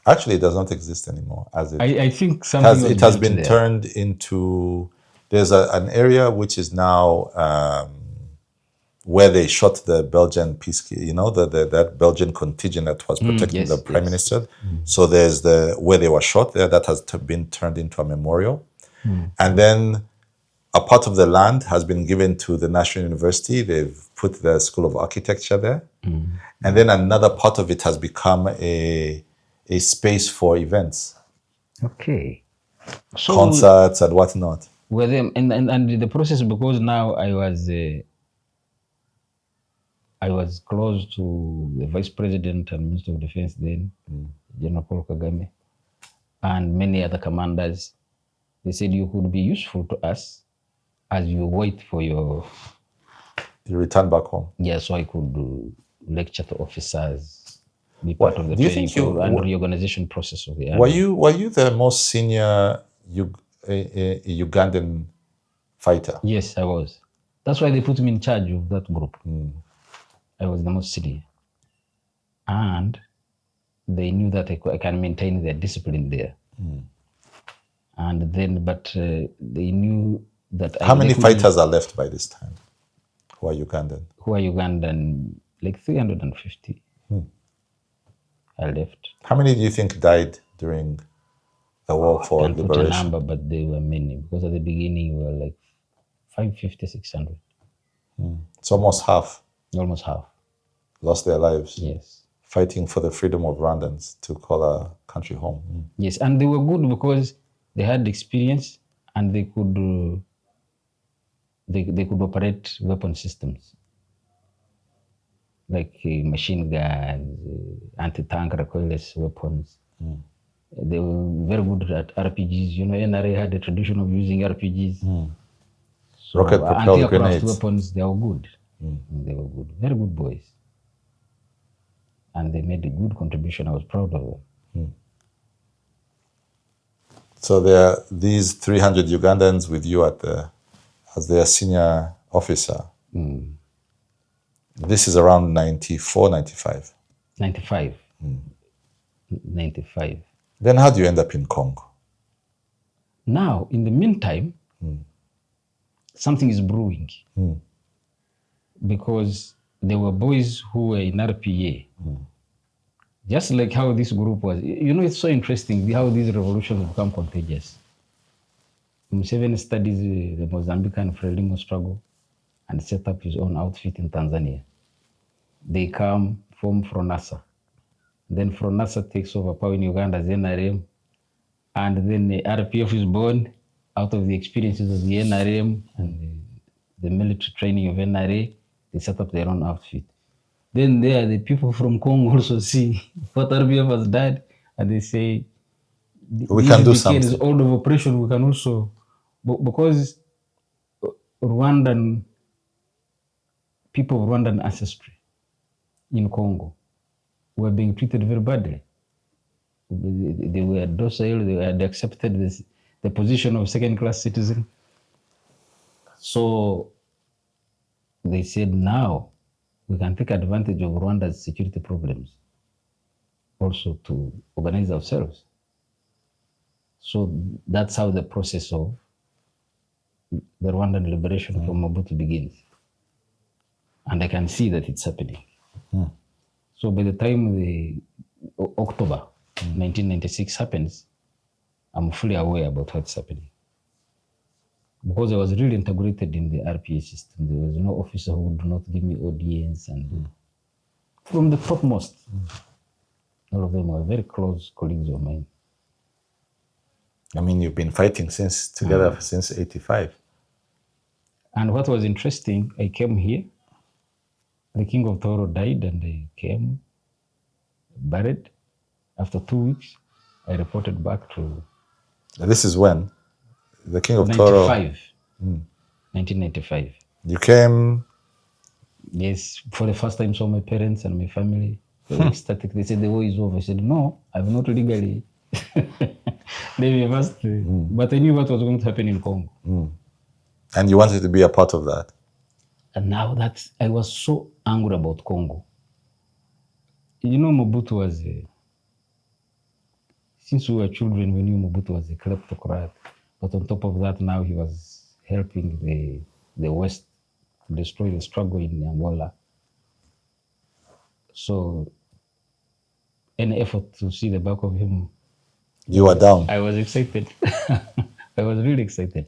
Actually, it does not exist anymore. I think something it has been turned into. There's an area which is now where they shot the Belgian peacekeeper. That Belgian contingent that was protecting the prime minister. So there's where they were shot there. That has been turned into a memorial, and then a part of the land has been given to the National University. They've put the School of Architecture there, and then another part of it has become a space for events. Okay. So Concerts and whatnot. With them and the process, because now I was close to the Vice President and Minister of Defense then, General Kagame, and many other commanders. They said you could be useful to us as you wait for your... You return back home. Yeah, so I could lecture to officers, be part of the training and reorganization process of the army. Were you the most senior Ugandan fighter? Yes, I was. That's why they put me in charge of that group. I was the most senior. And they knew that I can maintain their discipline there. And then, but they knew that... How many fighters are left by this time who are Ugandan? Who are Ugandan, like 350 are left. How many do you think died during the war for liberation? I can't put a number, but there were many, because at the beginning we were like 550, 600. It's almost half. Almost half. Lost their lives. Yes. Fighting for the freedom of Rwandans to call a country home. Yes, and they were good because they had experience and they could operate weapon systems like machine guns, anti-tank recoilless weapons. They were very good at RPGs. NRA had a tradition of using RPGs. So rocket-propelled anti-aircraft grenades. weapons, they were good. They were good, very good boys. And they made a good contribution. I was proud of them. So there are these 300 Ugandans with you as their senior officer. This is around 94, 95. 95. 95. Then how do you end up in Congo? Now, in the meantime, something is brewing. Because there were boys who were in RPA. Just like how this group was. It's so interesting how these revolutions become contagious. Museveni studies the Mozambican Frelimo struggle and set up his own outfit in Tanzania. They come from Fronasa. Then Fronasa takes over power in Uganda as NRM. And then the RPF is born out of the experiences of the NRM and the military training of NRA. They set up their own outfit. Then there, the people from Congo also see what RPF has done, and they say, We can do decades something. old of oppression, we can also, because Rwandan, people of Rwandan ancestry in Congo were being treated very badly. They were docile, they had accepted the position of second-class citizen. So they said, now we can take advantage of Rwanda's security problems also to organize ourselves. So that's how the process of the Rwandan liberation from Mobutu begins. And I can see that it's happening. So by the time the October 1996 happens, I'm fully aware about what's happening. Because I was really integrated in the RPA system. There was no officer who would not give me audience, and from the topmost, all of them were very close colleagues of mine. I mean, you've been fighting together since 85. And what was interesting, I came here, the King of Toro died, and I came, buried. After 2 weeks, I reported back to This is when? The King of Toro. 1995. You came. Yes, for the first time saw my parents and my family. They were ecstatic. They said the war is over. I said, no, I've not legally. They must, but I knew what was going to happen in Congo. And you wanted to be a part of that. And now that I was so angry about Congo. You know, Mobutu was since we were children, we knew Mobutu was a kleptocrat. But on top of that, now he was helping the West to destroy the struggle in Angola. So any effort to see the back of him, You were down. I was excited. I was really excited.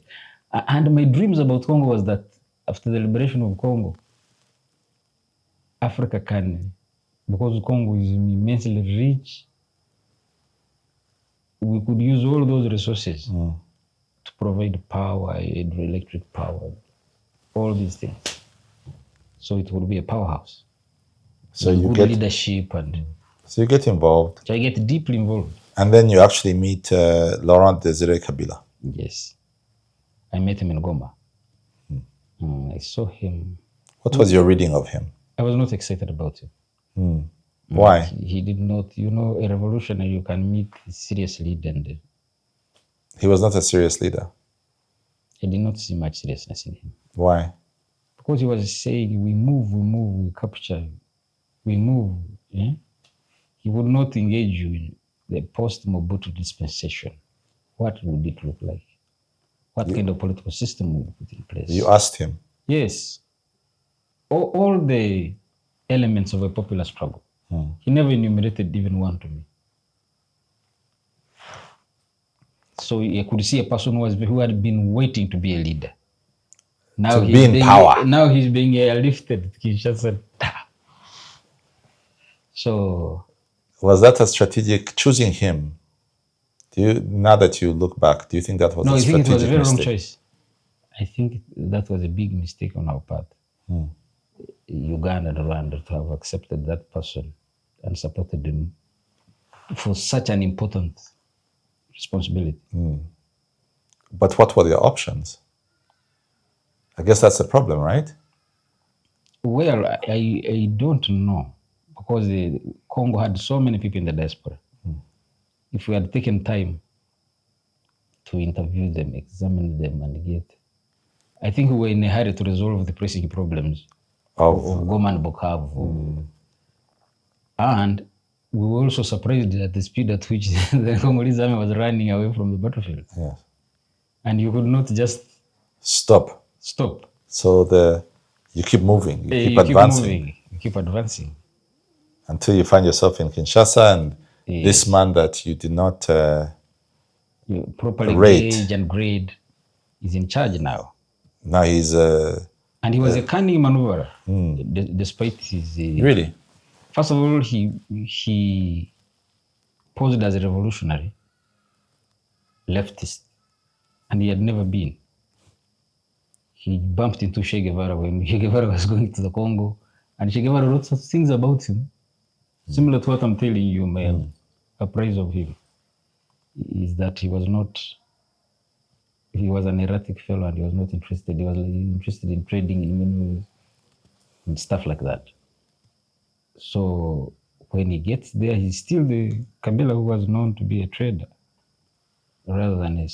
And my dreams about Congo was that after the liberation of Congo, Africa can, because Congo is immensely rich, we could use all those resources to provide power, hydroelectric power, all these things. So it would be a powerhouse. So you good get leadership, and so you get involved. so I get deeply involved. And then you actually meet Laurent-Désiré Kabila. Yes, I met him in Goma. I saw him. What was your reading of him? I was not excited about him. Why? He did not, a revolutionary, you can meet seriously, and He was not a serious leader. I did not see much seriousness in him. Why? Because he was saying, we move, we capture, we move. Yeah? He would not engage you in the post-Mobutu dispensation. What would it look like? What kind of political system would be put in place? You asked him. Yes. All the elements of a popular struggle. He never enumerated even one to me. So I could see a person who had been waiting to be a leader. Now to be in power. Now he's being airlifted. Kinshasa. So was that a strategic choosing him? Now that you look back, do you think that was a strategic mistake? No, I think it was a very wrong choice. I think that was a big mistake on our part. Uganda and Rwanda to have accepted that person and supported him for such an important responsibility. But what were their options? I guess that's the problem, right? Well, I don't know, because Congo had so many people in the diaspora. If we had taken time to interview them, examine them, and get, I think we were in a hurry to resolve the pressing problems of Goma and Bukavu. And we were also surprised at the speed at which the Congolese army was running away from the battlefield. Yes. And you could not just stop. So you keep moving, you keep advancing. You keep advancing. Until you find yourself in Kinshasa, and this man that you did not you properly rate gauge and grade is in charge now. Now he's and he was a cunning maneuverer, despite his really. First of all, he posed as a revolutionary, leftist, and he had never been. He bumped into Che Guevara when Che Guevara was going to the Congo, and Che Guevara wrote some things about him, similar to what I'm telling you, my appraise of him. is that he was an erratic fellow and he was not interested. He was interested in trading in minerals and stuff like that. So when he gets there, he's still the Kabila who was known to be a trader rather than a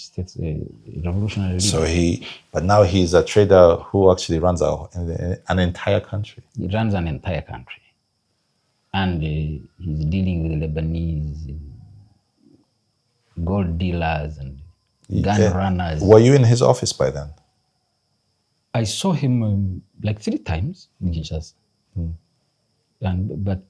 revolutionary leader. But now he's a trader who actually runs an entire country. He runs an entire country. And he's dealing with Lebanese gold dealers and gun runners. Were you in his office by then? I saw him like 3 times in Kinshasa. But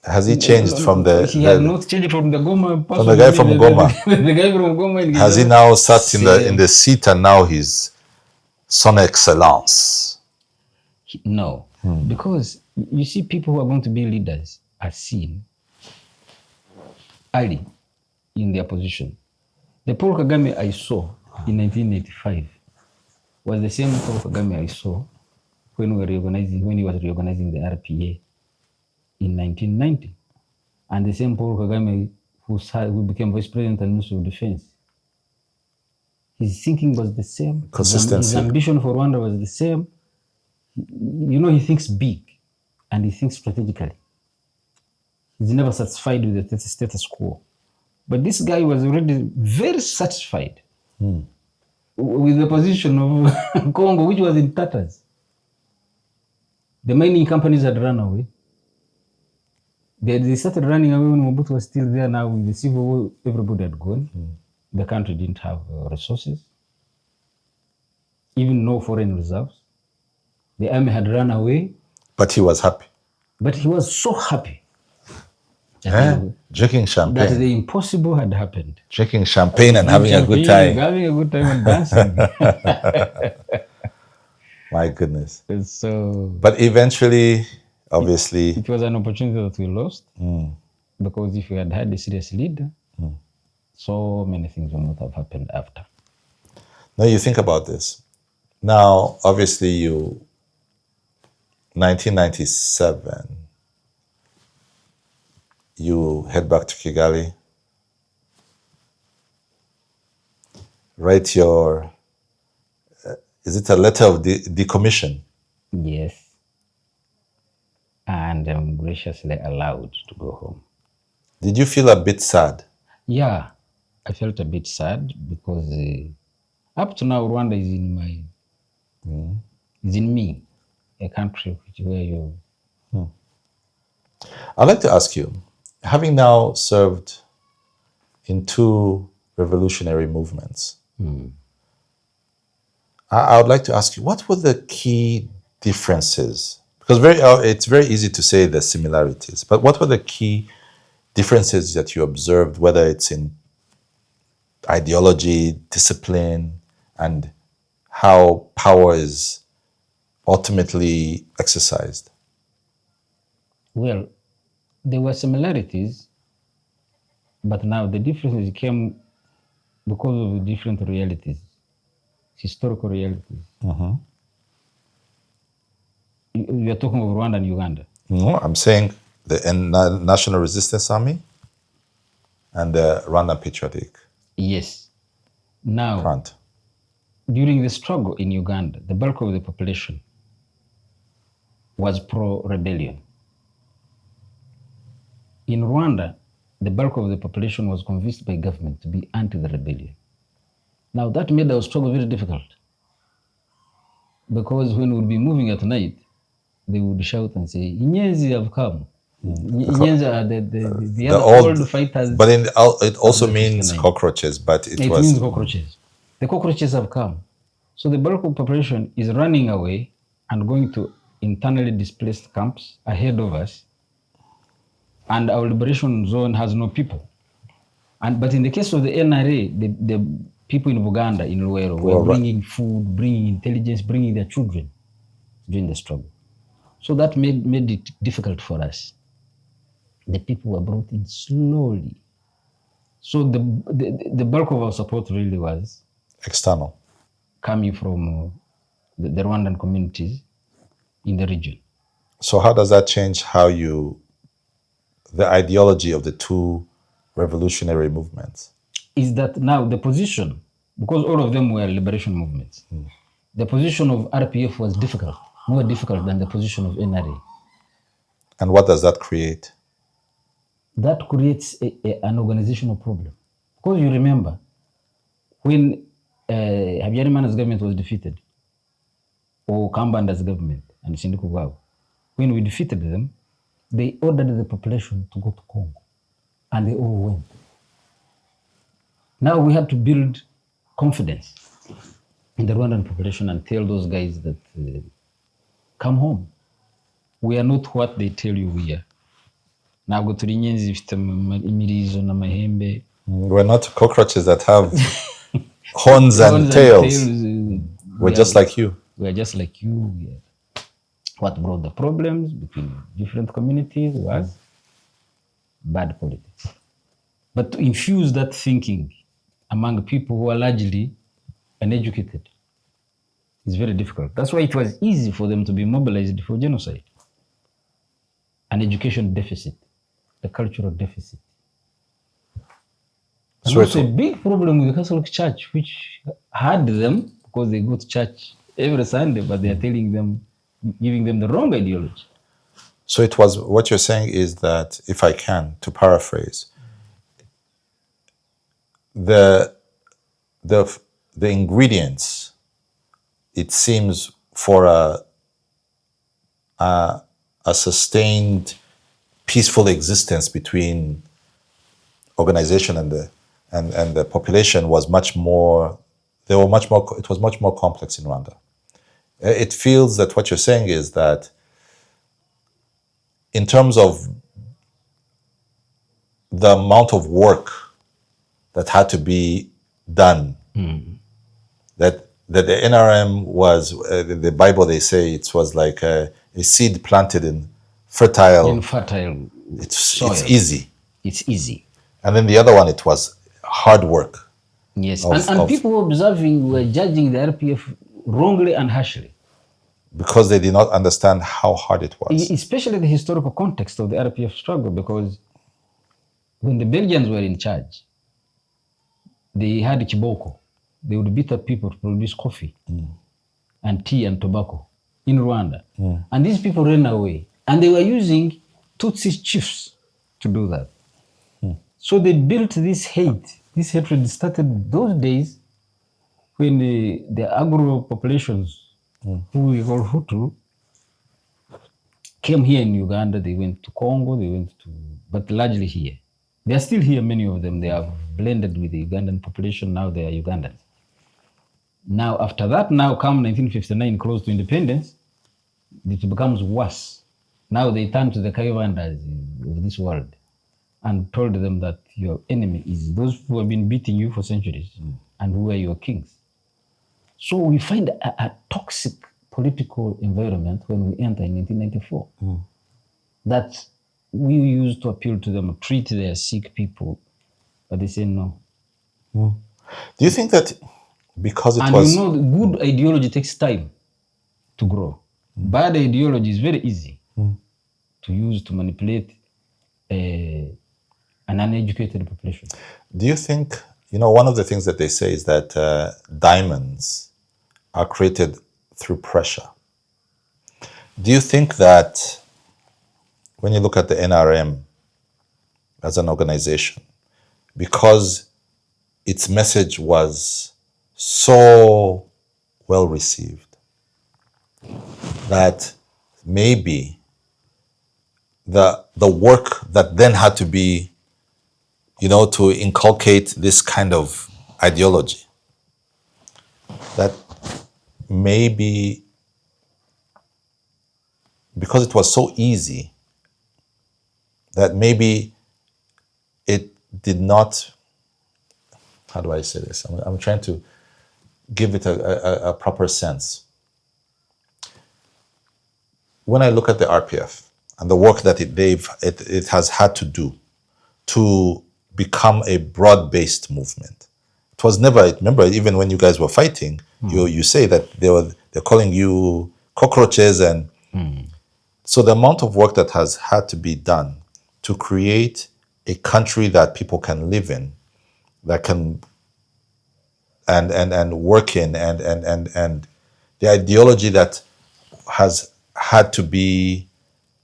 has he changed from the? He has not changed from the Goma. From the guy from Goma. The guy from Goma. Has he now sat in the seat and now he's son excellence? No, because you see, people who are going to be leaders are seen early in their position. The Paul Kagame I saw in 1985 was the same Paul Kagame I saw when he was reorganizing the RPA in 1990, and the same Paul Kagame who became vice president and minister of defense. His thinking was the same. Consistency. His ambition for Rwanda was the same. You know, he thinks big and he thinks strategically. He's never satisfied with the status quo. But this guy was already very satisfied with the position of Congo, which was in tatters. The mining companies had run away. They started running away when Mobutu was still there. Now with the civil war, everybody had gone. The country didn't have resources, even no foreign reserves. The army had run away. But he was happy. But he was so happy. Drinking champagne. That the impossible had happened. Drinking champagne and having a good time. Having a good time and dancing. My goodness. So, but eventually, obviously... It was an opportunity that we lost. Because if we had had a serious leader, so many things would not have happened after. Now you think about this. Now, obviously, 1997, you head back to Kigali, write your, is it a letter of decommission? Yes. And I'm graciously allowed to go home. Did you feel a bit sad? Yeah, I felt a bit sad because up to now, Rwanda is in is in me, a country where you... I'd like to ask you, having now served in 2 revolutionary movements, I would like to ask you, what were the key differences? Because it's very easy to say the similarities, but what were the key differences that you observed, whether it's in ideology, discipline, and how power is ultimately exercised? Well, there were similarities, but now the differences came because of the different realities, historical realities. You are talking of Rwanda and Uganda. No, I'm saying the National Resistance Army and the Rwandan Patriotic Front. During the struggle in Uganda, the bulk of the population was pro-rebellion. In Rwanda, the bulk of the population was convinced by government to be anti the rebellion. Now that made our struggle very difficult, because when we would be moving at night, they would shout and say, "Inyenzi have come." Inyenzi are the other old fighters. But it also means cockroaches, but it means cockroaches. The cockroaches have come. So the bulk of the population is running away and going to internally displaced camps ahead of us. And our liberation zone has no people. But in the case of the NRA, the people in Buganda, in Luero, were bringing food, bringing intelligence, bringing their children during the struggle. So that made it difficult for us. The people were brought in slowly. So the bulk of our support really was external, coming from the Rwandan communities in the region. So how does that change the ideology of the 2 revolutionary movements? is that now the position, because all of them were liberation movements, the position of RPF was difficult, more difficult than the position of NRA. And what does that create? That creates an organizational problem. Because you remember, when Habyarimana's government was defeated, or Kambanda's government and Sindiko Gwabo, when we defeated them, they ordered the population to go to Congo, and they all went. Now we have to build confidence in the Rwandan population and tell those guys that come home. We are not what they tell you we are. Ntabwo turi inyenzi zifite imirizo n'amahembe. We're not cockroaches that have horns and tails. We're just like you. We are just like you. Yeah. What brought the problems between different communities was bad politics. But to infuse that thinking among people who are largely uneducated is very difficult. That's why it was easy for them to be mobilized for genocide. An education deficit, a cultural deficit. And so also a big problem with the Catholic Church, which had them because they go to church every Sunday, but they are telling them, giving them the wrong ideology. So it was, what you're saying is that, if I can, to paraphrase, the ingredients, it seems, for a sustained, peaceful existence between organization and the population was much more. It was much more complex in Rwanda. It feels that what you're saying is that, in terms of the amount of work that had to be done, that the NRM was, the Bible, they say it was like a seed planted in fertile soil. It's easy. It's easy. And then the other one, it was hard work. Yes, and people observing were judging the RPF wrongly and harshly. Because they did not understand how hard it was. Especially the historical context of the RPF struggle, because when the Belgians were in charge, they had kiboko. They would beat up people to produce coffee and tea and tobacco in Rwanda. And these people ran away. And they were using Tutsi chiefs to do that. So they built this hate. This hatred started those days when the Agro populations, who we call Hutu, came here in Uganda. They went to Congo, but largely here. They are still here, many of them. They have blended with the Ugandan population. Now they are Ugandans. Now, after that, now come 1959, close to independence, it becomes worse. Now they turn to the Kaiwandas of this world and told them that your enemy is those who have been beating you for centuries and who are your kings. So we find a toxic political environment when we enter in 1994 that we used to appeal to them, treat their sick people, but they say no. Do you think that because and you know, good ideology takes time to grow. Bad ideology is very easy to use to manipulate an uneducated population. Do you think, one of the things that they say is that diamonds are created through pressure. Do you think that when you look at the NRM as an organization, because its message was so well received, that maybe the work that then had to be, to inculcate this kind of ideology, that maybe because it was so easy, that maybe it did not, how do I say this? I'm trying to give it a proper sense. When I look at the RPF and the work that it has had to do to become a broad-based movement, it was never, remember, even when you guys were fighting, you say that they're calling you cockroaches, and so the amount of work that has had to be done to create a country that people can live in, that can and work in and the ideology that has had to be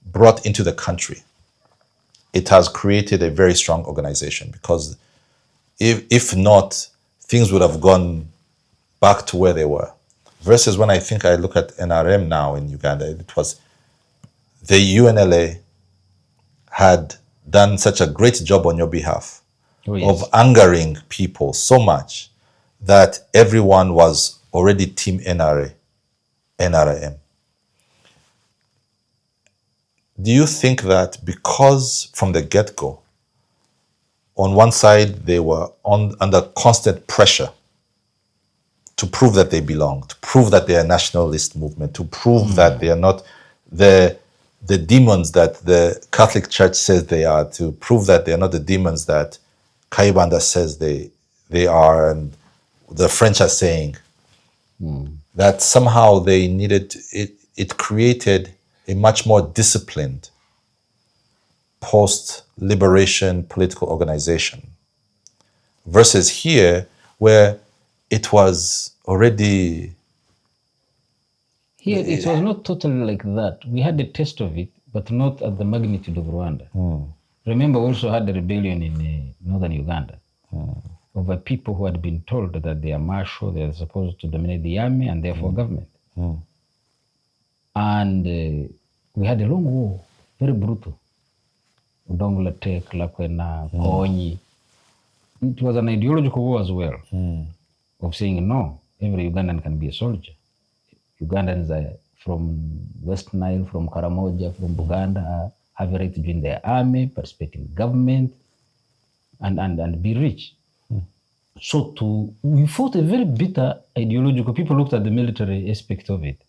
brought into the country, it has created a very strong organization, because if not, things would have gone back to where they were. Versus when I look at NRM now in Uganda, it was the UNLA had done such a great job on your behalf of angering people so much that everyone was already Team NRM. Do you think that because from the get-go, on one side they were under constant pressure to prove that they belong, to prove that they are a nationalist movement, to prove that they are not the demons that the Catholic Church says they are, to prove that they are not the demons that Kayibanda says they are, and the French are saying, that somehow they needed, it created a much more disciplined post-liberation political organization, versus here where it was already... Here, it was not totally like that. We had a taste of it, but not at the magnitude of Rwanda. Remember, we also had a rebellion in northern Uganda over people who had been told that they are martial, they are supposed to dominate the army and therefore government. And we had a long war, very brutal. Donglatek, Lakwena, Konyi. It was an ideological war as well, of saying, no, every Ugandan can be a soldier. Ugandans are from West Nile, from Karamoja, from Buganda, have a right to join their army, participate in government, and be rich. So we fought a very bitter ideological. People looked at the military aspect of it,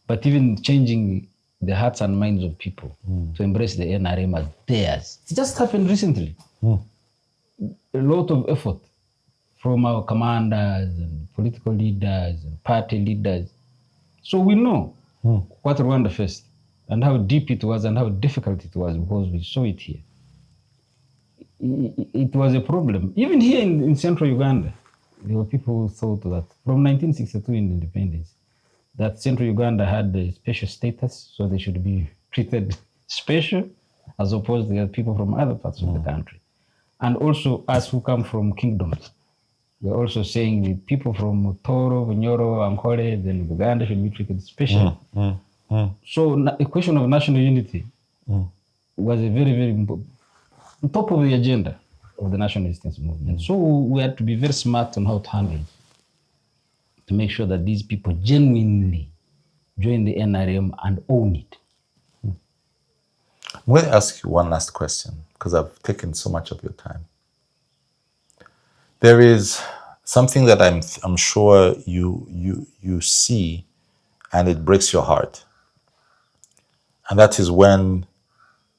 but even changing the hearts and minds of people to embrace the NRM as theirs. It just happened recently. A lot of effort from our commanders and political leaders and party leaders. So we know what Rwanda faced and how deep it was and how difficult it was, because we saw it here. It was a problem. Even here in central Uganda, there were people who thought that from 1962 in independence, that central Uganda had a special status, so they should be treated special, as opposed to people from other parts of the country. And also us who come from kingdoms, we're also saying the people from Toro, Nyoro, Ankole, then Uganda should be treated special. So a question of national unity was a very, very important, on top of the agenda of the national resistance movement. So we had to be very smart on how to handle it, to make sure that these people genuinely join the NRM and own it. I'm going to ask you one last question, because I've taken so much of your time. There is something that I'm sure you see, and it breaks your heart. And that is when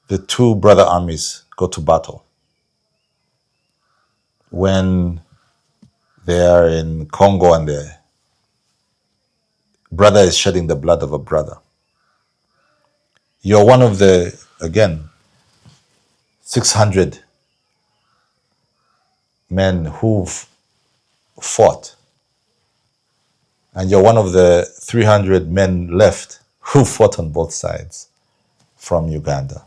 the two brother armies go to battle. When they are in Congo and the brother is shedding the blood of a brother. You're one of the, again, 600 men who've fought. And you're one of the 300 men left who fought on both sides from Uganda.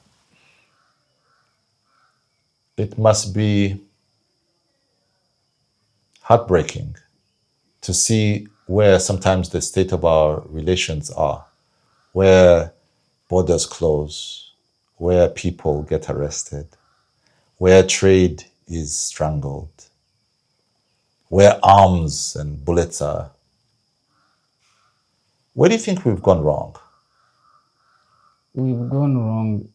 It must be heartbreaking to see where sometimes the state of our relations are, where borders close, where people get arrested, where trade is strangled, where arms and bullets are. Where do you think we've gone wrong? We've gone wrong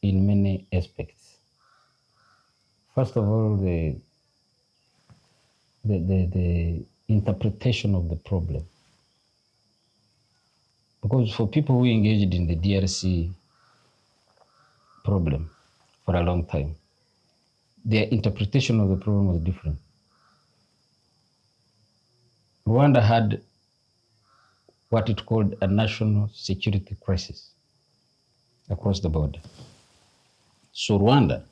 in many aspects. First of all, the interpretation of the problem. Because for people who engaged in the DRC problem for a long time, their interpretation of the problem was different. Rwanda had what it called a national security crisis across the border. So Rwanda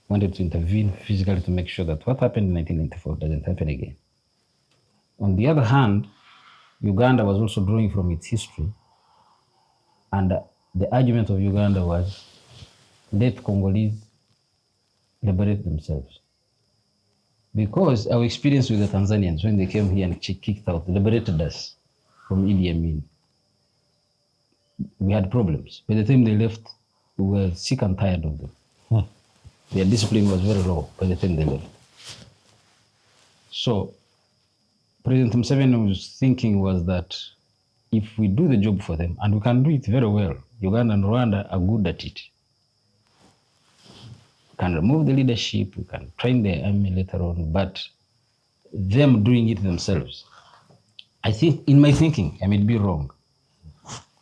wanted to intervene physically to make sure that what happened in 1994 doesn't happen again. On the other hand, Uganda was also drawing from its history, and the argument of Uganda was, let Congolese liberate themselves. Because our experience with the Tanzanians, when they came here and kicked out, liberated us from Idi Amin, we had problems. By the time they left, we were sick and tired of them. Their discipline was very low by the time they left. So President Museveni's thinking was that if we do the job for them, and we can do it very well, Uganda and Rwanda are good at it. We can remove the leadership, we can train the army later on, but them doing it themselves, I think, in my thinking, I may be wrong.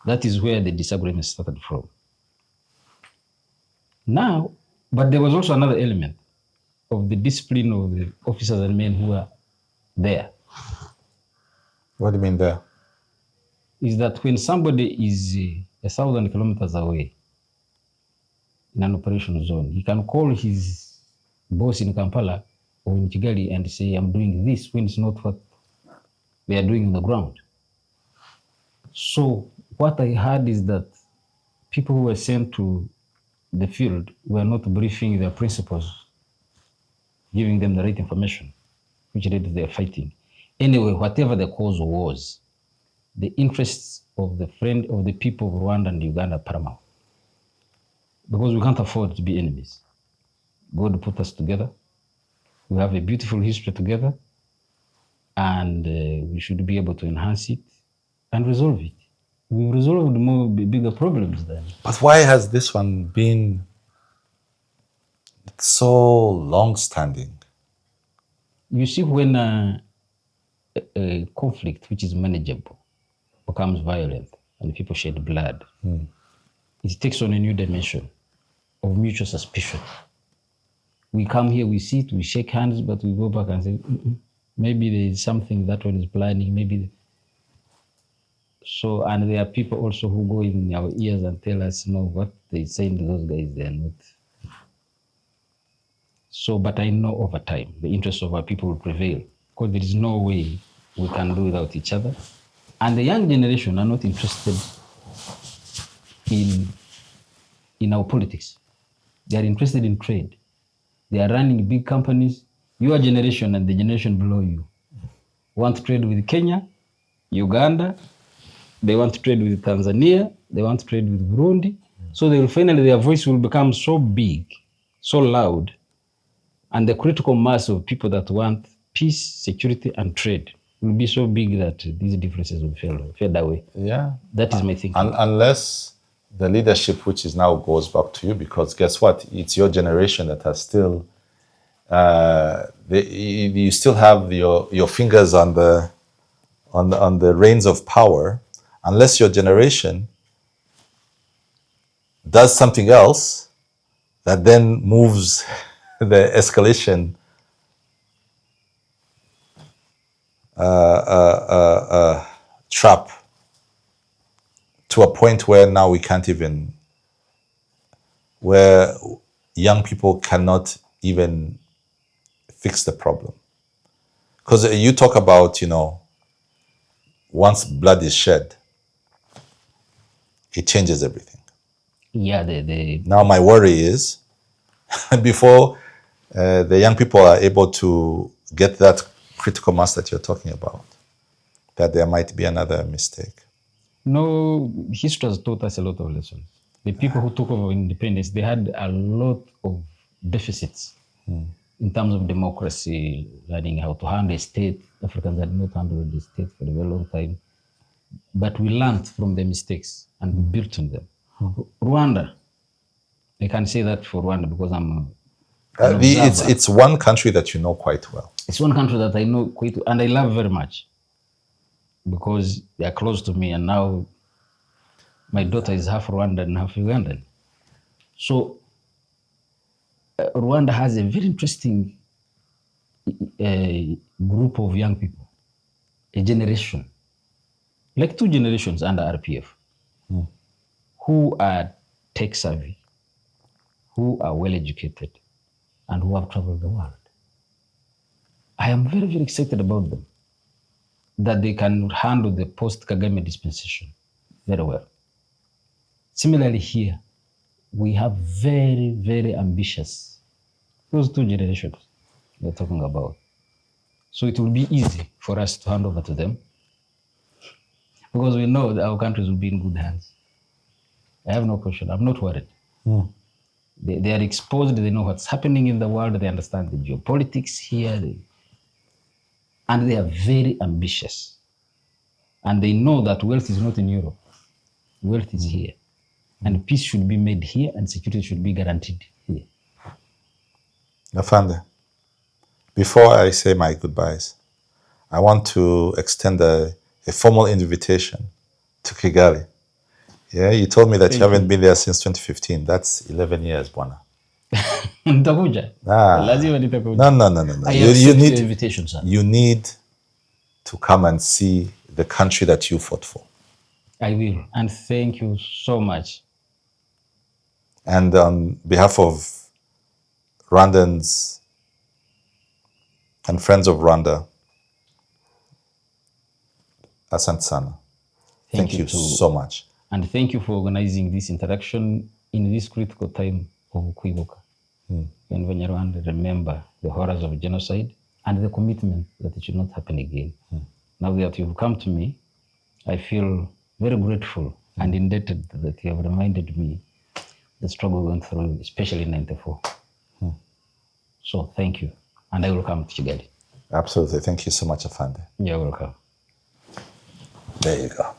That is where the disagreement started from. Now, but there was also another element of the discipline of the officers and men who were there. What do you mean there? Is that when somebody is 1,000 kilometers away in an operation zone, he can call his boss in Kampala or in Kigali and say, I'm doing this, when it's not what they are doing on the ground. So what I heard is that people who were sent to the field were not briefing their principals, giving them the right information, which led to their fighting. Anyway, whatever the cause was, the interests of the people of Rwanda and Uganda are paramount. Because we can't afford to be enemies. God put us together. We have a beautiful history together, and we should be able to enhance it and resolve it. We resolved more bigger problems then. But why has this one been so long-standing? You see, when a conflict which is manageable becomes violent and people shed blood, it takes on a new dimension of mutual suspicion. We come here, we sit, we shake hands, but we go back and say, maybe there is something that one is planning, maybe. So, and there are people also who go in our ears and tell us, no, what they saying to those guys, they are not. So, but I know over time, the interests of our people will prevail, because there is no way we can do without each other. And the young generation are not interested in our politics. They are interested in trade. They are running big companies. Your generation and the generation below you want to trade with Kenya, Uganda, they want to trade with Tanzania, they want to trade with Burundi. So they will finally, their voice will become so big, so loud, and the critical mass of people that want peace, security, and trade will be so big that these differences will fade away. Yeah. That is my thinking. Unless the leadership, which is now goes back to you, because guess what? It's your generation that has still, you still have your fingers on the reins of power. Unless your generation does something else that then moves the escalation trap to a point where now we can't even, where young people cannot even fix the problem. Because you talk about, once blood is shed, it changes everything. Yeah, Now my worry is, before the young people are able to get that critical mass that you're talking about, that there might be another mistake. No, history has taught us a lot of lessons. The people who took over independence, they had a lot of deficits in terms of democracy, learning how to handle a state. Africans had not handled the state for a very long time. But we learned from the mistakes and we built on them. Rwanda, I can say that for Rwanda because I'm it's one country that you know quite well. It's one country that I know quite well and I love very much because they are close to me, and now my daughter is half Rwandan and half Ugandan. So Rwanda has a very interesting group of young people, a generation, like 2 generations under RPF, who are tech savvy, who are well educated, and who have traveled the world. I am very, very excited about them, that they can handle the post-Kagame dispensation very well. Similarly here, we have very, very ambitious, those two generations we're talking about. So it will be easy for us to hand over to them because we know that our countries will be in good hands. I have no question. I'm not worried. They are exposed. They know what's happening in the world. They understand the geopolitics here. And they are very ambitious. And they know that wealth is not in Europe. Wealth is here. And peace should be made here and security should be guaranteed here. Afande, before I say my goodbyes, I want to extend a formal invitation to Kigali. Yeah, you told me that you haven't been there since 2015. That's 11 years, Bwana. Nitakuja. Lazima nitakuja. No. I accept your invitation, sir. You need to come and see the country that you fought for. I will. And thank you so much. And on behalf of Rwandans and friends of Rwanda, Asante sana. Thank you so much. And thank you for organizing this interaction in this critical time of Kwibuka. When Banyarwanda remember the horrors of genocide and the commitment that it should not happen again. Now that you've come to me, I feel very grateful and indebted that you have reminded me the struggle we went through, especially in 94. So thank you. And I will come to Kigali. Absolutely. Thank you so much, Afande. You're welcome. There you go.